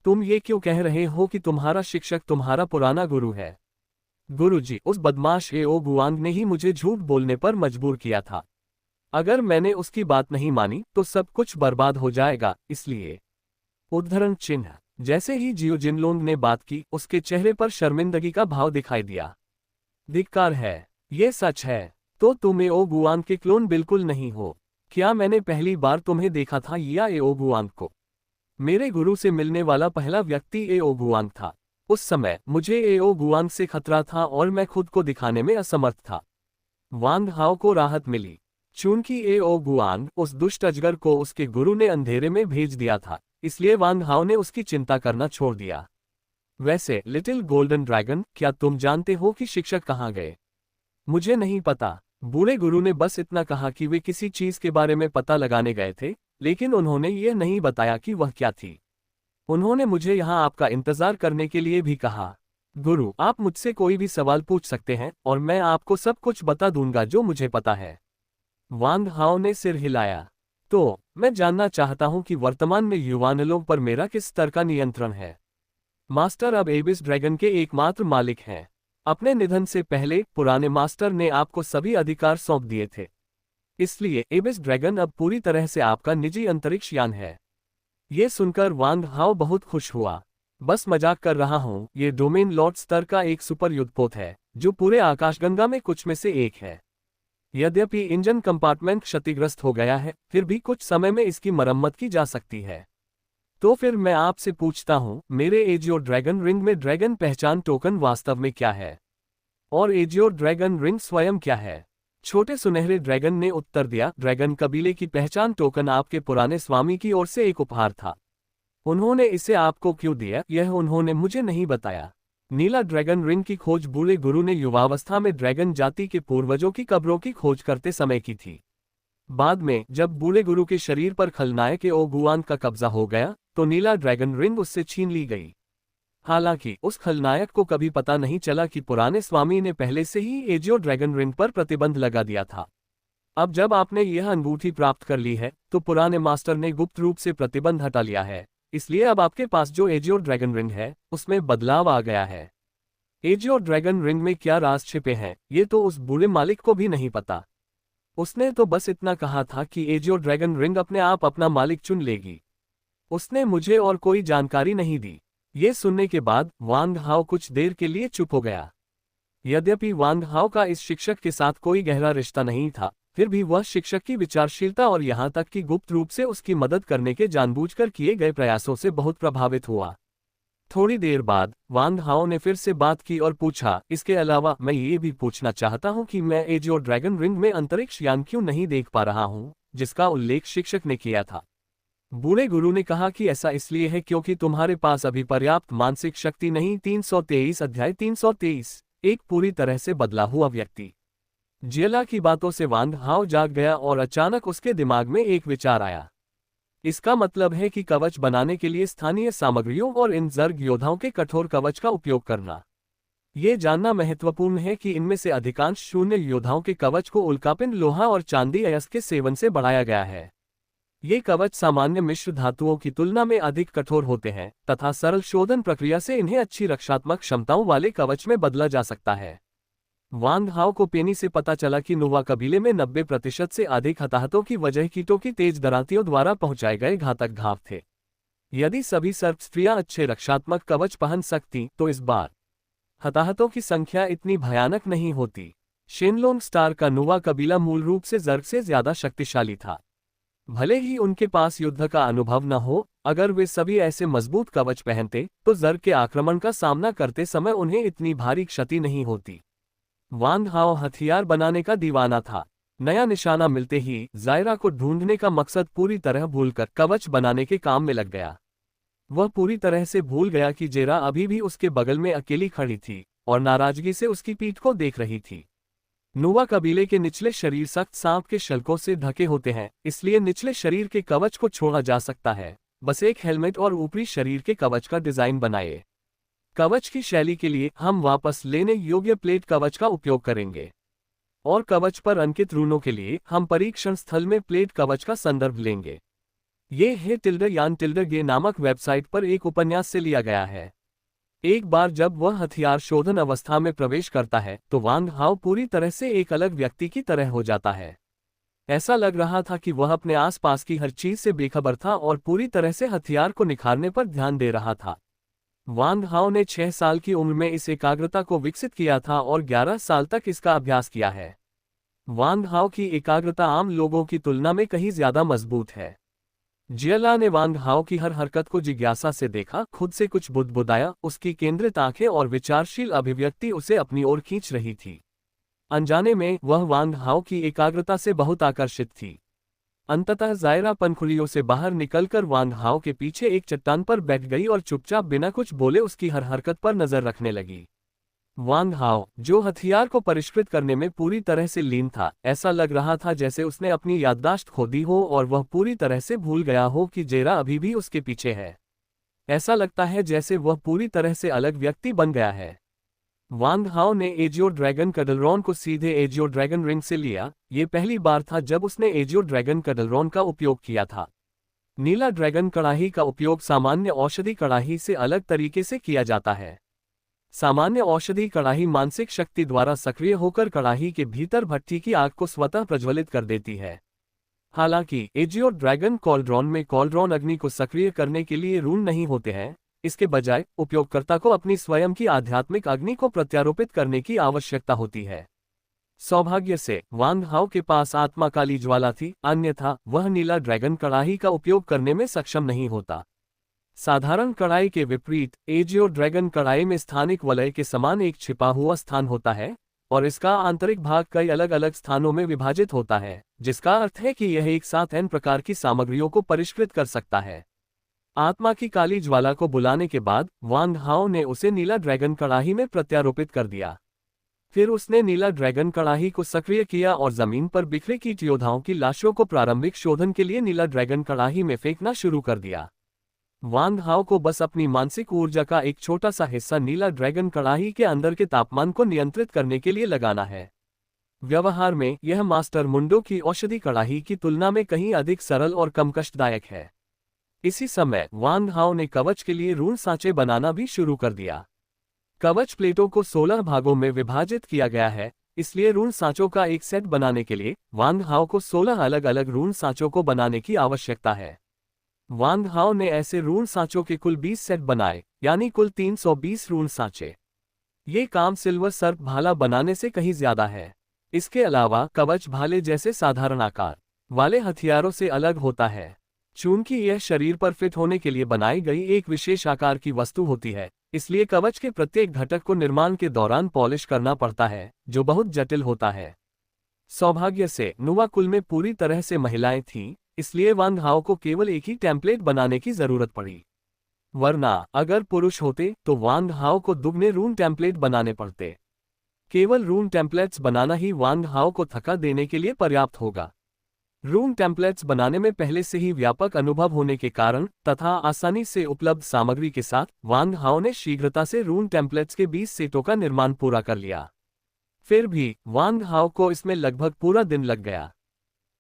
तुम ये क्यों कह रहे हो कि तुम्हारा शिक्षक तुम्हारा पुराना गुरु है? गुरुजी, उस बदमाश एओ गुआंग ने ही मुझे झूठ बोलने पर मजबूर किया था। अगर मैंने उसकी बात नहीं मानी तो सब कुछ बर्बाद हो जाएगा, इसलिए। उद्धरण चिन्ह। जैसे ही जियो जिनलोंग ने बात की, उसके चेहरे पर शर्मिंदगी का भाव दिखाई दिया। धिक्कार है, ये सच है। तो तुम एओ गुआंग के क्लोन बिल्कुल नहीं हो। क्या मैंने पहली बार तुम्हें देखा था या एओ गुआंग को? मेरे गुरु से मिलने वाला पहला व्यक्ति एओ गुआंग था। उस समय मुझे एओ गुआंग से खतरा था और मैं खुद को दिखाने में असमर्थ था। वांग हाओ को राहत मिली। चूंकि एओ गुआंग उस दुष्ट अजगर को उसके गुरु ने अंधेरे में भेज दिया था, इसलिए वांग हाओ ने उसकी चिंता करना छोड़ दिया। वैसे लिटिल गोल्डन ड्रैगन, क्या तुम जानते हो कि शिक्षक कहाँ गए? मुझे नहीं पता। बूढ़े गुरु ने बस इतना कहा कि वे किसी चीज के बारे में पता लगाने गए थे, लेकिन उन्होंने ये नहीं बताया कि वह क्या थी। उन्होंने मुझे यहाँ आपका इंतजार करने के लिए भी कहा। गुरु, आप मुझसे कोई भी सवाल पूछ सकते हैं और मैं आपको सब कुछ बता दूंगा जो मुझे पता है। वांग हाओ ने सिर हिलाया। तो मैं जानना चाहता हूं कि वर्तमान में युवानलों पर मेरा किस स्तर का नियंत्रण है। मास्टर अब एबिस ड्रैगन के एकमात्र मालिक हैं। अपने निधन से पहले पुराने मास्टर ने आपको सभी अधिकार सौंप दिए थे, इसलिए एबिस ड्रैगन अब पूरी तरह से आपका निजी अंतरिक्ष यान है। ये सुनकर वांग हाओ बहुत खुश हुआ। बस मजाक कर रहा हूँ, ये डोमेन लॉर्ड स्तर का एक सुपर युद्धपोत है, जो पूरे आकाशगंगा में कुछ में से एक है। यद्यपि इंजन कंपार्टमेंट क्षतिग्रस्त हो गया है, फिर भी कुछ समय में इसकी मरम्मत की जा सकती है। तो फिर मैं आपसे पूछता हूँ, मेरे एजियो ड्रैगन रिंग में ड्रैगन पहचान टोकन वास्तव में क्या है? और एजियो ड्रैगन रिंग स्वयं क्या है? छोटे सुनहरे ड्रैगन ने उत्तर दिया, ड्रैगन कबीले की पहचान टोकन आपके पुराने स्वामी की ओर से एक उपहार था। उन्होंने इसे आपको क्यों दिया, यह उन्होंने मुझे नहीं बताया। नीला ड्रैगन रिंग की खोज बूढ़े गुरु ने युवावस्था में ड्रैगन जाति के पूर्वजों की कब्रों की खोज करते समय की थी। बाद में जब बूढ़े गुरु के शरीर पर खलनायक एओ गुआंग का कब्जा हो गया, तो नीला ड्रैगन रिंग उससे छीन ली गई। हालांकि उस खलनायक को कभी पता नहीं चला कि पुराने स्वामी ने पहले से ही एजियो ड्रैगन रिंग पर प्रतिबंध लगा दिया था। अब जब आपने यह अंगूठी प्राप्त कर ली है, तो पुराने मास्टर ने गुप्त रूप से प्रतिबंध हटा लिया है, इसलिए अब आपके पास जो एजियो ड्रैगन रिंग है, उसमें बदलाव आ गया है। एजियो ड्रैगन रिंग में क्या राज छिपे हैं, ये तो उस बूढ़े मालिक को भी नहीं पता। उसने तो बस इतना कहा था कि एजियो ड्रैगन रिंग अपने आप अपना मालिक चुन लेगी। उसने मुझे और कोई जानकारी नहीं दी। ये सुनने के बाद वांग हाओ कुछ देर के लिए चुप हो गया। यद्यपि वांग हाओ का इस शिक्षक के साथ कोई गहरा रिश्ता नहीं था, फिर भी वह शिक्षक की विचारशीलता और यहाँ तक कि गुप्त रूप से उसकी मदद करने के जानबूझकर किए गए प्रयासों से बहुत प्रभावित हुआ। थोड़ी देर बाद वांग हाओ ने फिर से बात की और पूछा, इसके अलावा मैं ये भी पूछना चाहता हूँ कि मैं एजियो ड्रैगन रिंग में अंतरिक्ष यान क्यों नहीं देख पा रहा हूँ, जिसका उल्लेख शिक्षक ने किया था। बूढ़े गुरु ने कहा कि ऐसा इसलिए है क्योंकि तुम्हारे पास अभी पर्याप्त मानसिक शक्ति नहीं। 323 अध्याय 323। एक पूरी तरह से बदला हुआ व्यक्ति। जियला की बातों से वांग हाओ जाग गया और अचानक उसके दिमाग में एक विचार आया। इसका मतलब है कि कवच बनाने के लिए स्थानीय सामग्रियों और इन जर्ग योद्धाओं के कठोर कवच का उपयोग करना। ये जानना महत्वपूर्ण है कि इनमें से अधिकांश शून्य योद्धाओं के कवच को उल्कापिंड लोहा और चांदी अयस्क के सेवन से बढ़ाया गया है। ये कवच सामान्य मिश्र धातुओं की तुलना में अधिक कठोर होते हैं तथा सरल शोधन प्रक्रिया से इन्हें अच्छी रक्षात्मक क्षमताओं वाले कवच में बदला जा सकता है। वांग हाओ को पेनी से पता चला कि नुवा कबीले में 90% से अधिक हताहतों की वजह कीटों की तेज दरातियों द्वारा पहुंचाए गए घातक घाव थे। यदि सभी सर्प स्त्रियां अच्छे रक्षात्मक कवच पहन सकती तो इस बार हताहतों की संख्या इतनी भयानक नहीं होती। शेनलोंग स्टार का नुवा कबीला मूल रूप से जर्ग से ज्यादा शक्तिशाली था। भले ही उनके पास युद्ध का अनुभव न हो, अगर वे सभी ऐसे मजबूत कवच पहनते तो जर्ग के आक्रमण का सामना करते समय उन्हें इतनी भारी क्षति नहीं होती। वांग हाओ हथियार बनाने का दीवाना था। नया निशाना मिलते ही जायरा को ढूंढने का मकसद पूरी तरह भूलकर कवच बनाने के काम में लग गया। वह पूरी तरह से भूल गया कि जेरा अभी भी उसके बगल में अकेली खड़ी थी और नाराजगी से उसकी पीठ को देख रही थी। नुवा कबीले के निचले शरीर सख्त सांप के शल्कों से ढके होते हैं, इसलिए निचले शरीर के कवच को छोड़ा जा सकता है। बस एक हेलमेट और ऊपरी शरीर के कवच का डिजाइन बनाए। कवच की शैली के लिए हम वापस लेने योग्य प्लेट कवच का उपयोग करेंगे और कवच पर अंकित रूनों के लिए हम परीक्षण स्थल में प्लेट कवच का संदर्भ लेंगे। ये है टिल्डर नामक वेबसाइट पर एक उपन्यास से लिया गया है। एक बार जब वह हथियार शोधन अवस्था में प्रवेश करता है तो वांग हाओ पूरी तरह से एक अलग व्यक्ति की तरह हो जाता है। ऐसा लग रहा था कि वह अपने आसपास की हर चीज से बेखबर था और पूरी तरह से हथियार को निखारने पर ध्यान दे रहा था। वांग हाओ ने 6 साल की उम्र में इस एकाग्रता को विकसित किया था और 11 साल तक इसका अभ्यास किया है। वांग हाओ की एकाग्रता आम लोगों की तुलना में कहीं ज्यादा मजबूत है। जियला ने वांग हाओ की हर हरकत को जिज्ञासा से देखा, खुद से कुछ बुदबुदाया। उसकी केंद्रित आंखें और विचारशील अभिव्यक्ति उसे अपनी ओर खींच रही थी। अनजाने में वह वांग हाओ की एकाग्रता से बहुत आकर्षित थी। अंततः जायरा पंखुड़ियों से बाहर निकलकर वांग हाओ के पीछे एक चट्टान पर बैठ गई और चुपचाप बिना कुछ बोले उसकी हर हरकत पर नजर रखने लगी। वांग हाओ, जो हथियार को परिष्कृत करने में पूरी तरह से लीन था, ऐसा लग रहा था जैसे उसने अपनी याददाश्त खो दी हो और वह पूरी तरह से भूल गया हो कि जेरा अभी भी उसके पीछे है। ऐसा लगता है जैसे वह पूरी तरह से अलग व्यक्ति बन गया है। वांग हाओ ने एजियो ड्रैगन कडलरॉन को सीधे एजियो ड्रैगन रिंग से लिया। ये पहली बार था जब उसने एजियो ड्रैगन कडलरॉन का उपयोग किया था। नीला ड्रैगन कड़ाही का उपयोग सामान्य औषधि कड़ाही से अलग तरीके से किया जाता है। सामान्य औषधि कड़ाही मानसिक शक्ति द्वारा सक्रिय होकर कड़ाही के भीतर भट्ठी की आग को स्वतः प्रज्वलित कर देती है। हालांकि एजियो ड्रैगन कॉल्ड्रॉन में कॉल्ड्रॉन अग्नि को सक्रिय करने के लिए रून नहीं होते हैं। इसके बजाय उपयोगकर्ता को अपनी स्वयं की आध्यात्मिक अग्नि को प्रत्यारोपित करने की आवश्यकता होती है। सौभाग्य से वांग हाओ के पास आत्मा काली ज्वाला थी, अन्यथा वह नीला ड्रैगन कड़ाही का उपयोग करने में सक्षम नहीं होता। साधारण कड़ाई के विपरीत एजियो ड्रैगन कड़ाई में स्थानिक वलय के समान एक छिपा हुआ स्थान होता है और इसका आंतरिक भाग कई अलग अलग स्थानों में विभाजित होता है, जिसका अर्थ है कि यह एक साथ n प्रकार की सामग्रियों को परिष्कृत कर सकता है। आत्मा की काली ज्वाला को बुलाने के बाद वांग हाओ ने उसे नीला ड्रैगन कड़ाही में प्रत्यारोपित कर दिया। फिर उसने नीला ड्रैगन कड़ाही को सक्रिय किया और जमीन पर बिखरे कीट योद्धाओं की लाशों को प्रारंभिक शोधन के लिए नीला ड्रैगन कड़ाही में फेंकना शुरू कर दिया। वांग हाओ को बस अपनी मानसिक ऊर्जा का एक छोटा सा हिस्सा नीला ड्रैगन कड़ाही के अंदर के तापमान को नियंत्रित करने के लिए लगाना है। व्यवहार में यह मास्टर मुंडो की औषधि कड़ाही की तुलना में कहीं अधिक सरल और कम कष्टदायक है। इसी समय वांग हाओ ने कवच के लिए रून सांचे बनाना भी शुरू कर दिया। कवच प्लेटों को 16 भागों में विभाजित किया गया है, इसलिए रून सांचों का एक सेट बनाने के लिए वांग हाओ को 16 अलग अलग रून सांचों को बनाने की आवश्यकता है। वांग हाओ ने ऐसे रून सांचों के कुल 20 सेट बनाए, यानी कुल 320 रून सांचे। ये काम सिल्वर सर्प भाला बनाने से कहीं ज्यादा है। इसके अलावा कवच भाले जैसे साधारण आकार वाले हथियारों से अलग होता है। चूंकि यह शरीर पर फिट होने के लिए बनाई गई एक विशेष आकार की वस्तु होती है, इसलिए कवच के प्रत्येक घटक को निर्माण के दौरान पॉलिश करना पड़ता है, जो बहुत जटिल होता है। सौभाग्य से नुवा कुल में पूरी तरह से महिलाएं थीं, इसलिए वांग हाओ को केवल एक ही टेम्पलेट बनाने की जरूरत पड़ी। वरना अगर पुरुष होते तो वांग हाओ को दुगने रून टेम्पलेट बनाने पड़ते। केवल रूम टेम्पलेट्स बनाना ही वांग हाओ को थका देने के लिए पर्याप्त होगा। रूम टेम्पलेट्स बनाने में पहले से ही व्यापक अनुभव होने के कारण तथा आसानी से उपलब्ध सामग्री के साथ वांग हाओ ने शीघ्रता से रूम टेम्पलेट्स के 20 सेटों का निर्माण पूरा कर लिया। फिर भी वांग हाओ को इसमें लगभग पूरा दिन लग गया।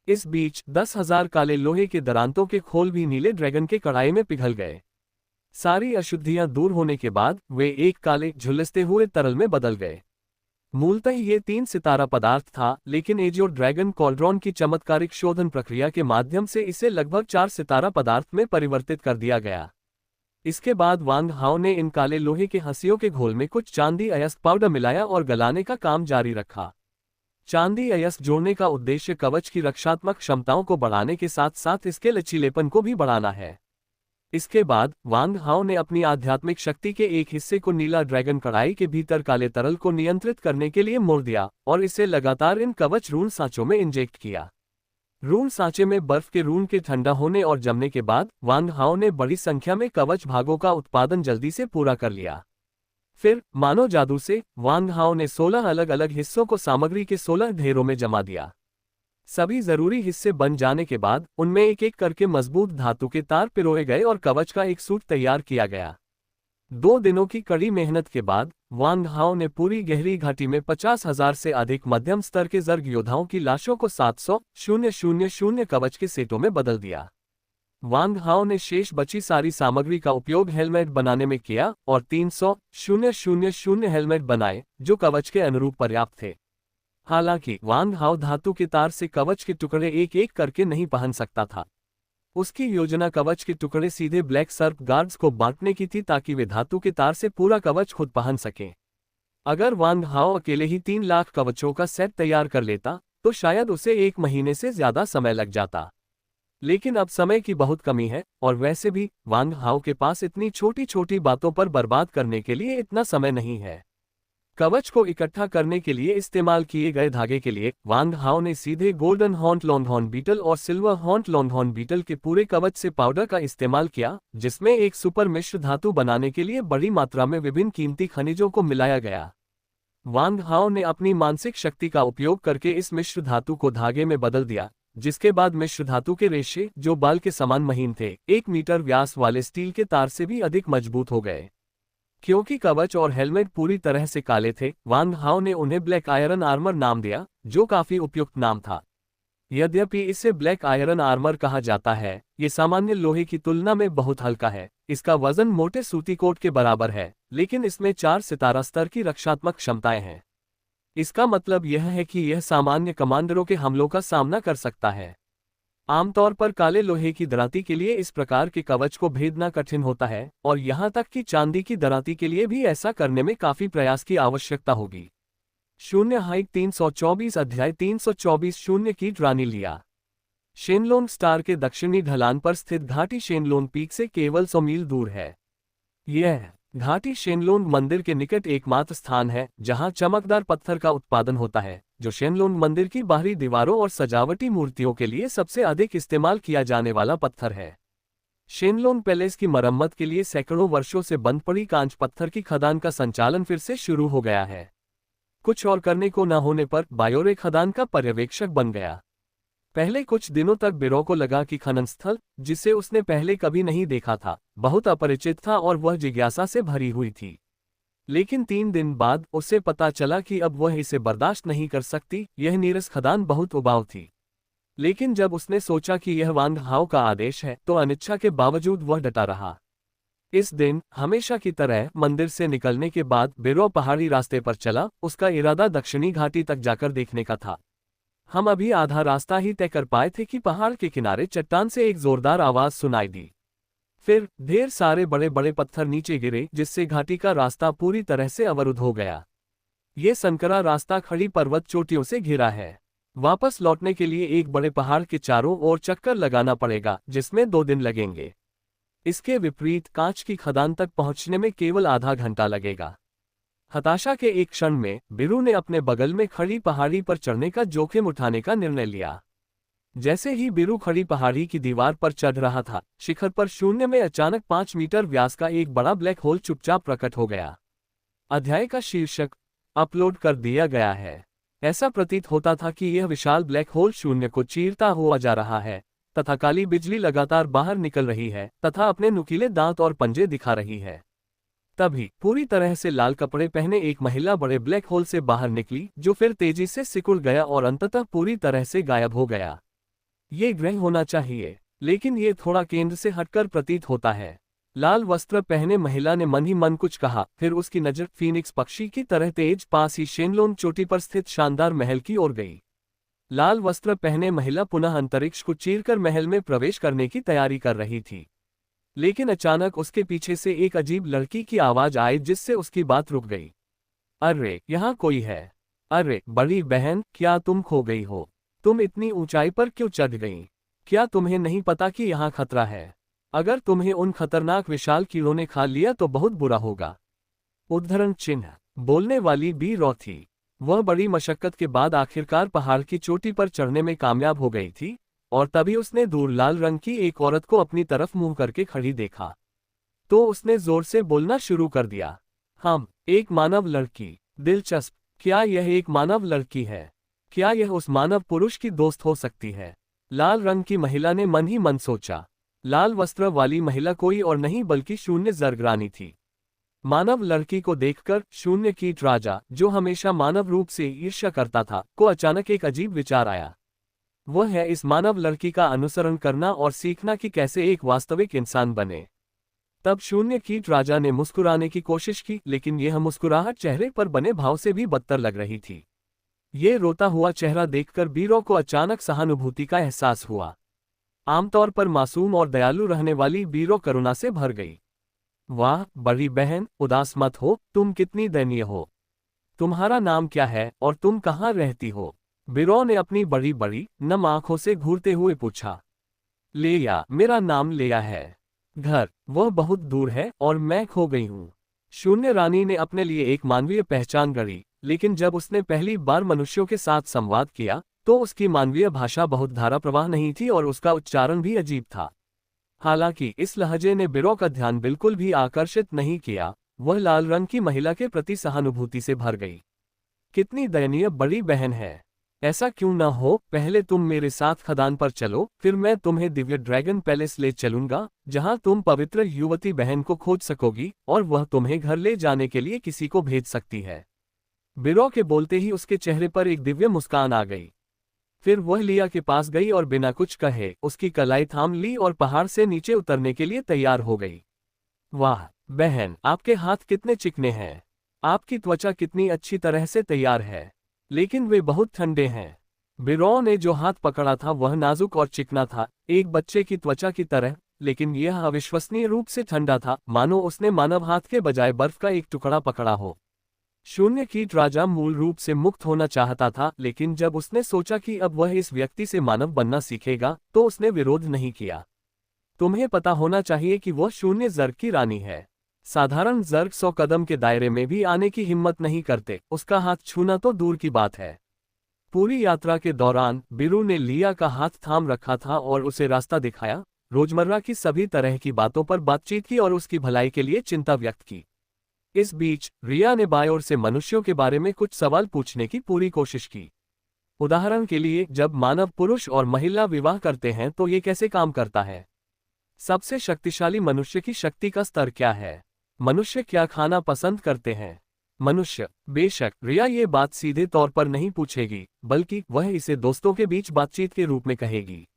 इस बीच 10,000 काले लोहे के दरांतों के खोल भी नीले ड्रैगन के कड़ाई में पिघल गए। सारी अशुद्धियां दूर होने के बाद वे एक काले झुलसते हुए तरल में बदल गए। मूलतः ये 3 सितारा पदार्थ था, लेकिन एजियो ड्रैगन कॉल्ड्रॉन की चमत्कारिक शोधन प्रक्रिया के माध्यम से इसे लगभग 4 सितारा पदार्थ में परिवर्तित कर दिया गया। इसके बाद वांग हाओ ने इन काले लोहे के हंसियों के घोल में कुछ चांदी अयस्क पाउडर मिलाया और गलाने का काम जारी रखा। चांदी अयस्क जोड़ने का उद्देश्य कवच की रक्षात्मक क्षमताओं को बढ़ाने के साथ साथ इसके लचीलेपन को भी बढ़ाना है। इसके बाद वांग हाओ ने अपनी आध्यात्मिक शक्ति के एक हिस्से को नीला ड्रैगन कड़ाई के भीतर काले तरल को नियंत्रित करने के लिए मोड़ दिया और इसे लगातार इन कवच रून सांचों में इंजेक्ट किया। रून सांचे में बर्फ के रून के ठंडा होने और जमने के बाद वांग हाओ ने बड़ी संख्या में कवच भागों का उत्पादन जल्दी से पूरा कर लिया। फिर मानो जादू से वांग हाओ ने 16 अलग अलग हिस्सों को सामग्री के 16 ढेरों में जमा दिया। सभी जरूरी हिस्से बन जाने के बाद उनमें एक एक करके मजबूत धातु के तार पिरोए गए और कवच का एक सूट तैयार किया गया। 2 दिनों की कड़ी मेहनत के बाद वांग हाओ ने पूरी गहरी घाटी में 50,000 से अधिक मध्यम स्तर के जर्ग योद्धाओं की लाशों को 700,000 कवच के सेटों में बदल दिया। वांग हाओ ने शेष बची सारी सामग्री का उपयोग हेलमेट बनाने में किया और 300,000 हेलमेट बनाए जो कवच के अनुरूप पर्याप्त थे। हालांकि वांग हाओ धातु के तार से कवच के टुकड़े एक एक करके नहीं पहन सकता था। उसकी योजना कवच के टुकड़े सीधे ब्लैक सर्प गार्ड्स को बांटने की थी ताकि वे धातु के तार से पूरा कवच खुद पहन सकें। अगर वांग हाओ अकेले ही 3 लाख कवचों का सेट तैयार कर लेता तो शायद उसे 1 महीने से ज्यादा समय लग जाता। लेकिन अब समय की बहुत कमी है और वैसे भी वांग हाओ के पास इतनी छोटी छोटी बातों पर बर्बाद करने के लिए इतना समय नहीं है। कवच को इकट्ठा करने के लिए इस्तेमाल किए गए धागे के लिए वांग हाओ ने सीधे गोल्डन हॉर्न लॉन्गहॉर्न बीटल और सिल्वर हॉर्न लॉन्गहॉर्न बीटल के पूरे कवच से पाउडर का इस्तेमाल किया, जिसमें एक सुपर मिश्र धातु बनाने के लिए बड़ी मात्रा में विभिन्न कीमती खनिजों को मिलाया गया। वांग हाओ ने अपनी मानसिक शक्ति का उपयोग करके इस मिश्र धातु को धागे में बदल दिया, जिसके बाद मिश्र धातु के रेशे जो बाल के समान महीन थे 1 मीटर व्यास वाले स्टील के तार से भी अधिक मजबूत हो गए। क्योंकि कवच और हेलमेट पूरी तरह से काले थे, वांग हाओ ने उन्हें ब्लैक आयरन आर्मर नाम दिया, जो काफी उपयुक्त नाम था। यद्यपि इसे ब्लैक आयरन आर्मर कहा जाता है, ये सामान्य लोहे की तुलना में बहुत हल्का है। इसका वजन मोटे सूती कोट के बराबर है, लेकिन इसमें 4 सितारा स्तर की रक्षात्मक क्षमताएं हैं। इसका मतलब यह है कि यह सामान्य कमांडरों के हमलों का सामना कर सकता है। आमतौर पर काले लोहे की दराती के लिए इस प्रकार के कवच को भेदना कठिन होता है और यहां तक कि चांदी की दराती के लिए भी ऐसा करने में काफी प्रयास की आवश्यकता होगी। 0 हाइक 324 अध्याय 324 0 की रानी लिया। शेनलोंग स्टार के दक्षिणी ढलान पर स्थित घाटी शेनलोंग पीक से केवल 100 मील दूर है। यह घाटी शेनलोंग मंदिर के निकट एकमात्र स्थान है जहां चमकदार पत्थर का उत्पादन होता है, जो शेनलोंग मंदिर की बाहरी दीवारों और सजावटी मूर्तियों के लिए सबसे अधिक इस्तेमाल किया जाने वाला पत्थर है। शेनलोंग पैलेस की मरम्मत के लिए सैकड़ों वर्षों से बंद पड़ी कांच पत्थर की खदान का संचालन फिर से शुरू हो गया है। कुछ और करने को न होने पर बायोरे खदान का पर्यवेक्षक बन गया। पहले कुछ दिनों तक बिरो को लगा कि खनन स्थल, जिसे उसने पहले कभी नहीं देखा था, बहुत अपरिचित था और वह जिज्ञासा से भरी हुई थी। लेकिन 3 दिन बाद उसे पता चला कि अब वह इसे बर्दाश्त नहीं कर सकती। यह नीरस खदान बहुत उबाऊ थी। लेकिन जब उसने सोचा कि यह वांग हाओ का आदेश है तो अनिच्छा के बावजूद वह डटा रहा। इस दिन हमेशा की तरह मंदिर से निकलने के बाद बिरो पहाड़ी रास्ते पर चला। उसका इरादा दक्षिणी घाटी तक जाकर देखने का था। हम अभी आधा रास्ता ही तय कर पाए थे कि पहाड़ के किनारे चट्टान से एक जोरदार आवाज सुनाई दी। फिर ढेर सारे बड़े बड़े पत्थर नीचे गिरे, जिससे घाटी का रास्ता पूरी तरह से अवरुद्ध हो गया। ये संकरा रास्ता खड़ी पर्वत चोटियों से घिरा है। वापस लौटने के लिए एक बड़े पहाड़ के चारों ओर चक्कर लगाना पड़ेगा, जिसमें 2 दिन लगेंगे। इसके विपरीत कांच की खदान तक पहुंचने में केवल आधा घंटा लगेगा। हताशा के एक क्षण में बिरु ने अपने बगल में खड़ी पहाड़ी पर चढ़ने का जोखिम उठाने का निर्णय लिया। जैसे ही बिरु खड़ी पहाड़ी की दीवार पर चढ़ रहा था, शिखर पर शून्य में अचानक 5 मीटर व्यास का एक बड़ा ब्लैक होल चुपचाप प्रकट हो गया। अध्याय का शीर्षक अपलोड कर दिया गया है। ऐसा प्रतीत होता था कि यह विशाल ब्लैक होल शून्य को चीरता हुआ जा रहा है तथा काली बिजली लगातार बाहर निकल रही है तथा अपने नुकीले दांत और पंजे दिखा रही है। तभी पूरी तरह से लाल कपड़े पहने एक महिला बड़े ब्लैक होल से बाहर निकली, जो फिर तेजी से सिकुड़ गया और अंततः पूरी तरह से गायब हो गया। ये ग्रह होना चाहिए, लेकिन ये थोड़ा केंद्र से हटकर प्रतीत होता है। लाल वस्त्र पहने महिला ने मन ही मन कुछ कहा, फिर उसकी नजर फीनिक्स पक्षी की तरह तेज पास ही शेनलोंग चोटी पर स्थित शानदार महल की ओर गई। लाल वस्त्र पहने महिला पुनः अंतरिक्ष को चीरकर महल में प्रवेश करने की तैयारी कर रही थी, लेकिन अचानक उसके पीछे से एक अजीब लड़की की आवाज आई जिससे उसकी बात रुक गई। अरे, यहाँ कोई है। अरे बड़ी बहन, क्या तुम खो गई हो? तुम इतनी ऊंचाई पर क्यों चढ़ गई? क्या तुम्हें नहीं पता कि यहाँ खतरा है? अगर तुम्हें उन खतरनाक विशाल कीड़ों ने खा लिया तो बहुत बुरा होगा। उद्धरण चिन्ह। बोलने वाली बी रॉ थी। वह बड़ी मशक्कत के बाद आखिरकार पहाड़ की चोटी पर चढ़ने में कामयाब हो गई थी, और तभी उसने दूर लाल रंग की एक औरत को अपनी तरफ मुंह करके खड़ी देखा। तो उसने जोर से बोलना शुरू कर दिया। हम, एक मानव लड़की। दिलचस्प। क्या यह एक मानव लड़की है? क्या यह उस मानव पुरुष की दोस्त हो सकती है? लाल रंग की महिला ने मन ही मन सोचा। लाल वस्त्र वाली महिला कोई और नहीं बल्कि शून्य ज़र्ग रानी थी। मानव लड़की को देखकर शून्य कीट राजा, जो हमेशा मानव रूप से ईर्ष्या करता था, को अचानक एक अजीब विचार आया। वह है इस मानव लड़की का अनुसरण करना और सीखना कि कैसे एक वास्तविक इंसान बने। तब शून्य कीट राजा ने मुस्कुराने की कोशिश की, लेकिन यह मुस्कुराहट चेहरे पर बने भाव से भी बदतर लग रही थी। ये रोता हुआ चेहरा देखकर बीरो को अचानक सहानुभूति का एहसास हुआ। आमतौर पर मासूम और दयालु रहने वाली बीरो करुणा से भर गई। वाह बड़ी बहन, उदास मत हो, तुम कितनी दयनीय हो। तुम्हारा नाम क्या है और तुम कहाँ रहती हो? बीरो ने अपनी बड़ी बड़ी नम आंखों से घूरते हुए पूछा। लेया, मेरा नाम लेया है। घर, वह बहुत दूर है और मैं खो गई हूँ। शून्य रानी ने अपने लिए एक मानवीय पहचान गढ़ी, लेकिन जब उसने पहली बार मनुष्यों के साथ संवाद किया तो उसकी मानवीय भाषा बहुत धारा प्रवाह नहीं थी और उसका उच्चारण भी अजीब था। हालांकि इस लहजे ने बीरो का ध्यान बिल्कुल भी आकर्षित नहीं किया। वह लाल रंग की महिला के प्रति सहानुभूति से भर गई। कितनी दयनीय बड़ी बहन है। ऐसा क्यों न हो, पहले तुम मेरे साथ खदान पर चलो, फिर मैं तुम्हें दिव्य ड्रैगन पैलेस ले चलूंगा, जहां तुम पवित्र युवती बहन को खोज सकोगी और वह तुम्हें घर ले जाने के लिए किसी को भेज सकती है। बीरो के बोलते ही उसके चेहरे पर एक दिव्य मुस्कान आ गई। फिर वह लिया के पास गई और बिना कुछ कहे उसकी कलाई थाम ली और पहाड़ से नीचे उतरने के लिए तैयार हो गई। वाह बहन, आपके हाथ कितने चिकने हैं। आपकी त्वचा कितनी अच्छी तरह से तैयार है, लेकिन वे बहुत ठंडे हैं। बीरो ने जो हाथ पकड़ा था वह नाजुक और चिकना था, एक बच्चे की त्वचा की तरह, लेकिन यह अविश्वसनीय रूप से ठंडा था, मानो उसने मानव हाथ के बजाय बर्फ का एक टुकड़ा पकड़ा हो। शून्य कीट राजा मूल रूप से मुक्त होना चाहता था, लेकिन जब उसने सोचा कि अब वह इस व्यक्ति से मानव बनना सीखेगा तो उसने विरोध नहीं किया। तुम्हें पता होना चाहिए कि वह शून्य ज़र्ग की रानी है। साधारण ज़र्ग 100 कदम के दायरे में भी आने की हिम्मत नहीं करते, उसका हाथ छूना तो दूर की बात है। पूरी यात्रा के दौरान बीरू ने लिया का हाथ थाम रखा था और उसे रास्ता दिखाया, रोजमर्रा की सभी तरह की बातों पर बातचीत की और उसकी भलाई के लिए चिंता व्यक्त की। इस बीच रिया ने बायोर से मनुष्यों के बारे में कुछ सवाल पूछने की पूरी कोशिश की। उदाहरण के लिए, जब मानव पुरुष और महिला विवाह करते हैं तो ये कैसे काम करता है? सबसे शक्तिशाली मनुष्य की शक्ति का स्तर क्या है? मनुष्य क्या खाना पसंद करते हैं? मनुष्य, बेशक रिया ये बात सीधे तौर पर नहीं पूछेगी, बल्कि वह इसे दोस्तों के बीच बातचीत के रूप में कहेगी।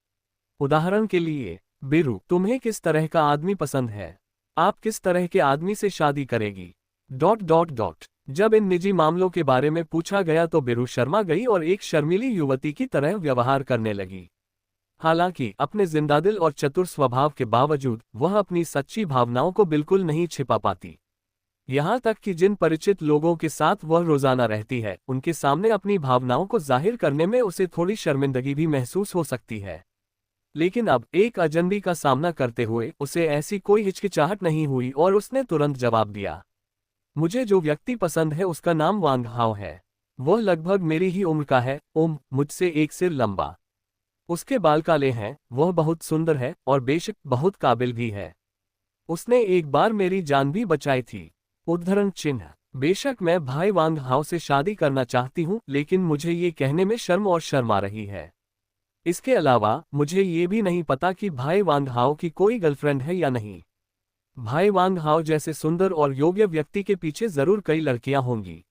उदाहरण के लिए, बीरू, तुम्हें किस तरह का आदमी पसंद है? आप किस तरह के आदमी से शादी करेगी? ... जब इन निजी मामलों के बारे में पूछा गया तो बीरू शर्मा गई और एक शर्मीली युवती की तरह व्यवहार करने लगी। हालांकि अपने जिंदादिल और चतुर स्वभाव के बावजूद वह अपनी सच्ची भावनाओं को बिल्कुल नहीं छिपा पाती। यहाँ तक कि जिन परिचित लोगों के साथ वह रोजाना रहती है, उनके सामने अपनी भावनाओं को जाहिर करने में उसे थोड़ी शर्मिंदगी भी महसूस हो सकती है। लेकिन अब एक अजनबी का सामना करते हुए उसे ऐसी कोई हिचकिचाहट नहीं हुई और उसने तुरंत जवाब दिया। मुझे जो व्यक्ति पसंद है उसका नाम वांग हाओ है। वह लगभग मेरी ही उम्र का है, मुझसे एक सिर लंबा। उसके बाल काले हैं, वह बहुत सुंदर है और बेशक बहुत काबिल भी है। उसने एक बार मेरी जान भी बचाई थी। उद्धरण चिन्ह। बेशक मैं भाई वांग हाओ से शादी करना चाहती हूँ, लेकिन मुझे ये कहने में शर्म और शर्म आ रही है। इसके अलावा मुझे ये भी नहीं पता कि भाई वांग हाओ की कोई गर्लफ्रेंड है या नहीं। भाई वांग हाओ जैसे सुंदर और योग्य व्यक्ति के पीछे जरूर कई लड़कियां होंगी।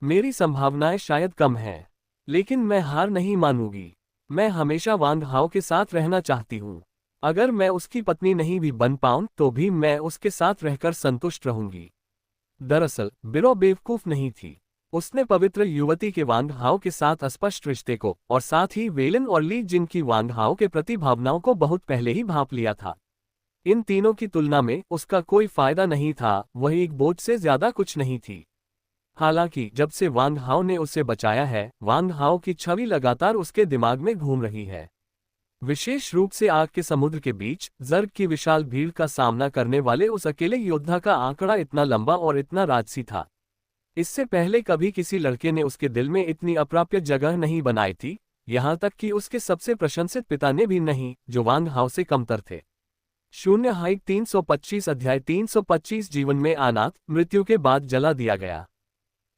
मेरी संभावनाएं शायद कम हैं, लेकिन मैं हार नहीं मानूंगी। मैं हमेशा वांग हाओ के साथ रहना चाहती हूँ। अगर मैं उसकी पत्नी नहीं भी बन पाऊं तो भी मैं उसके साथ रहकर संतुष्ट रहूंगी। दरअसल बिरो बेवकूफ नहीं थी। उसने पवित्र युवती के वांग हाओ के साथ स्पष्ट रिश्ते को और साथ ही वेलन और ली जिन की वांग हाओ के प्रति भावनाओं को बहुत पहले ही भांप लिया था। इन तीनों की तुलना में उसका कोई फायदा नहीं था, वह एक बोझ से ज्यादा कुछ नहीं थी। हालांकि जब से वांग हाओ ने उसे बचाया है, वांग हाओ की छवि लगातार उसके दिमाग में घूम रही है। विशेष रूप से आग के समुद्र के बीच जर्ग की विशाल भीड़ का सामना करने वाले उस अकेले योद्धा का आंकड़ा इतना लंबा और इतना राजसी था। इससे पहले कभी किसी लड़के ने उसके दिल में इतनी अप्राप्य जगह नहीं बनाई थी, यहां तक कि उसके सबसे प्रशंसित पिता ने भी नहीं, जो वांग हाओ से कमतर थे। शून्य हाइक 325 अध्याय 325 जीवन में अनाथ मृत्यु के बाद जला दिया गया।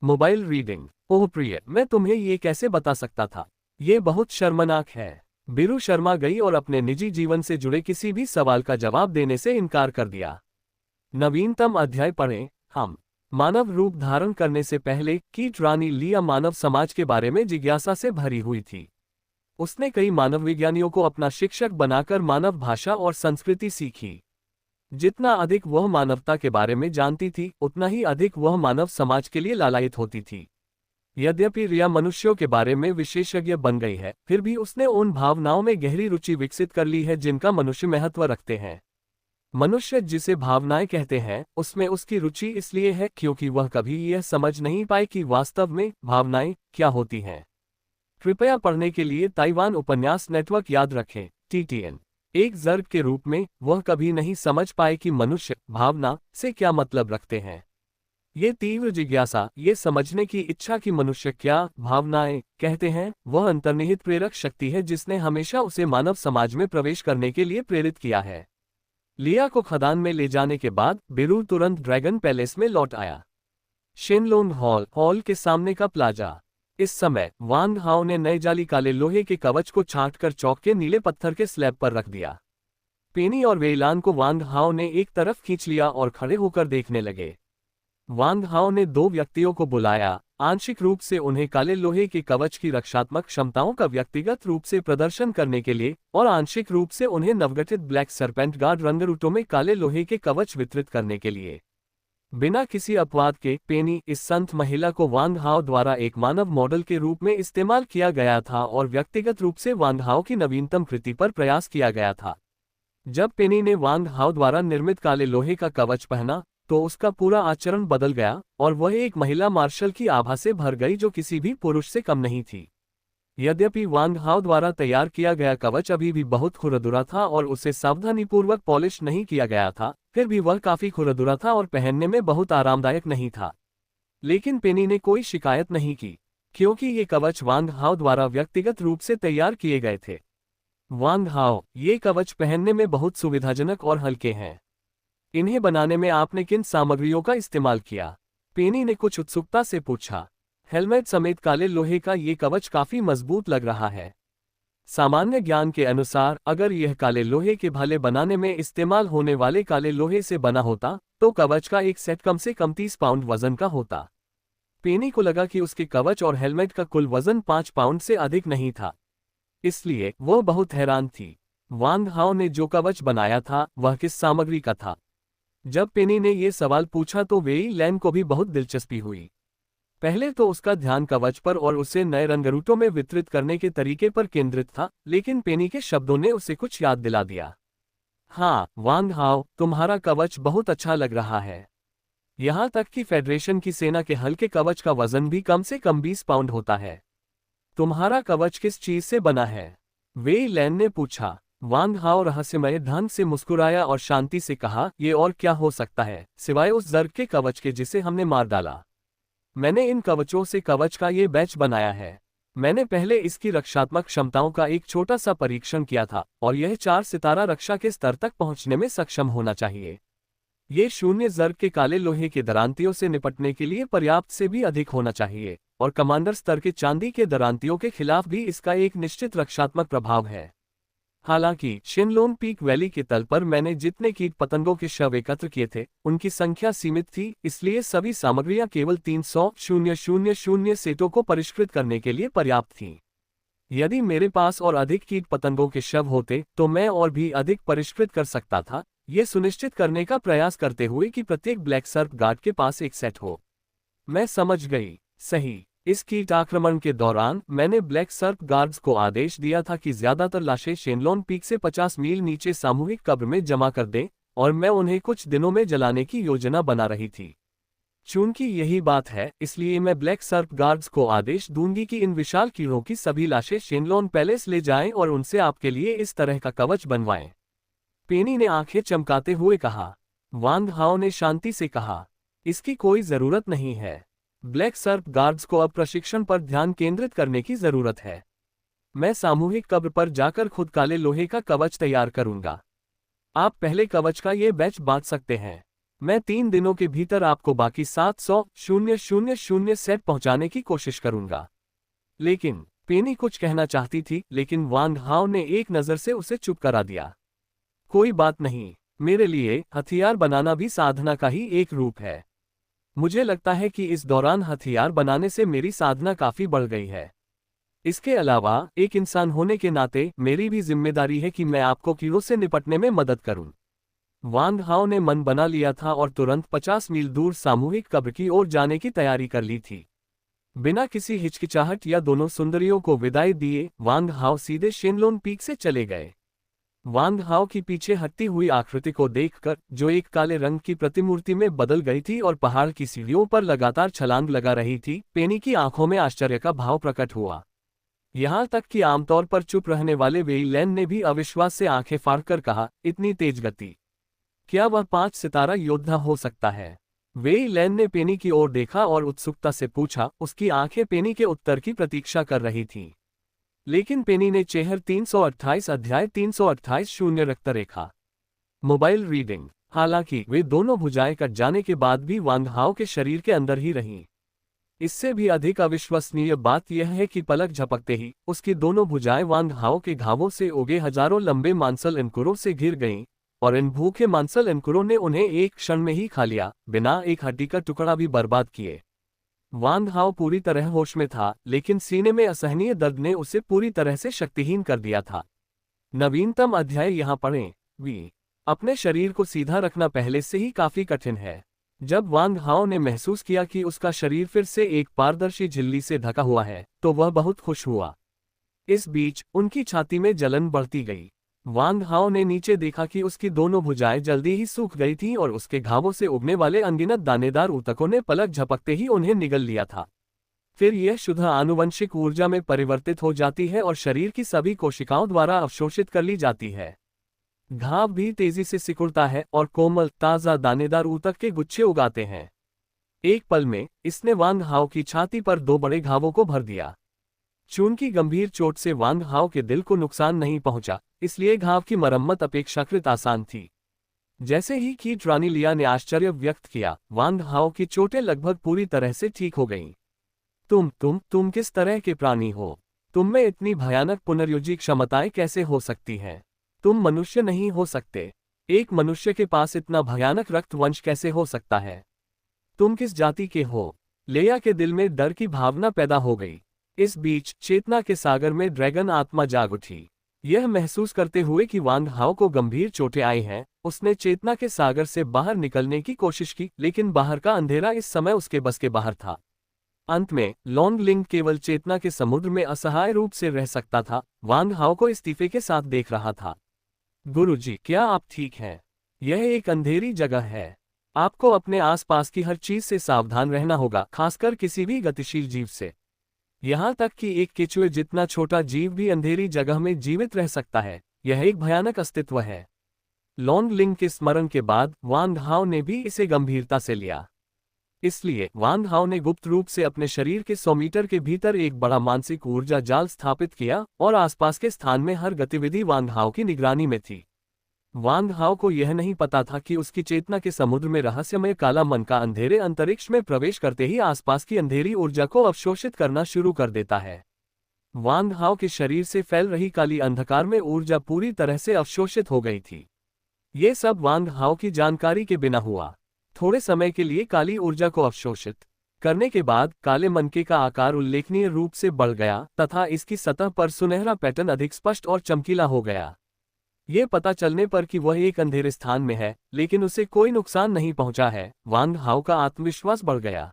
Mobile reading. ओह प्रिय, मैं तुम्हें ये कैसे बता सकता था? ये बहुत शर्मनाक है। बीरू शर्मा गई और अपने निजी जीवन से जुड़े किसी भी सवाल का जवाब देने से इनकार कर दिया। नवीनतम अध्याय पढ़ें। हम मानव रूप धारण करने से पहले कीट रानी लिया मानव समाज के बारे में जिज्ञासा से भरी हुई थी। उसने कई मानव विज्ञानियों को अपना शिक्षक बनाकर मानव भाषा और संस्कृति सीखी। जितना अधिक वह मानवता के बारे में जानती थी, उतना ही अधिक वह मानव समाज के लिए लालायित होती थी। यद्यपि रिया मनुष्यों के बारे में विशेषज्ञ बन गई है, फिर भी उसने उन भावनाओं में गहरी रुचि विकसित कर ली है जिनका मनुष्य महत्व रखते हैं। मनुष्य जिसे भावनाएं कहते हैं, उसमें उसकी रुचि इसलिए है क्योंकि वह कभी यह समझ नहीं पाए कि वास्तव में भावनाएं क्या होती हैं। कृपया पढ़ने के लिए ताइवान उपन्यास नेटवर्क याद रखें, TTN। एक जर्ग के रूप में वह कभी नहीं समझ पाए कि मनुष्य भावना से क्या मतलब रखते हैं। ये तीव्र जिज्ञासा, ये समझने की इच्छा कि मनुष्य क्या भावनाएं कहते हैं, वह अंतर्निहित प्रेरक शक्ति है जिसने हमेशा उसे मानव समाज में प्रवेश करने के लिए प्रेरित किया है। लिया को खदान में ले जाने के बाद बिरू तुरंत ड्रैगन पैलेस में लौट आया। शेनलोंग हॉल के सामने का प्लाजा। इस समय वांग हाओ ने नए जाली काले लोहे के कवच को छांटकर चौक के नीले पत्थर के स्लैब पर रख दिया। पेनी और वेइलान को वांग हाओ ने एक तरफ खींच लिया और खड़े होकर देखने लगे। वांग हाओ ने दो व्यक्तियों को बुलाया, आंशिक रूप से उन्हें काले लोहे के कवच की रक्षात्मक क्षमताओं का व्यक्तिगत रूप से प्रदर्शन करने के लिए, और आंशिक रूप से उन्हें नवगठित ब्लैक सरपेंट गार्ड रंगरूटों में काले लोहे के कवच वितरित करने के लिए। बिना किसी अपवाद के पेनी इस संत महिला को वांग हाओ द्वारा एक मानव मॉडल के रूप में इस्तेमाल किया गया था और व्यक्तिगत रूप से वांग हाओ की नवीनतम कृति पर प्रयास किया गया था। जब पेनी ने वांग हाओ द्वारा निर्मित काले लोहे का कवच पहना तो उसका पूरा आचरण बदल गया और वह एक महिला मार्शल की आभा से भर गई जो किसी भी पुरुष से कम नहीं थी। यद्यपि वांग हाओ द्वारा तैयार किया गया कवच अभी भी बहुत खुरदुरा था और उसे सावधानीपूर्वक पॉलिश नहीं किया गया था, फिर भी वह काफी खुरदुरा था और पहनने में बहुत आरामदायक नहीं था। लेकिन पेनी ने कोई शिकायत नहीं की, क्योंकि ये कवच वांग हाओ द्वारा व्यक्तिगत रूप से तैयार किए गए थे। वांग हाओ, ये कवच पहनने में बहुत सुविधाजनक और हल्के हैं। इन्हें बनाने में आपने किन सामग्रियों का इस्तेमाल किया? पेनी ने कुछ उत्सुकता से पूछा। हेलमेट समेत काले लोहे का ये कवच काफी मजबूत लग रहा है। सामान्य ज्ञान के अनुसार अगर यह काले लोहे के भाले बनाने में इस्तेमाल होने वाले काले लोहे से बना होता तो कवच का एक सेट कम से कम 30 पाउंड वजन का होता। पेनी को लगा कि उसके कवच और हेलमेट का कुल वजन 5 पाउंड से अधिक नहीं था, इसलिए वह बहुत हैरान थी। वांग हाओ ने जो कवच बनाया था वह किस सामग्री का था? जब पेनी ने ये सवाल पूछा तो वेई लैन को भी बहुत दिलचस्पी हुई। पहले तो उसका ध्यान कवच पर और उसे नए रंगरूटों में वितरित करने के तरीके पर केंद्रित था, लेकिन पेनी के शब्दों ने उसे कुछ याद दिला दिया। हाँ वांग हाओ, तुम्हारा कवच बहुत अच्छा लग रहा है। यहाँ तक कि फेडरेशन की सेना के हल्के कवच का वजन भी कम से कम 20 पाउंड होता है। तुम्हारा कवच किस चीज से बना है? वेई लैन ने पूछा। वांग हाओ रहस्यमय ढंग से मुस्कुराया और शांति से कहा, ये और क्या हो सकता है सिवाय उस जर्ग के कवच के जिसे हमने मार डाला। मैंने इन कवचों से कवच का ये बैच बनाया है। मैंने पहले इसकी रक्षात्मक क्षमताओं का एक छोटा सा परीक्षण किया था और यह 4 सितारा रक्षा के स्तर तक पहुंचने में सक्षम होना चाहिए। ये शून्य ज़र्ग के काले लोहे के दरांतियों से निपटने के लिए पर्याप्त से भी अधिक होना चाहिए, और कमांडर स्तर के चांदी के दरांतियों के खिलाफ भी इसका एक निश्चित रक्षात्मक प्रभाव है। हालांकि शिनलोन पीक वैली के तल पर मैंने जितने कीट पतंगों के शव एकत्र किए थे उनकी संख्या सीमित थी, इसलिए सभी सामग्रियां केवल 300,000 सेटों को परिष्कृत करने के लिए पर्याप्त थीं। यदि मेरे पास और अधिक कीट पतंगों के शव होते तो मैं और भी अधिक परिष्कृत कर सकता था, ये सुनिश्चित करने का प्रयास करते हुए कि प्रत्येक ब्लैक सर्प गार्ड के पास एक सेट हो। मैं समझ गई, सही। इस कीट आक्रमण के दौरान मैंने ब्लैक सर्प गार्ड्स को आदेश दिया था कि ज्यादातर लाशें शेनलोन पीक से 50 मील नीचे सामूहिक कब्र में जमा कर दें, और मैं उन्हें कुछ दिनों में जलाने की योजना बना रही थी। चूंकि यही बात है, इसलिए मैं ब्लैक सर्प गार्ड्स को आदेश दूंगी कि इन विशाल कीड़ों की सभी लाशें शेनलोन पैलेस ले जाएं और उनसे आपके लिए इस तरह का कवच बनवाएं। पेनी ने आंखें चमकाते हुए कहा। वांग हाओ ने शांति से कहा, इसकी कोई जरूरत नहीं है। ब्लैक सर्प गार्ड्स को अब प्रशिक्षण पर ध्यान केंद्रित करने की जरूरत है। मैं सामूहिक कब्र पर जाकर खुद काले लोहे का कवच तैयार करूंगा। आप पहले कवच का ये बैच बांट सकते हैं। मैं 3 दिनों के भीतर आपको बाकी 700,000 सेट पहुंचाने की कोशिश करूंगा। लेकिन पेनी कुछ कहना चाहती थी, लेकिन वांग हाओ ने एक नजर से उसे चुप करा दिया। कोई बात नहीं, मेरे लिए हथियार बनाना भी साधना का ही एक रूप है। मुझे लगता है कि इस दौरान हथियार बनाने से मेरी साधना काफी बढ़ गई है। इसके अलावा एक इंसान होने के नाते मेरी भी जिम्मेदारी है कि मैं आपको कीड़ों से निपटने में मदद करूं। वांग हाओ ने मन बना लिया था और तुरंत 50 मील दूर सामूहिक कब्र की ओर जाने की तैयारी कर ली थी। बिना किसी हिचकिचाहट या दोनों सुंदरियों को विदाई दिए वांग हाओ सीधे शेनलोन पीक से चले गए। वांग हाओ की पीछे हटती हुई आकृति को देखकर, जो एक काले रंग की प्रतिमूर्ति में बदल गई थी और पहाड़ की सीढ़ियों पर लगातार छलांग लगा रही थी, पेनी की आंखों में आश्चर्य का भाव प्रकट हुआ। यहां तक कि आमतौर पर चुप रहने वाले वेई लैन ने भी अविश्वास से आंखें फाड़कर कहा, इतनी तेज गति! क्या वह 5 सितारा योद्धा हो सकता है? वेई लैन ने पेनी की ओर देखा और उत्सुकता से पूछा। उसकी आंखें पेनी के उत्तर की प्रतीक्षा कर रही थीं। लेकिन पेनी ने चेहर 328 अध्याय 328 शून्य रक्तरेखा मोबाइल रीडिंग। हालांकि वे दोनों भुजाएं कट जाने के बाद भी वांग हाओ के शरीर के अंदर ही रहीं। इससे भी अधिक अविश्वसनीय बात यह है कि पलक झपकते ही उसकी दोनों भुजाएं वांग हाओ के घावों से उगे हजारों लंबे मांसल अंकुरों से घिर गईं, और इन भूखे मांसल अंकुरों ने उन्हें एक क्षण में ही खा लिया, बिना एक हड्डी का टुकड़ा भी बर्बाद किए। वांग हाओ पूरी तरह होश में था, लेकिन सीने में असहनीय दर्द ने उसे पूरी तरह से शक्तिहीन कर दिया था। नवीनतम अध्याय यहाँ पढ़ें। वी अपने शरीर को सीधा रखना पहले से ही काफी कठिन है। जब वांग हाओ ने महसूस किया कि उसका शरीर फिर से एक पारदर्शी झिल्ली से ढका हुआ है, तो वह बहुत खुश हुआ। इस बीच उनकी छाती में जलन बढ़ती गई। वांग हाओ ने नीचे देखा कि उसकी दोनों भुजाएं जल्दी ही सूख गई थीं और उसके घावों से उगने वाले अनगिनत दानेदार ऊतकों ने पलक झपकते ही उन्हें निगल लिया था। फिर यह शुद्ध आनुवंशिक ऊर्जा में परिवर्तित हो जाती है और शरीर की सभी कोशिकाओं द्वारा अवशोषित कर ली जाती है। घाव भी तेजी से सिकुड़ता है और कोमल ताजा दानेदार ऊतक के गुच्छे उगाते हैं। एक पल में इसने वांग हाओ की छाती पर 2 बड़े घावों को भर दिया। चूंकि गंभीर चोट से वांग हाओ के दिल को नुकसान नहीं पहुंचा, इसलिए घाव की मरम्मत अपेक्षाकृत आसान थी। जैसे ही कीट रानी लिया ने आश्चर्य व्यक्त किया, वांग हाओ की चोटें लगभग पूरी तरह से ठीक हो गईं। तुम किस तरह के प्राणी हो? तुम में इतनी भयानक पुनर्योजी क्षमताएं कैसे हो सकती हैं? तुम मनुष्य नहीं हो सकते। एक मनुष्य के पास इतना भयानक रक्त वंश कैसे हो सकता है? तुम किस जाति के हो? लेया के दिल में डर की भावना पैदा हो गई। इस बीच चेतना के सागर में ड्रैगन आत्मा जाग उठी। यह महसूस करते हुए कि वांग हाओ को गंभीर चोटें आई हैं, उसने चेतना के सागर से बाहर निकलने की कोशिश की, लेकिन बाहर का अंधेरा इस समय उसके बस के बाहर था। अंत में लॉन्ग लिंग केवल चेतना के समुद्र में असहाय रूप से रह सकता था। वांग हाओ को इस्तीफे के साथ देख रहा था। गुरुजी, क्या आप ठीक हैं? यह एक अंधेरी जगह है। आपको अपने आसपास की हर चीज से सावधान रहना होगा, खासकर किसी भी गतिशील जीव से। यहाँ तक कि एक केचुए जितना छोटा जीव भी अंधेरी जगह में जीवित रह सकता है। यह एक भयानक अस्तित्व है। लॉन्ग लिंग के स्मरण के बाद वांग हाओ ने भी इसे गंभीरता से लिया। इसलिए वांग हाओ ने गुप्त रूप से अपने शरीर के 100 मीटर के भीतर एक बड़ा मानसिक ऊर्जा जाल स्थापित किया और आसपास के स्थान में हर गतिविधि वांग हाओ की निगरानी में थी। वांग हाओ को यह नहीं पता था कि उसकी चेतना के समुद्र में रहस्यमय काला मन का अंधेरे अंतरिक्ष में प्रवेश करते ही आसपास की अंधेरी ऊर्जा को अवशोषित करना शुरू कर देता है। वांग हाओ के शरीर से फैल रही काली अंधकार में ऊर्जा पूरी तरह से अवशोषित हो गई थी। ये सब वांग हाओ की जानकारी के बिना हुआ। थोड़े समय के लिए काली ऊर्जा को अवशोषित करने के बाद काले मनके का आकार उल्लेखनीय रूप से बढ़ गया तथा इसकी सतह पर सुनहरा पैटर्न अधिक स्पष्ट और चमकीला हो गया। ये पता चलने पर कि वह एक अंधेरे स्थान में है लेकिन उसे कोई नुकसान नहीं पहुंचा है, वांग हाओ का आत्मविश्वास बढ़ गया।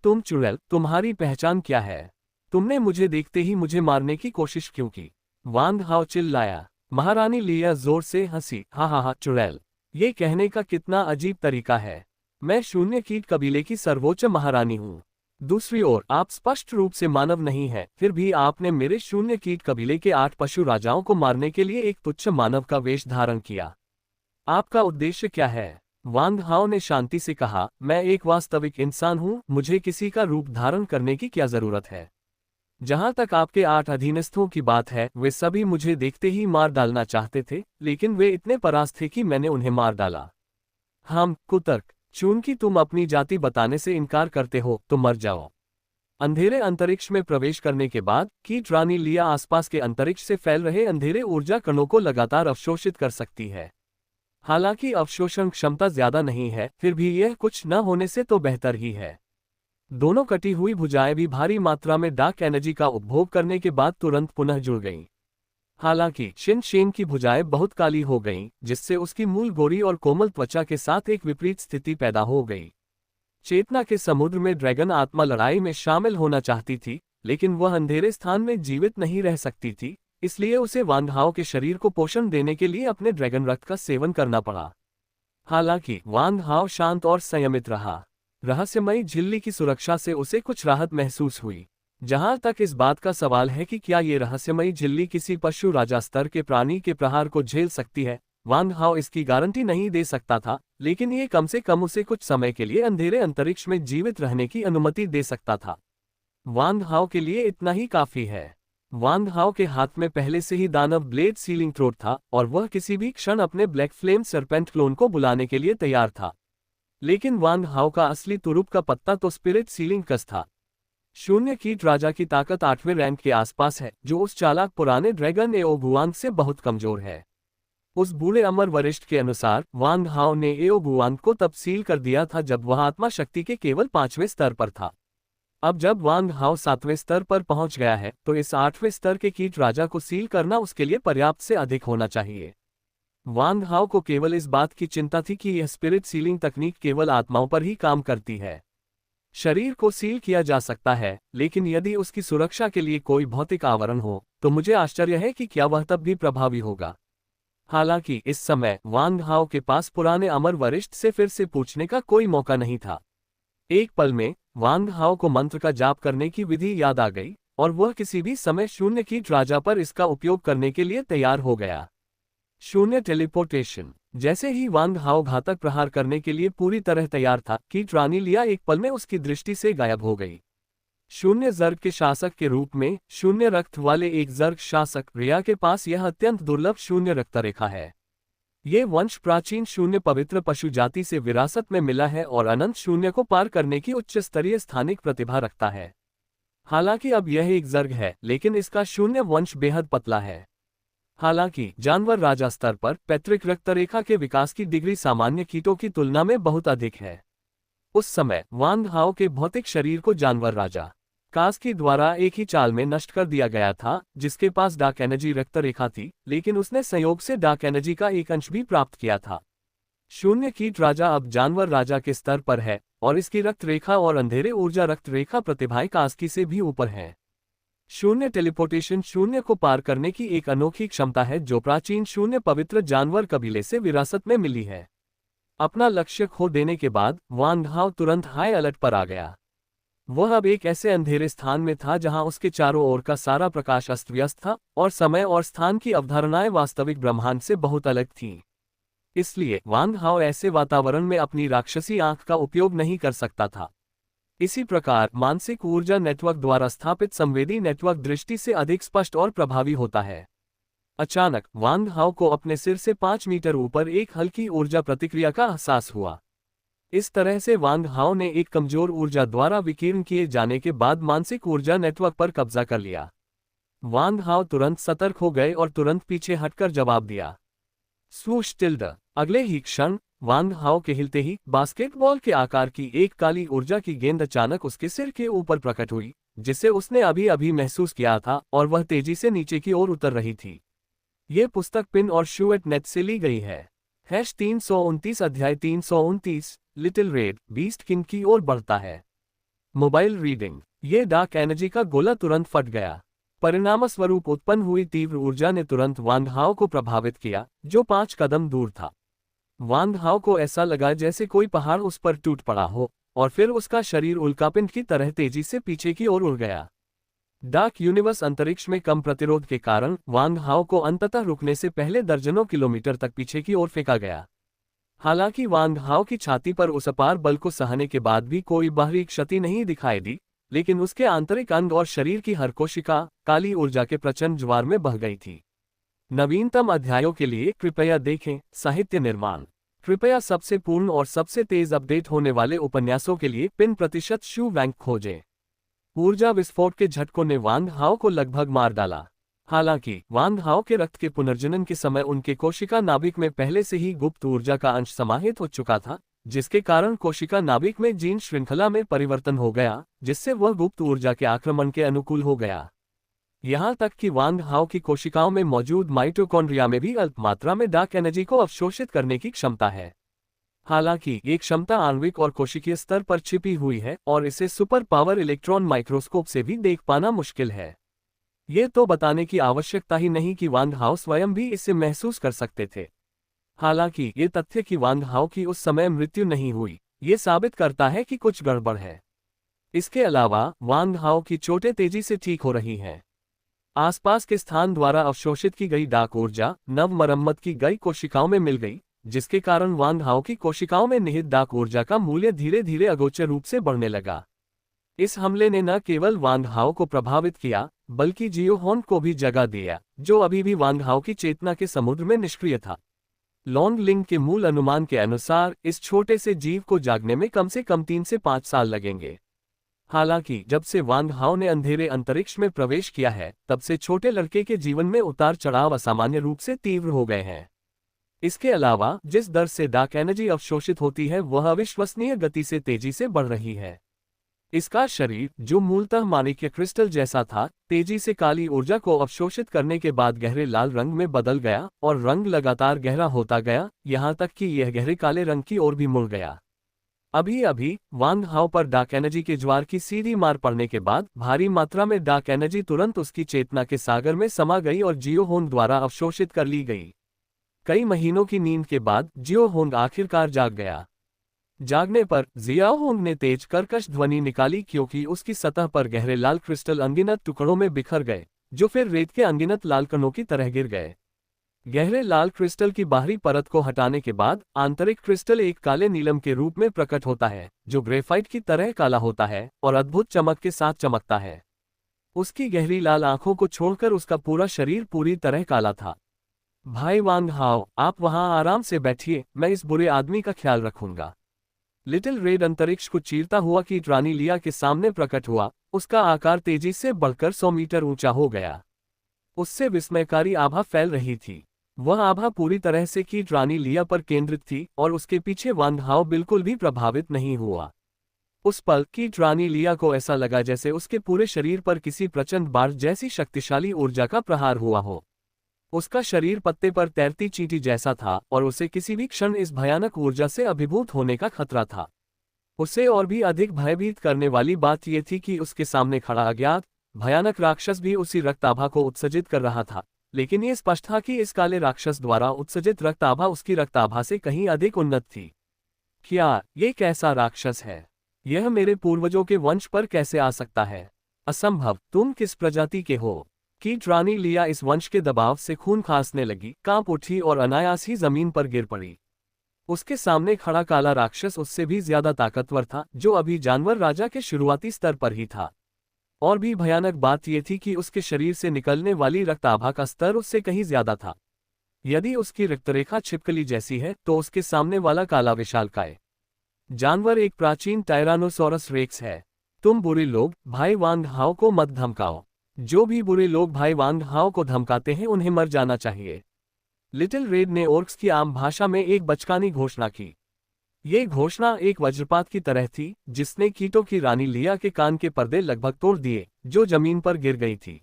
तुम चुड़ैल, तुम्हारी पहचान क्या है? तुमने मुझे देखते ही मुझे मारने की कोशिश क्यों की? वांग हाओ चिल्लाया। महारानी लिया जोर से हंसी। हा चुड़ैल, ये कहने का कितना अजीब तरीका है। मैं शून्य कीट कबीले की सर्वोच्च महारानी हूँ। दूसरी ओर आप स्पष्ट रूप से मानव नहीं हैं, फिर भी आपने मेरे शून्य कीट कबीले के 8 पशु राजाओं को मारने के लिए एक तुच्छ मानव का वेश धारण किया। आपका उद्देश्य क्या है? वांग हाओ ने शांति से कहा, मैं एक वास्तविक इंसान हूँ, मुझे किसी का रूप धारण करने की क्या जरूरत है? जहां तक आपके 8 अधीनस्थों की बात है, वे सभी मुझे देखते ही मार डालना चाहते थे, लेकिन वे इतने परास्त थे कि मैंने उन्हें मार डाला। कुतर्क, चूंकि तुम अपनी जाति बताने से इनकार करते हो तो मर जाओ। अंधेरे अंतरिक्ष में प्रवेश करने के बाद कीट रानी लिया आसपास के अंतरिक्ष से फैल रहे अंधेरे ऊर्जा कणों को लगातार अवशोषित कर सकती है। हालांकि अवशोषण क्षमता ज्यादा नहीं है, फिर भी यह कुछ न होने से तो बेहतर ही है। दोनों कटी हुई भुजाएं भी भारी मात्रा में डार्क एनर्जी का उपभोग करने के बाद तुरंत पुनः जुड़ गईं। हालांकि शिन शेन की भुजाएं बहुत काली हो गईं, जिससे उसकी मूल गोरी और कोमल त्वचा के साथ एक विपरीत स्थिति पैदा हो गई। चेतना के समुद्र में ड्रैगन आत्मा लड़ाई में शामिल होना चाहती थी, लेकिन वह अंधेरे स्थान में जीवित नहीं रह सकती थी, इसलिए उसे वांग हाओ के शरीर को पोषण देने के लिए अपने ड्रैगन रक्त का सेवन करना पड़ा। हालांकि वांग हाओ शांत और संयमित रहा। रहस्यमयी झिल्ली की सुरक्षा से उसे कुछ राहत महसूस हुई। जहां तक इस बात का सवाल है कि क्या ये रहस्यमयी झिल्ली किसी पशु राजा स्तर के प्राणी के प्रहार को झेल सकती है, वांग हाओ इसकी गारंटी नहीं दे सकता था, लेकिन ये कम से कम उसे कुछ समय के लिए अंधेरे अंतरिक्ष में जीवित रहने की अनुमति दे सकता था। वांग हाओ के लिए इतना ही काफी है। वांग हाओ के हाथ में पहले से ही दानव ब्लेड सीलिंग थ्रोट था और वह किसी भी क्षण अपने ब्लैक फ्लेम सरपेंट क्लोन को बुलाने के लिए तैयार था। लेकिन वांग हाओ का असली तुरुप का पत्ता तो स्पिरिट सीलिंग कस था। शून्य कीट राजा की ताकत 8वें रैंक के आसपास है, जो उस चालाक पुराने ड्रैगन एओबुआंग से बहुत कमजोर है। उस बूढ़े अमर वरिष्ठ के अनुसार वांग हाओ ने एओबुआंग को तब सील कर दिया था जब वह आत्मा शक्ति के केवल 5वें स्तर पर था। अब जब वांग हाओ 7वें स्तर पर पहुंच गया है, तो इस 8वें स्तर के कीट राजा को सील करना उसके लिए पर्याप्त से अधिक होना चाहिए। वांग हाओ को केवल इस बात की चिंता थी कि यह स्पिरिट सीलिंग तकनीक केवल आत्माओं पर ही काम करती है। शरीर को सील किया जा सकता है, लेकिन यदि उसकी सुरक्षा के लिए कोई भौतिक आवरण हो, तो मुझे आश्चर्य है कि क्या वह तब भी प्रभावी होगा। हालांकि इस समय वांग हाओ के पास पुराने अमर वरिष्ठ से फिर से पूछने का कोई मौका नहीं था। एक पल में वांग हाओ को मंत्र का जाप करने की विधि याद आ गई और वह किसी भी समय शून्य कीट राजा पर इसका उपयोग करने के लिए तैयार हो गया। शून्य टेलीपोर्टेशन। जैसे ही वांग हाओ घातक प्रहार करने के लिए पूरी तरह तैयार था, कीट रानी लिया एक पल में उसकी दृष्टि से गायब हो गई। शून्य जर्ग के शासक के रूप में शून्य रक्त वाले एक जर्ग शासक रिया के पास यह अत्यंत दुर्लभ शून्य रक्त रेखा है। ये वंश प्राचीन शून्य पवित्र पशु जाति से विरासत में मिला है और अनंत शून्य को पार करने की उच्च स्तरीय स्थानिक प्रतिभा रखता है। हालांकि अब यह एक जर्ग है, लेकिन इसका शून्य वंश बेहद पतला है। हालांकि जानवर राजा स्तर पर पैतृक रक्तरेखा के विकास की डिग्री सामान्य कीटों की तुलना में बहुत अधिक है। उस समय वांग हाओ के भौतिक शरीर को जानवर राजा कास्की द्वारा एक ही चाल में नष्ट कर दिया गया था, जिसके पास डार्क एनर्जी रक्तरेखा थी, लेकिन उसने संयोग से डार्क एनर्जी का एक अंश भी प्राप्त किया था। शून्य कीट राजा अब जानवर राजा के स्तर पर है और इसकी रक्त रेखा और अंधेरे ऊर्जा रक्त रेखा प्रतिभाएं कास्की से भी ऊपर हैं। शून्य टेलीपोर्टेशन शून्य को पार करने की एक अनोखी क्षमता है जो प्राचीन शून्य पवित्र जानवर कबीले से विरासत में मिली है। अपना लक्ष्य खो देने के बाद वांग हाओ तुरंत हाई अलर्ट पर आ गया। वह अब एक ऐसे अंधेरे स्थान में था जहां उसके चारों ओर का सारा प्रकाश अस्त व्यस्त था और समय और स्थान की अवधारणाएं वास्तविक ब्रह्मांड से बहुत अलग थीं। इसलिए वांग हाओ ऐसे वातावरण में अपनी राक्षसी आंख का उपयोग नहीं कर सकता था। इसी प्रकार मानसिक ऊर्जा नेटवर्क द्वारा स्थापित संवेदी नेटवर्क दृष्टि से अधिक स्पष्ट और प्रभावी होता है। अचानक वांग हाओ को अपने सिर से 5 मीटर ऊपर एक हल्की ऊर्जा प्रतिक्रिया का एहसास हुआ। इस तरह से वांग हाओ ने एक कमजोर ऊर्जा द्वारा विकीर्ण किए जाने के बाद मानसिक ऊर्जा नेटवर्क पर कब्जा कर लिया। वांग हाओ तुरंत सतर्क हो गए और तुरंत पीछे हटकर जवाब दिया, स्वूश टिल्ड। अगले ही क्षण वांग हाओ के हिलते ही बास्केटबॉल के आकार की एक काली ऊर्जा की गेंद अचानक उसके सिर के ऊपर प्रकट हुई, जिसे उसने अभी अभी महसूस किया था, और वह तेजी से नीचे की ओर उतर रही थी। ये पुस्तक पिन और शूएट नेट से ली गई है। 329 अध्याय 329 लिटिल रेड बीस्ट किंग की ओर बढ़ता है। Mobile reading. ये डार्क एनर्जी का गोला तुरंत फट गया। परिणामस्वरूप उत्पन्न हुई तीव्र ऊर्जा ने तुरंत वांग हाओ को प्रभावित किया, जो 5 कदम दूर था। वांग हाओ को ऐसा लगा जैसे कोई पहाड़ उस पर टूट पड़ा हो, और फिर उसका शरीर उल्कापिंड की तरह तेजी से पीछे की ओर उड़ गया। डार्क यूनिवर्स अंतरिक्ष में कम प्रतिरोध के कारण वांग हाओ को अंततः रुकने से पहले दर्जनों किलोमीटर तक पीछे की ओर फेंका गया। हालांकि वांग हाओ की छाती पर उस अपार बल को सहने के बाद भी कोई बाहरी क्षति नहीं दिखाई दी, लेकिन उसके आंतरिक अंग और शरीर की हर कोशिका काली ऊर्जा के प्रचंड ज्वार में बह गई थी। नवीनतम अध्यायों के लिए कृपया देखें साहित्य निर्माण। कृपया सबसे पूर्ण और सबसे तेज अपडेट होने वाले उपन्यासों के लिए पिन प्रतिशत शू वैंक खोजें। ऊर्जा विस्फोट के झटकों ने वांग हाओ को लगभग मार डाला। हालांकि वांग हाओ के रक्त के पुनर्जनन के समय उनके कोशिका नाभिक में पहले से ही गुप्त ऊर्जा का अंश समाहित हो चुका था, जिसके कारण कोशिका नाभिक में जीन श्रृंखला में परिवर्तन हो गया, जिससे वह गुप्त ऊर्जा के आक्रमण के अनुकूल हो गया। यहाँ तक कि वांग हाओ की कोशिकाओं में मौजूद माइटोकॉन्ड्रिया में भी अल्प मात्रा में डार्क एनर्जी को अवशोषित करने की क्षमता है। हालांकि ये क्षमता आणविक और कोशिकीय स्तर पर छिपी हुई है और इसे सुपर पावर इलेक्ट्रॉन माइक्रोस्कोप से भी देख पाना मुश्किल है। ये तो बताने की आवश्यकता ही नहीं कि वांग हाओ स्वयं भी इसे महसूस कर सकते थे। हालांकि ये तथ्य कि वांग हाओ की उस समय मृत्यु नहीं हुई, ये साबित करता है कि कुछ गड़बड़ है। इसके अलावा वांग हाओ की चोटें तेजी से ठीक हो रही हैं। आसपास के स्थान द्वारा अवशोषित की गई डार्क ऊर्जा नव मरम्मत की गई कोशिकाओं में मिल गई, जिसके कारण वांग हाओ की कोशिकाओं में निहित डार्क ऊर्जा का मूल्य धीरे धीरे अगोचर रूप से बढ़ने लगा। इस हमले ने न केवल वांग हाओ को प्रभावित किया, बल्कि जियो होन को भी जगा दिया, जो अभी भी वांग हाओ की चेतना के समुद्र में निष्क्रिय था। लॉन्ग लिंग के मूल अनुमान के अनुसार इस छोटे से जीव को जागने में कम से कम 3 से 5 साल लगेंगे। हालांकि जब से वांग हाओ ने अंधेरे अंतरिक्ष में प्रवेश किया है, तब से छोटे लड़के के जीवन में उतार चढ़ाव असामान्य रूप से तीव्र हो गए हैं। इसके अलावा जिस दर से डार्क एनर्जी अवशोषित होती है वह अविश्वसनीय गति से तेजी से बढ़ रही है। इसका शरीर, जो मूलतः माणिक्य क्रिस्टल जैसा था, तेजी से काली ऊर्जा को अवशोषित करने के बाद गहरे लाल रंग में बदल गया और रंग लगातार गहरा होता गया, यहाँ तक कि यह गहरे काले रंग की ओर भी मुड़ गया। अभी अभी वांग हाओ पर डार्क एनर्जी के ज्वार की सीधी मार पड़ने के बाद भारी मात्रा में डार्क एनर्जी तुरंत उसकी चेतना के सागर में समा गई और जियो होंग द्वारा अवशोषित कर ली गई। कई महीनों की नींद के बाद जियो होंग आखिरकार जाग गया। जागने पर जियाओ होंग ने तेज कर्कश ध्वनि निकाली, क्योंकि उसकी सतह पर गहरे लाल क्रिस्टल अनगिनत टुकड़ों में बिखर गए, जो फिर रेत के अनगिनत लाल कणों की तरह गिर गए। गहरे लाल क्रिस्टल की बाहरी परत को हटाने के बाद आंतरिक क्रिस्टल एक काले नीलम के रूप में प्रकट होता है, जो ग्रेफाइट की तरह काला होता है और अद्भुत चमक के साथ चमकता है। उसकी गहरी लाल आंखों को छोड़कर उसका पूरा शरीर पूरी तरह काला था। भाई वांग हाओ, आप वहां आराम से बैठिए, मैं इस बुरे आदमी का ख्याल रखूंगा। लिटिल रेड अंतरिक्ष को चीरता हुआ कीट रानी लिया के सामने प्रकट हुआ। उसका आकार तेजी से बढ़कर 100 मीटर ऊंचा हो गया। उससे विस्मयकारी आभा फैल रही थी। वह आभा पूरी तरह से कीट रानी लिया पर केंद्रित थी और उसके पीछे वांग हाओ बिल्कुल भी प्रभावित नहीं हुआ। उस पल कीट रानी लिया को ऐसा लगा जैसे उसके पूरे शरीर पर किसी प्रचंड बाढ़ जैसी शक्तिशाली ऊर्जा का प्रहार हुआ हो। उसका शरीर पत्ते पर तैरती चींटी जैसा था और उसे किसी भी क्षण इस भयानक ऊर्जा से अभिभूत होने का खतरा था। उसे और भी अधिक भयभीत करने वाली बात यह थी कि उसके सामने खड़ा अज्ञात भयानक राक्षस भी उसी रक्ताभा को उत्सर्जित कर रहा था, लेकिन ये स्पष्ट था कि इस काले राक्षस द्वारा उत्सर्जित रक्ताभा उसकी रक्ताभा से कहीं अधिक उन्नत थी। क्या ये कैसा राक्षस है? यह मेरे पूर्वजों के वंश पर कैसे आ सकता है? असंभव। तुम किस प्रजाति के हो? कीट रानी लिया इस वंश के दबाव से खून खांसने लगी, कांप उठी और अनायास ही जमीन पर गिर पड़ी। उसके सामने खड़ा काला राक्षस उससे भी ज्यादा ताकतवर था, जो अभी जानवर राजा के शुरुआती स्तर पर ही था। और भी भयानक बात यह थी कि उसके शरीर से निकलने वाली रक्ताभा का स्तर उससे कहीं ज्यादा था। यदि उसकी रक्तरेखा छिपकली जैसी है तो उसके सामने वाला काला विशालकाय जानवर एक प्राचीन टायरानोसॉरस रेक्स है। तुम बुरे लोग भाई वांग हाओ को मत धमकाओ। जो भी बुरे लोग भाई वांग हाओ को धमकाते हैं उन्हें मर जाना चाहिए। लिटिल रेड ने ओर्क्स की आम भाषा में एक बचकानी घोषणा की। ये घोषणा एक वज्रपात की तरह थी जिसने कीटों की रानी लिया के कान के पर्दे लगभग तोड़ दिए, जो जमीन पर गिर गई थी।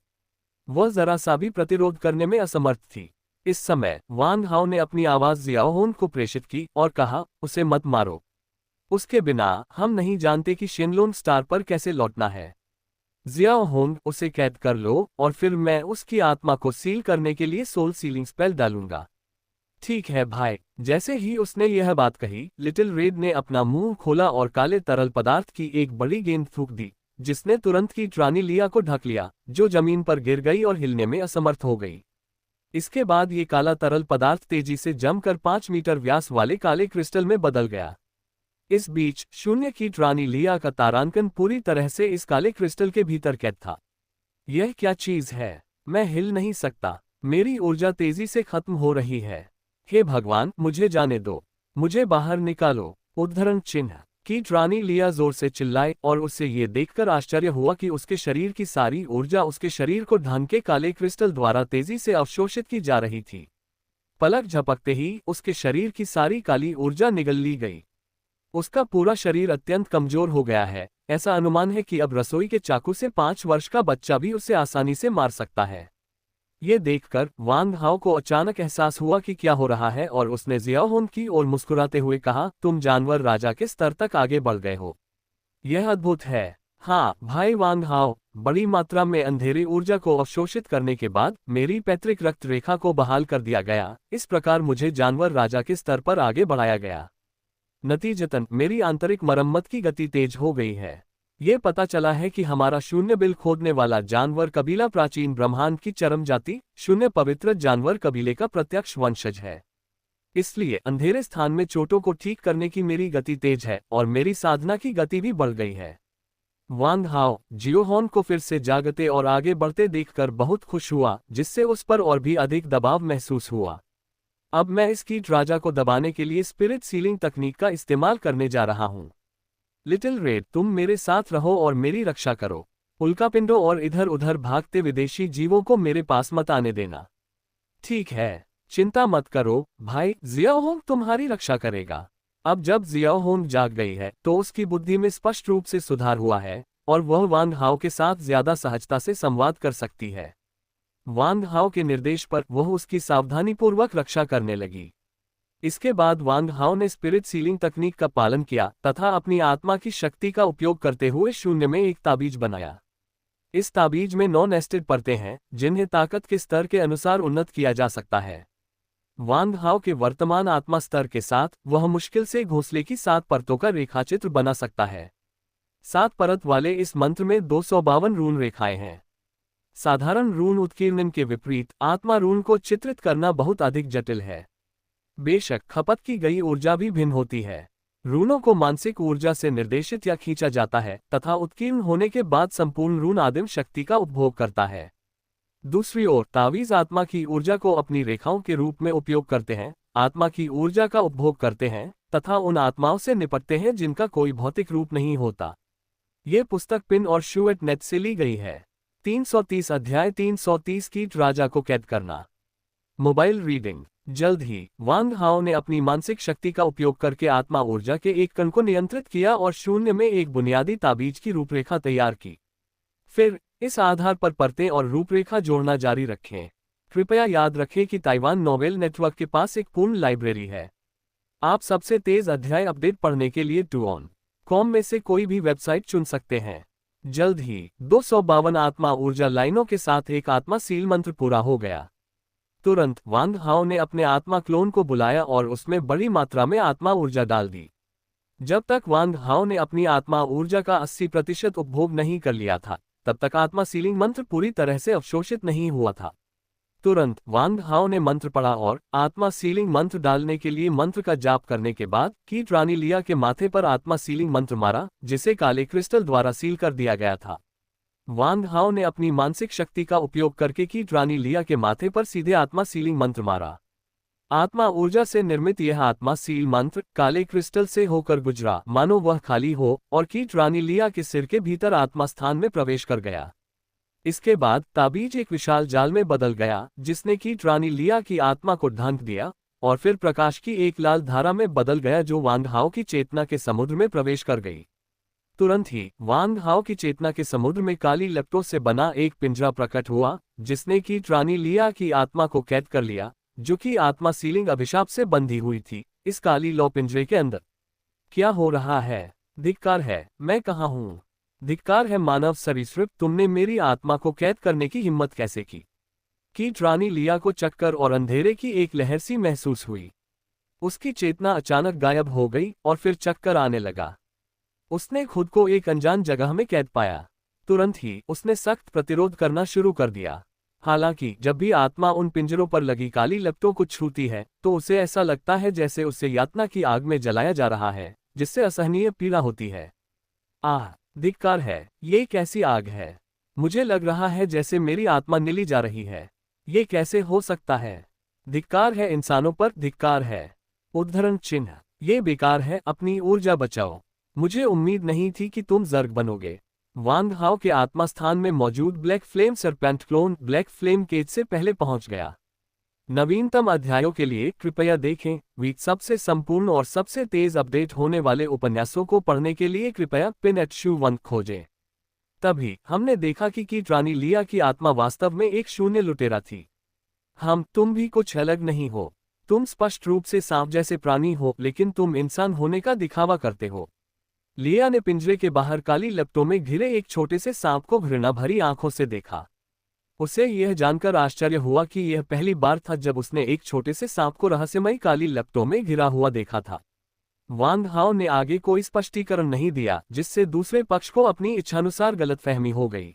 वह जरा सा भी प्रतिरोध करने में असमर्थ थी। इस समय वांग हाओ ने अपनी आवाज जियाओ होन को प्रेषित की और कहा, उसे मत मारो। उसके बिना हम नहीं जानते कि शिनलून स्टार पर कैसे लौटना है। जियाओ होंग, उसे कैद कर लो और फिर मैं उसकी आत्मा को सील करने के लिए सोल सीलिंग स्पेल डालूंगा। ठीक है भाई। जैसे ही उसने यह बात कही, लिटिल रेड ने अपना मुंह खोला और काले तरल पदार्थ की एक बड़ी गेंद थूक दी, जिसने तुरंत की रानी लिया को ढक लिया, जो जमीन पर गिर गई और हिलने में असमर्थ हो गई। इसके बाद ये काला तरल पदार्थ तेजी से जमकर 5 मीटर व्यास वाले काले क्रिस्टल में बदल गया। इस बीच शून्य की रानी लिया का तारांकन पूरी तरह से इस काले क्रिस्टल के भीतर कैद था। यह क्या चीज है? मैं हिल नहीं सकता। मेरी ऊर्जा तेजी से खत्म हो रही है। हे भगवान, मुझे जाने दो। मुझे बाहर निकालो। उद्धरण चिन्ह। कीट रानी लिया जोर से चिल्लाए और उसे ये देखकर आश्चर्य हुआ कि उसके शरीर की सारी ऊर्जा उसके शरीर को ढांक के काले क्रिस्टल द्वारा तेजी से अवशोषित की जा रही थी। पलक झपकते ही उसके शरीर की सारी काली ऊर्जा निगल ली गई। उसका पूरा शरीर अत्यंत कमजोर हो गया है। ऐसा अनुमान है कि अब रसोई के चाकू से 5 वर्ष का बच्चा भी उसे आसानी से मार सकता है। ये देखकर वांग हाओ को अचानक एहसास हुआ कि क्या हो रहा है और उसने जियाओ होन की ओर मुस्कुराते हुए कहा, तुम जानवर राजा के स्तर तक आगे बढ़ गए हो। यह अद्भुत है। हाँ भाई वांग हाओ, बड़ी मात्रा में अंधेरी ऊर्जा को अवशोषित करने के बाद मेरी पैतृक रक्त रेखा को बहाल कर दिया गया। इस प्रकार मुझे जानवर राजा के स्तर पर आगे बढ़ाया गया। नतीजतन मेरी आंतरिक मरम्मत की गति तेज हो गई है। ये पता चला है कि हमारा शून्य बिल खोदने वाला जानवर कबीला प्राचीन ब्रह्मांड की चरम जाति शून्य पवित्र जानवर कबीले का प्रत्यक्ष वंशज है। इसलिए अंधेरे स्थान में चोटों को ठीक करने की मेरी गति तेज है और मेरी साधना की गति भी बढ़ गई है। वांग हाओ जियो होन को फिर से जागते और आगे बढ़ते देखकर बहुत खुश हुआ, जिससे उस पर और भी अधिक दबाव महसूस हुआ। अब मैं इस कीट राजा को दबाने के लिए स्पिरिट सीलिंग तकनीक का इस्तेमाल करने जा रहा हूं। लिटिल रेड, तुम मेरे साथ रहो और मेरी रक्षा करो। उल्कापिंडों और इधर उधर भागते विदेशी जीवों को मेरे पास मत आने देना। ठीक है, चिंता मत करो भाई, जियाओ होंग तुम्हारी रक्षा करेगा। अब जब जियाओ होंग जाग गई है तो उसकी बुद्धि में स्पष्ट रूप से सुधार हुआ है और वह वांग हाओ के साथ ज्यादा सहजता से संवाद कर सकती है। वांग हाओ के निर्देश पर वह उसकी सावधानीपूर्वक रक्षा करने लगी। इसके बाद वांग हाओ ने स्पिरिट सीलिंग तकनीक का पालन किया तथा अपनी आत्मा की शक्ति का उपयोग करते हुए शून्य में एक ताबीज बनाया। इस ताबीज में 9 नेस्टेड परतें हैं जिन्हें ताकत के स्तर के अनुसार उन्नत किया जा सकता है। वांग हाओ के वर्तमान आत्मा स्तर के साथ वह मुश्किल से घोंसले की 7 परतों का रेखाचित्र बना सकता है। 7 परत वाले इस मंत्र में 252 रून रेखाएं हैं। साधारण रून उत्कीर्णन के विपरीत आत्मा रून को चित्रित करना बहुत अधिक जटिल है। बेशक खपत की गई ऊर्जा भी भिन्न होती है। रूनों को मानसिक ऊर्जा से निर्देशित या खींचा जाता है तथा उत्कीर्ण होने के बाद संपूर्ण रून आदिम शक्ति का उपभोग करता है। दूसरी ओर तावीज आत्मा की ऊर्जा को अपनी रेखाओं के रूप में उपयोग करते हैं, आत्मा की ऊर्जा का उपभोग करते हैं तथा उन आत्माओं से निपटते हैं जिनका कोई भौतिक रूप नहीं होता। ये पुस्तक पिन और शूएट नेट से ली गई है। 330 अध्याय 330 कीट राजा को कैद करना। Mobile reading. जल्द ही वांग हाओ ने अपनी मानसिक शक्ति का उपयोग करके आत्मा ऊर्जा के एक कण को नियंत्रित किया और शून्य में एक बुनियादी ताबीज की रूपरेखा तैयार की। फिर इस आधार पर परतें और रूपरेखा जोड़ना जारी रखें। कृपया याद रखें कि ताइवान नोवेल नेटवर्क के पास एक पूर्ण लाइब्रेरी है। आप सबसे तेज अध्याय अपडेट पढ़ने के लिए tuon.com में से कोई भी वेबसाइट चुन सकते हैं। जल्द ही 252 आत्मा ऊर्जा लाइनों के साथ एक आत्मा सील मंत्र पूरा हो गया। तुरंत वांग हाओ ने अपने आत्मा क्लोन को बुलाया और उसमें बड़ी मात्रा में आत्मा ऊर्जा डाल दी। जब तक वांग हाओ ने अपनी आत्मा ऊर्जा का 80% उपभोग नहीं कर लिया था, तब तक आत्मा सीलिंग मंत्र पूरी तरह से अवशोषित नहीं हुआ था। तुरंत वांग हाओ ने मंत्र पढ़ा और आत्मा सीलिंग मंत्र डालने के लिए मंत्र का जाप करने के बाद कीट रानी लिया के माथे पर आत्मा सीलिंग मंत्र मारा, जिसे काले क्रिस्टल द्वारा सील कर दिया गया था। वांग हाओ ने अपनी मानसिक शक्ति का उपयोग करके कीट रानी लिया के माथे पर सीधे आत्मा सीलिंग मंत्र मारा। आत्मा ऊर्जा से निर्मित यह आत्मा सील मंत्र काले क्रिस्टल से होकर गुजरा, मानो वह खाली हो, और कीट रानी लिया के सिर के भीतर आत्मा स्थान में प्रवेश कर गया। इसके बाद ताबीज एक विशाल जाल में बदल गया, जिसने कीट रानी लिया की आत्मा को ढांक दिया, और फिर प्रकाश की एक लाल धारा में बदल गया जो वांग हाओ की चेतना के समुद्र में प्रवेश कर गई। तुरंत ही वांग हाओ की चेतना के समुद्र में काली लपटों से बना एक पिंजरा प्रकट हुआ, जिसने कीट रानी लिया की आत्मा को कैद कर लिया, जो कि आत्मा सीलिंग अभिशाप से बंधी हुई थी। इस काली लौ पिंजरे के अंदर क्या हो रहा है? धिक्कार है, मैं कहाँ हूँ? धिक्कार है मानव सरीसृप, तुमने मेरी आत्मा को कैद करने की हिम्मत कैसे की? कीट रानी लिया को चक्कर और अंधेरे की एक लहर सी महसूस हुई। उसकी चेतना अचानक गायब हो गई और फिर चक्कर आने लगा। उसने खुद को एक अनजान जगह में कैद पाया। तुरंत ही उसने सख्त प्रतिरोध करना शुरू कर दिया। हालांकि जब भी आत्मा उन पिंजरों पर लगी काली लपटों को छूती है तो उसे ऐसा लगता है जैसे उसे यातना की आग में जलाया जा रहा है, जिससे असहनीय पीड़ा होती है। आह, धिक्कार है, ये कैसी आग है? मुझे लग रहा है जैसे मेरी आत्मा निली जा रही है। ये कैसे हो सकता है? धिक्कार है इंसानों पर, धिक्कार है। उद्धरण चिन्ह, ये बेकार है, अपनी ऊर्जा बचाओ। मुझे उम्मीद नहीं थी कि तुम जर्ग बनोगे। वांग हाओ के आत्मा स्थान में मौजूद black flame serpent clone black flame cage से पहले पहुंच गया। नवीनतम अध्यायों के लिए कृपया देखें। वीक सबसे संपूर्ण और सबसे तेज अपडेट होने वाले उपन्यासों को पढ़ने के लिए कृपया पिन@shu1 खोजें। तभी हमने देखा कि कीट रानी लिया की आत्मा वास्तव में एक शून्य लुटेरा थी। तुम भी कुछ अलग नहीं हो। तुम स्पष्ट रूप से सांप जैसे प्राणी हो, लेकिन तुम इंसान होने का दिखावा करते हो। लिया ने पिंजरे के बाहर काली लपटों में घिरे एक छोटे से सांप को घृणा भरी आंखों से देखा। उसे यह जानकर आश्चर्य हुआ कि यह पहली बार था जब उसने एक छोटे से सांप को रहस्यमयी काली लपटों में घिरा हुआ देखा था। वांग हाओ ने आगे कोई स्पष्टीकरण नहीं दिया, जिससे दूसरे पक्ष को अपनी इच्छानुसार गलतफहमी हो गई।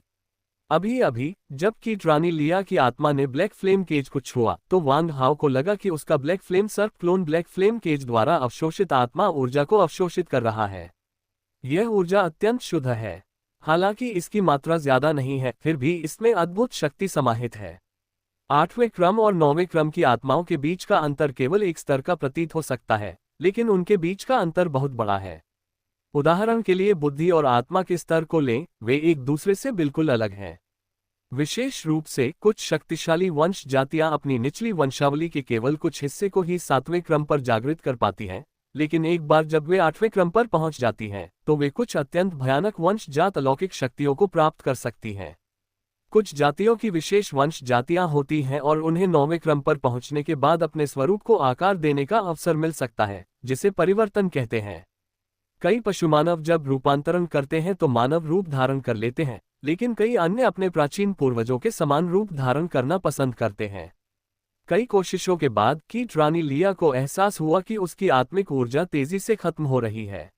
अभी अभी जब कीट रानी लिया की आत्मा ने ब्लैक फ्लेम केज को छुआ तो वांग हाओ को लगा कि उसका ब्लैक फ्लेम सर्प क्लोन ब्लैक फ्लेम केज द्वारा अवशोषित आत्मा ऊर्जा को अवशोषित कर रहा है। यह ऊर्जा अत्यंत शुद्ध है। हालांकि इसकी मात्रा ज्यादा नहीं है, फिर भी इसमें अद्भुत शक्ति समाहित है। 8वें क्रम और 9वें क्रम की आत्माओं के बीच का अंतर केवल एक स्तर का प्रतीत हो सकता है, लेकिन उनके बीच का अंतर बहुत बड़ा है। उदाहरण के लिए बुद्धि और आत्मा के स्तर को लें, वे एक दूसरे से बिल्कुल अलग हैं। विशेष रूप से कुछ शक्तिशाली वंश जातियां अपनी निचली वंशावली के केवल कुछ हिस्से को ही 7वें क्रम पर जागृत कर पाती हैं, लेकिन एक बार जब वे 8वें क्रम पर पहुंच जाती हैं, तो वे कुछ अत्यंत भयानक वंशजात अलौकिक शक्तियों को प्राप्त कर सकती हैं। कुछ जातियों की विशेष वंश जातियां होती हैं और उन्हें 9वें क्रम पर पहुंचने के बाद अपने स्वरूप को आकार देने का अवसर मिल सकता है, जिसे परिवर्तन कहते हैं। कई पशुमानव जब रूपांतरण करते हैं तो मानव रूप धारण कर लेते हैं, लेकिन कई अन्य अपने प्राचीन पूर्वजों के समान रूप धारण करना पसंद करते हैं। कई कोशिशों के बाद कीट रानी लिया को एहसास हुआ कि उसकी आत्मिक ऊर्जा तेजी से खत्म हो रही है।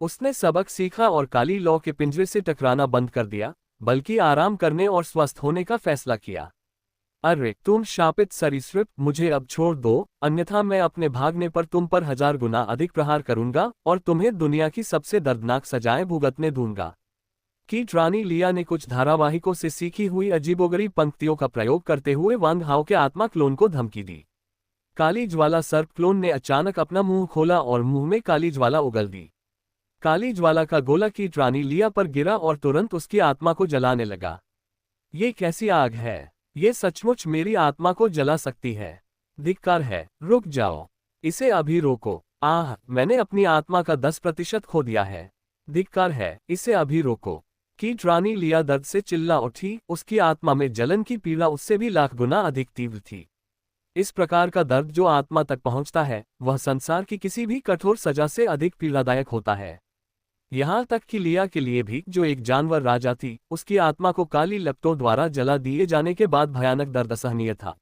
उसने सबक सीखा और काली लौ के पिंजरे से टकराना बंद कर दिया, बल्कि आराम करने और स्वस्थ होने का फैसला किया। अरे तुम शापित सरीसृप, मुझे अब छोड़ दो, अन्यथा मैं अपने भागने पर तुम पर 1000 गुना अधिक प्रहार करूंगा और तुम्हें दुनिया की सबसे दर्दनाक सजाएं भुगतने दूंगा। कीट रानी लिया ने कुछ धारावाहिकों से सीखी हुई अजीबोगरीब पंक्तियों का प्रयोग करते हुए वांग हाओ के आत्मा क्लोन को धमकी दी। काली ज्वाला सर्प क्लोन ने अचानक अपना मुंह खोला और मुंह में काली ज्वाला उगल दी। काली ज्वाला का गोला कीट रानी लिया पर गिरा और तुरंत उसकी आत्मा को जलाने लगा। ये कैसी आग है? ये सचमुच मेरी आत्मा को जला सकती है। धिक्कार है, रुक जाओ, इसे अभी रोको। आह, मैंने अपनी आत्मा का 10% खो दिया है। धिक्कार है, इसे अभी रोको। कीट रानी लिया दर्द से चिल्ला उठी, उसकी आत्मा में जलन की पीड़ा उससे भी लाख गुना अधिक तीव्र थी। इस प्रकार का दर्द जो आत्मा तक पहुंचता है, वह संसार की किसी भी कठोर सजा से अधिक पीड़ादायक होता है। यहाँ तक कि लिया के लिए भी, जो एक जानवर राजा थी, उसकी आत्मा को काली लपटों द्वारा जला दिए जाने के बाद भयानक दर्द असहनीय था।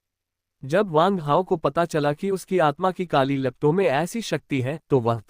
जब वांग हाओ को पता चला कि उसकी आत्मा की काली लपटों में ऐसी शक्ति है, तो वह